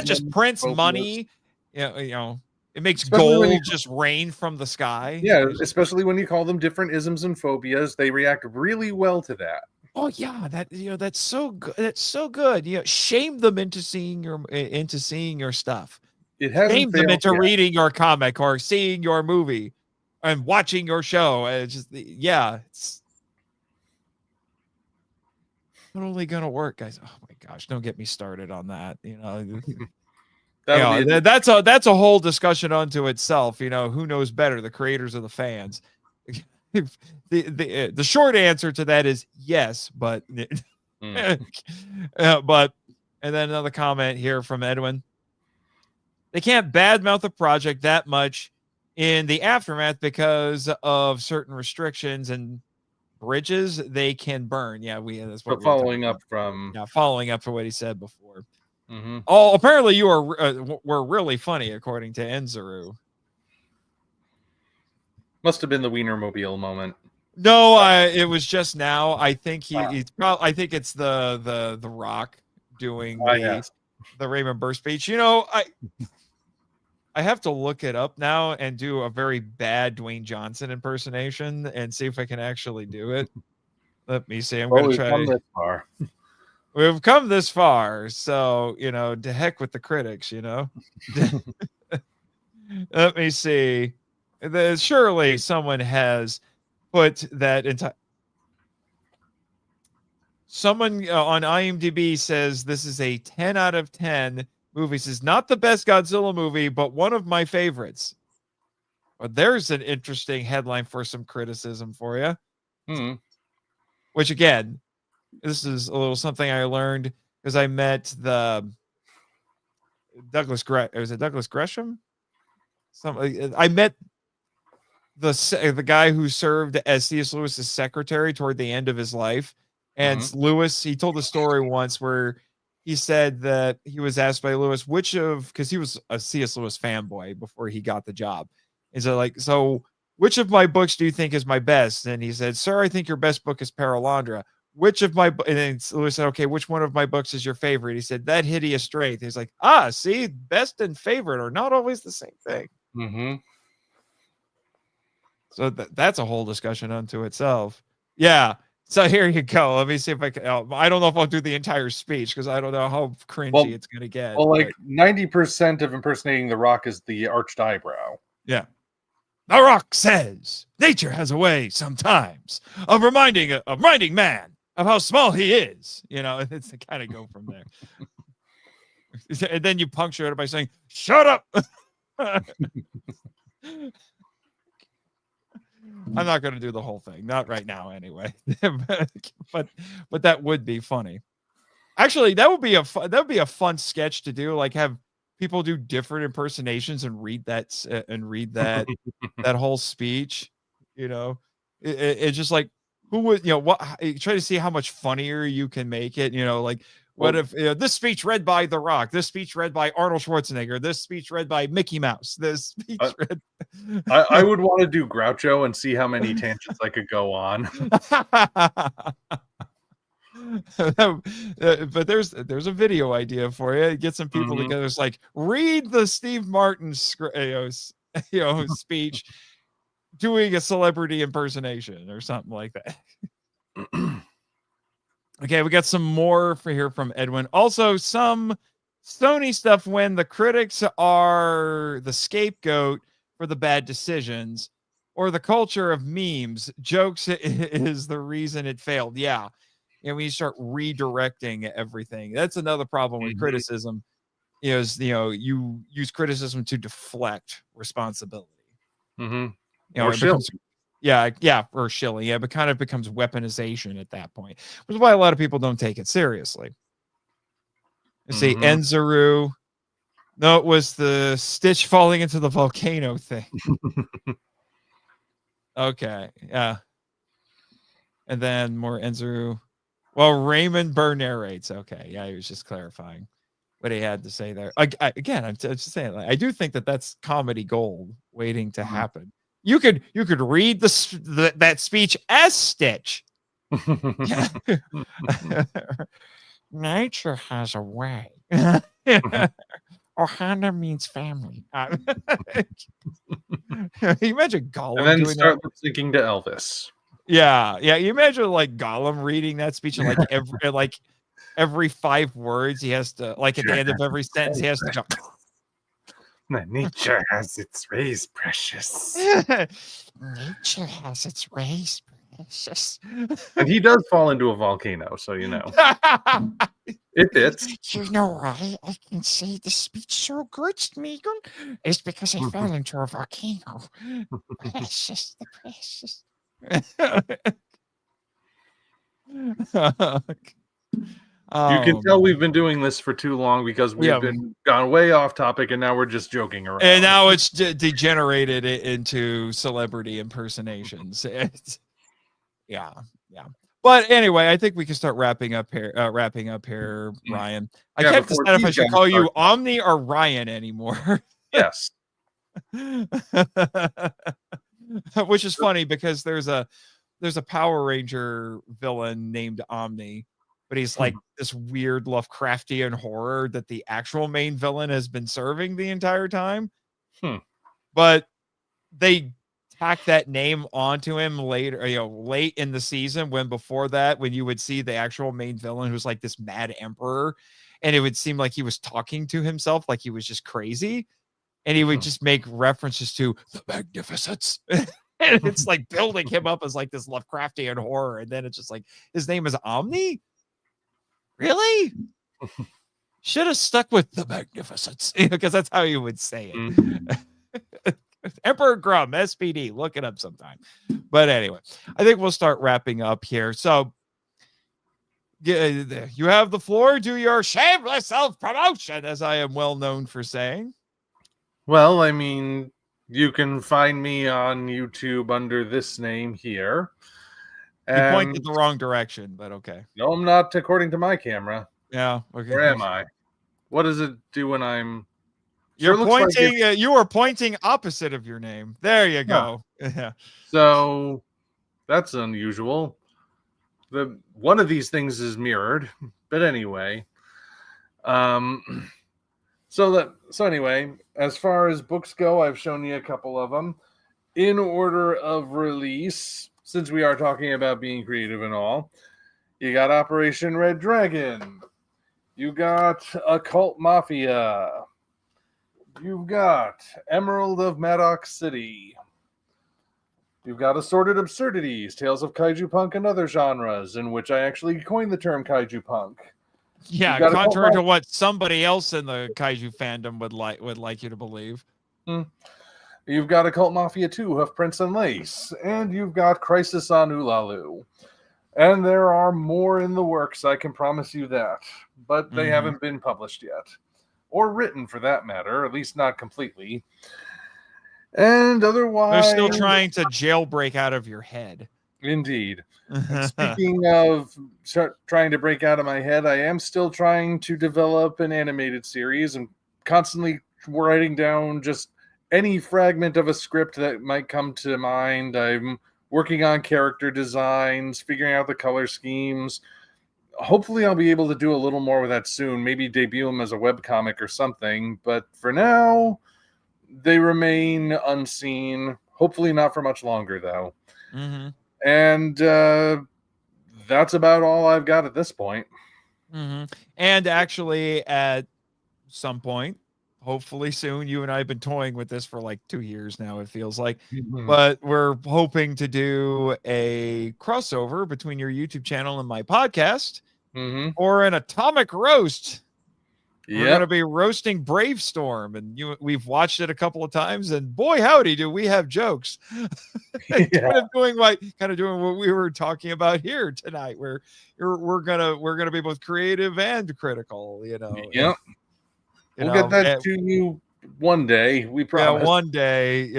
just prints money. It makes gold just rain from the sky. Yeah, especially when you call them different isms and phobias, they react really well to that. Oh yeah, that's so good. That's so good. Shame them into seeing your stuff. It hasn't shame them into reading your comic or seeing your movie and watching your show. It's not only gonna work, guys. Oh my gosh, don't get me started on that. That's a whole discussion unto itself. Who knows better, the creators or the fans? The short answer to that is yes, but and then another comment here from Edwin. They can't badmouth the project that much in the aftermath because of certain restrictions and bridges they can burn. Yeah, that's what following up from. Yeah, following up for what he said before. Oh, apparently you were really funny, according to Enzuru. Must have been the Wienermobile moment. No, it was just now. I think I think it's the Rock doing the Raymond Burr speech. I have to look it up now and do a very bad Dwayne Johnson impersonation and see if I can actually do it. Let me see. I'm going to try. Come this far. We've come this far, so to heck with the critics. Let me see. Surely someone has put that into. Someone on IMDb says this is a 10 out of 10 movie. This is not the best Godzilla movie, but one of my favorites. Well, there's an interesting headline for some criticism for you. Which again, this is a little something I learned because I met the Douglas Gresham? I met the guy who served as C.S. Lewis's secretary toward the end of his life. And Lewis, he told a story once where he said that he was asked by Lewis because he was a C.S. Lewis fanboy before he got the job. Is it like, so which of my books do you think is my best? And he said, sir, I think your best book is Paralandra. Which of my, and then Lewis said, okay, which one of my books is your favorite? He said, That Hideous Strength. He's like, see, best and favorite are not always the same thing. Mm-hmm. So that's a whole discussion unto itself. Yeah. So here you go. Let me see if I can. I don't know if I'll do the entire speech because I don't know how cringy it's going to get. Well, like 90% of impersonating The Rock is the arched eyebrow. Yeah. The Rock says, nature has a way sometimes of reminding man of how small he is. You know, it's to kind of go from there. And then you puncture it by saying, shut up. I'm not going to do the whole thing. Not right now, anyway. but that would be funny. Actually, that would be a fun sketch to do. Like have people do different impersonations and read that that whole speech. You know, it's just like who would try to see how much funnier you can make it. You know, like what if this speech read by The Rock, this speech read by Arnold Schwarzenegger, this speech read by Mickey Mouse, this speech read. I would want to do Groucho and see how many tangents I could go on. But there's a video idea for you. Get some people together. It's like read the Steve Martin speech doing a celebrity impersonation or something like that. Okay, we got some more from Edwin. Also, some Sony stuff when the critics are the scapegoat for the bad decisions, or the culture of memes. Jokes is the reason it failed. Yeah. And when you start redirecting everything, that's another problem with criticism. Is you use criticism to deflect responsibility. Mm-hmm. Or shilling. Yeah, but kind of becomes weaponization at that point, which is why a lot of people don't take it seriously. You see, Enzuru. No, it was the Stitch falling into the volcano thing. Okay, yeah. And then more Enzuru. Well, Raymond Burr narrates. Okay, yeah, he was just clarifying what he had to say there. Again, I'm just saying, I do think that that's comedy gold waiting to happen. You could read that speech as Stitch. Nature has a way. Ohana means family. You imagine Gollum and then doing start thinking to Elvis. Yeah. You imagine like Gollum reading that speech and like every 5 words he has to, like at the end of every sentence he has to go. Nature has its ways, precious. Nature has its ways, precious. And he does fall into a volcano, so you know. It fits. You know why I can say the speech so good, Smeagol? It's because I fell into a volcano. Precious, the precious. You can tell we've been doing this for too long because we've been gone way off topic and now we're just joking around. And now it's degenerated into celebrity impersonations. Yeah. But anyway, I think we can start wrapping up here, Ryan. I can't decide if I should call you Omni or Ryan anymore. Yes. Which is funny because there's a Power Ranger villain named Omni, but he's like this weird Lovecraftian horror that the actual main villain has been serving the entire time. But they tack that name onto him later, late in the season, when before that, when you would see the actual main villain who's like this mad emperor, and it would seem like he was talking to himself, like he was just crazy. And he would just make references to the Magnificence. And it's like building him up as like this Lovecraftian horror. And then it's just like, his name is Omni? Really? Should have stuck with the Magnificence, because that's how you would say it. Emperor Grum, SPD. Look it up sometime. But anyway, I think we'll start wrapping up here. So you have the floor. Do your shameless self-promotion, as I am well known for saying. Well, I mean, you can find me on YouTube under this name here. You pointed the wrong direction, but okay. No, I'm not, according to my camera. Yeah. Okay. Where am I? What does it do when I'm? You're Sure looks like pointing. You are pointing opposite of your name. There you go. Yeah. So that's unusual. One of these things is mirrored, but anyway. So anyway, as far as books go, I've shown you a couple of them in order of release. Since we are talking about being creative and all, you got Operation Red Dragon. You got Occult Mafia. You've got Emerald of Maddox City. You've got Assorted Absurdities, Tales of Kaiju Punk and Other Genres, in which I actually coined the term Kaiju Punk. Yeah, contrary to what somebody else in the kaiju fandom would like you to believe. You've got Occult Mafia 2, Hoof Prince and Lace, and you've got Crisis on Ulalu. And there are more in the works, I can promise you that. But they haven't been published yet. Or written, for that matter, at least not completely. And otherwise... They're still trying to jailbreak out of your head. Indeed. And speaking of trying to break out of my head, I am still trying to develop an animated series and constantly writing down just any fragment of a script that might come to mind. I'm working on character designs, figuring out the color schemes. Hopefully I'll be able to do a little more with that soon, maybe debut them as a webcomic or something. But for now, they remain unseen. Hopefully not for much longer, though. And that's about all I've got at this point. And actually, at some point, hopefully soon, you and I have been toying with this for like 2 years now, it feels like. But we're hoping to do a crossover between your YouTube channel and my podcast, or an atomic roast. We're going to be roasting Bravestorm, and we've watched it a couple of times, and boy, howdy, do we have jokes. kind of doing what we were talking about here tonight, where we're gonna be both creative and critical. Yep. We'll get that to you one day. We promise. Yeah, one day.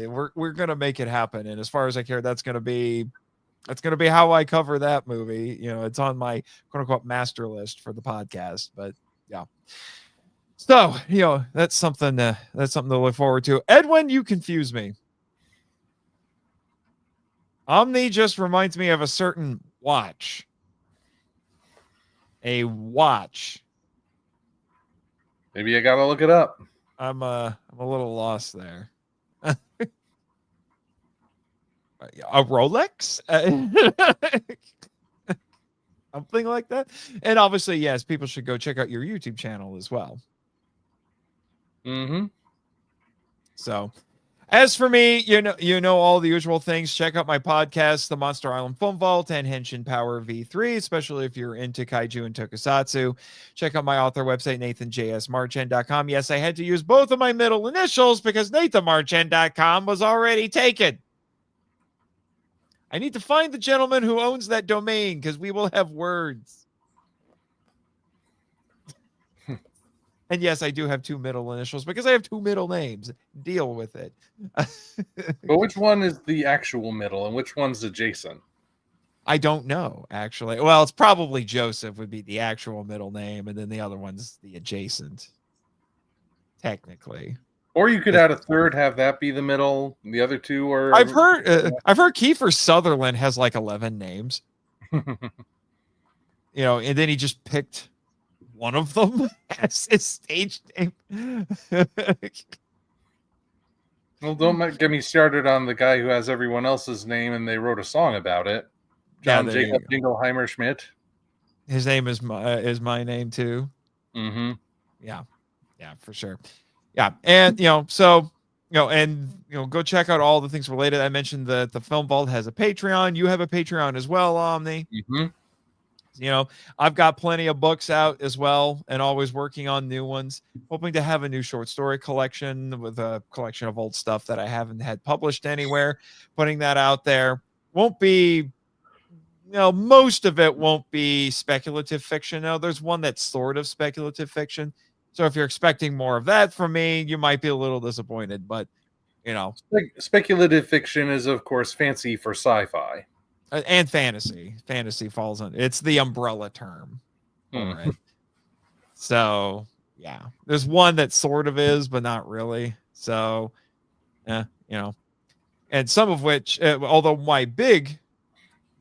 We're gonna make it happen. And as far as I care, that's gonna be how I cover that movie. It's on my quote unquote master list for the podcast. But yeah. So, that's something to look forward to. Edwin, you confuse me. Omni just reminds me of a certain watch. A watch. Maybe I gotta look it up. I'm a little lost there. A Rolex? Something like that. And obviously, yes, people should go check out your YouTube channel as well. So, as for me, you know all the usual things. Check out my podcast, The Monster Island Film Vault and Henshin Power V3, especially if you're into kaiju and tokusatsu. Check out my author website, nathanjsmarchand.com. Yes, I had to use both of my middle initials because nathanmarchand.com was already taken. I need to find the gentleman who owns that domain because we will have words. And yes, I do have 2 middle initials because I have 2 middle names. Deal with it. But which one is the actual middle and which one's adjacent? I don't know, actually. Well, it's probably Joseph would be the actual middle name, and then the other one's the adjacent, technically. Or you could add a third, have that be the middle. The other 2 are. I've heard Kiefer Sutherland has like 11 names. And then he just picked one of them as his stage name. Well, don't get me started on the guy who has everyone else's name and they wrote a song about it. John Jacob Dingleheimer Schmidt. His name is my name too. Yeah, for sure. Yeah, and so go check out all the things related. I mentioned that the Film Vault has a Patreon. You have a Patreon as well, Omni. I've got plenty of books out as well, and always working on new ones. Hoping to have a new short story collection with a collection of old stuff that I haven't had published anywhere. Putting that out there. Won't be, most of it won't be speculative fiction. Now, there's one that's sort of speculative fiction. So if you're expecting more of that from me, you might be a little disappointed. But, speculative fiction is, of course, fancy for sci-fi. And fantasy falls on it's the umbrella term for it. So yeah, there's one that sort of is, but not really. So, you know, and some of which, although my big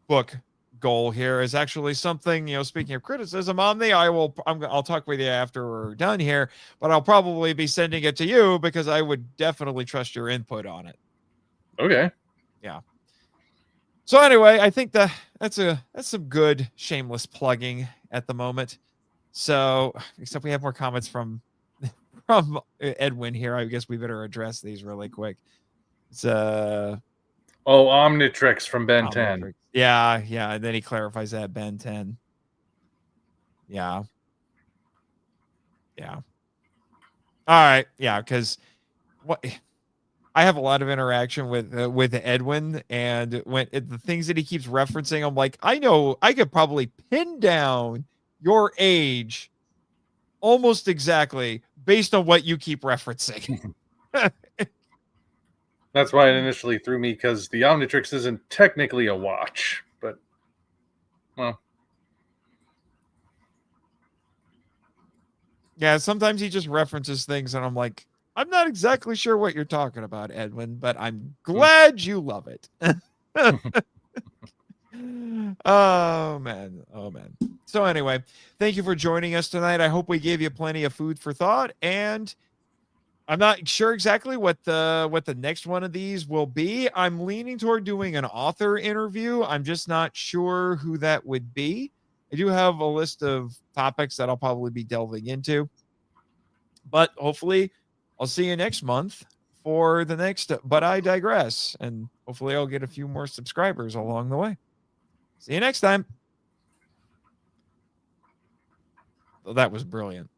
book goal here is actually something, speaking of criticism, Omni, I'll talk with you after we're done here, but I'll probably be sending it to you because I would definitely trust your input on it. Okay. Yeah. So anyway, I think that's some good shameless plugging at the moment. So, except we have more comments from Edwin here. I guess we better address these really quick. It's Omnitrix from Ben 10. Omnitrix. Yeah, yeah. And then he clarifies that Ben 10. Yeah. Yeah. All right. Yeah, because what I have a lot of interaction with Edwin, and when the things that he keeps referencing, I'm like, I know I could probably pin down your age almost exactly based on what you keep referencing. That's why it initially threw me, because the Omnitrix isn't technically a watch, but well. Yeah, sometimes he just references things, and I'm like, I'm not exactly sure what you're talking about, Edwin, but I'm glad you love it. Oh man. So anyway, thank you for joining us tonight. I hope we gave you plenty of food for thought, and I'm not sure exactly what the next one of these will be. I'm leaning toward doing an author interview. I'm just not sure who that would be. I do have a list of topics that I'll probably be delving into, but hopefully I'll see you next month for the next But I Digress, and hopefully I'll get a few more subscribers along the way. See you next time. Well, that was brilliant.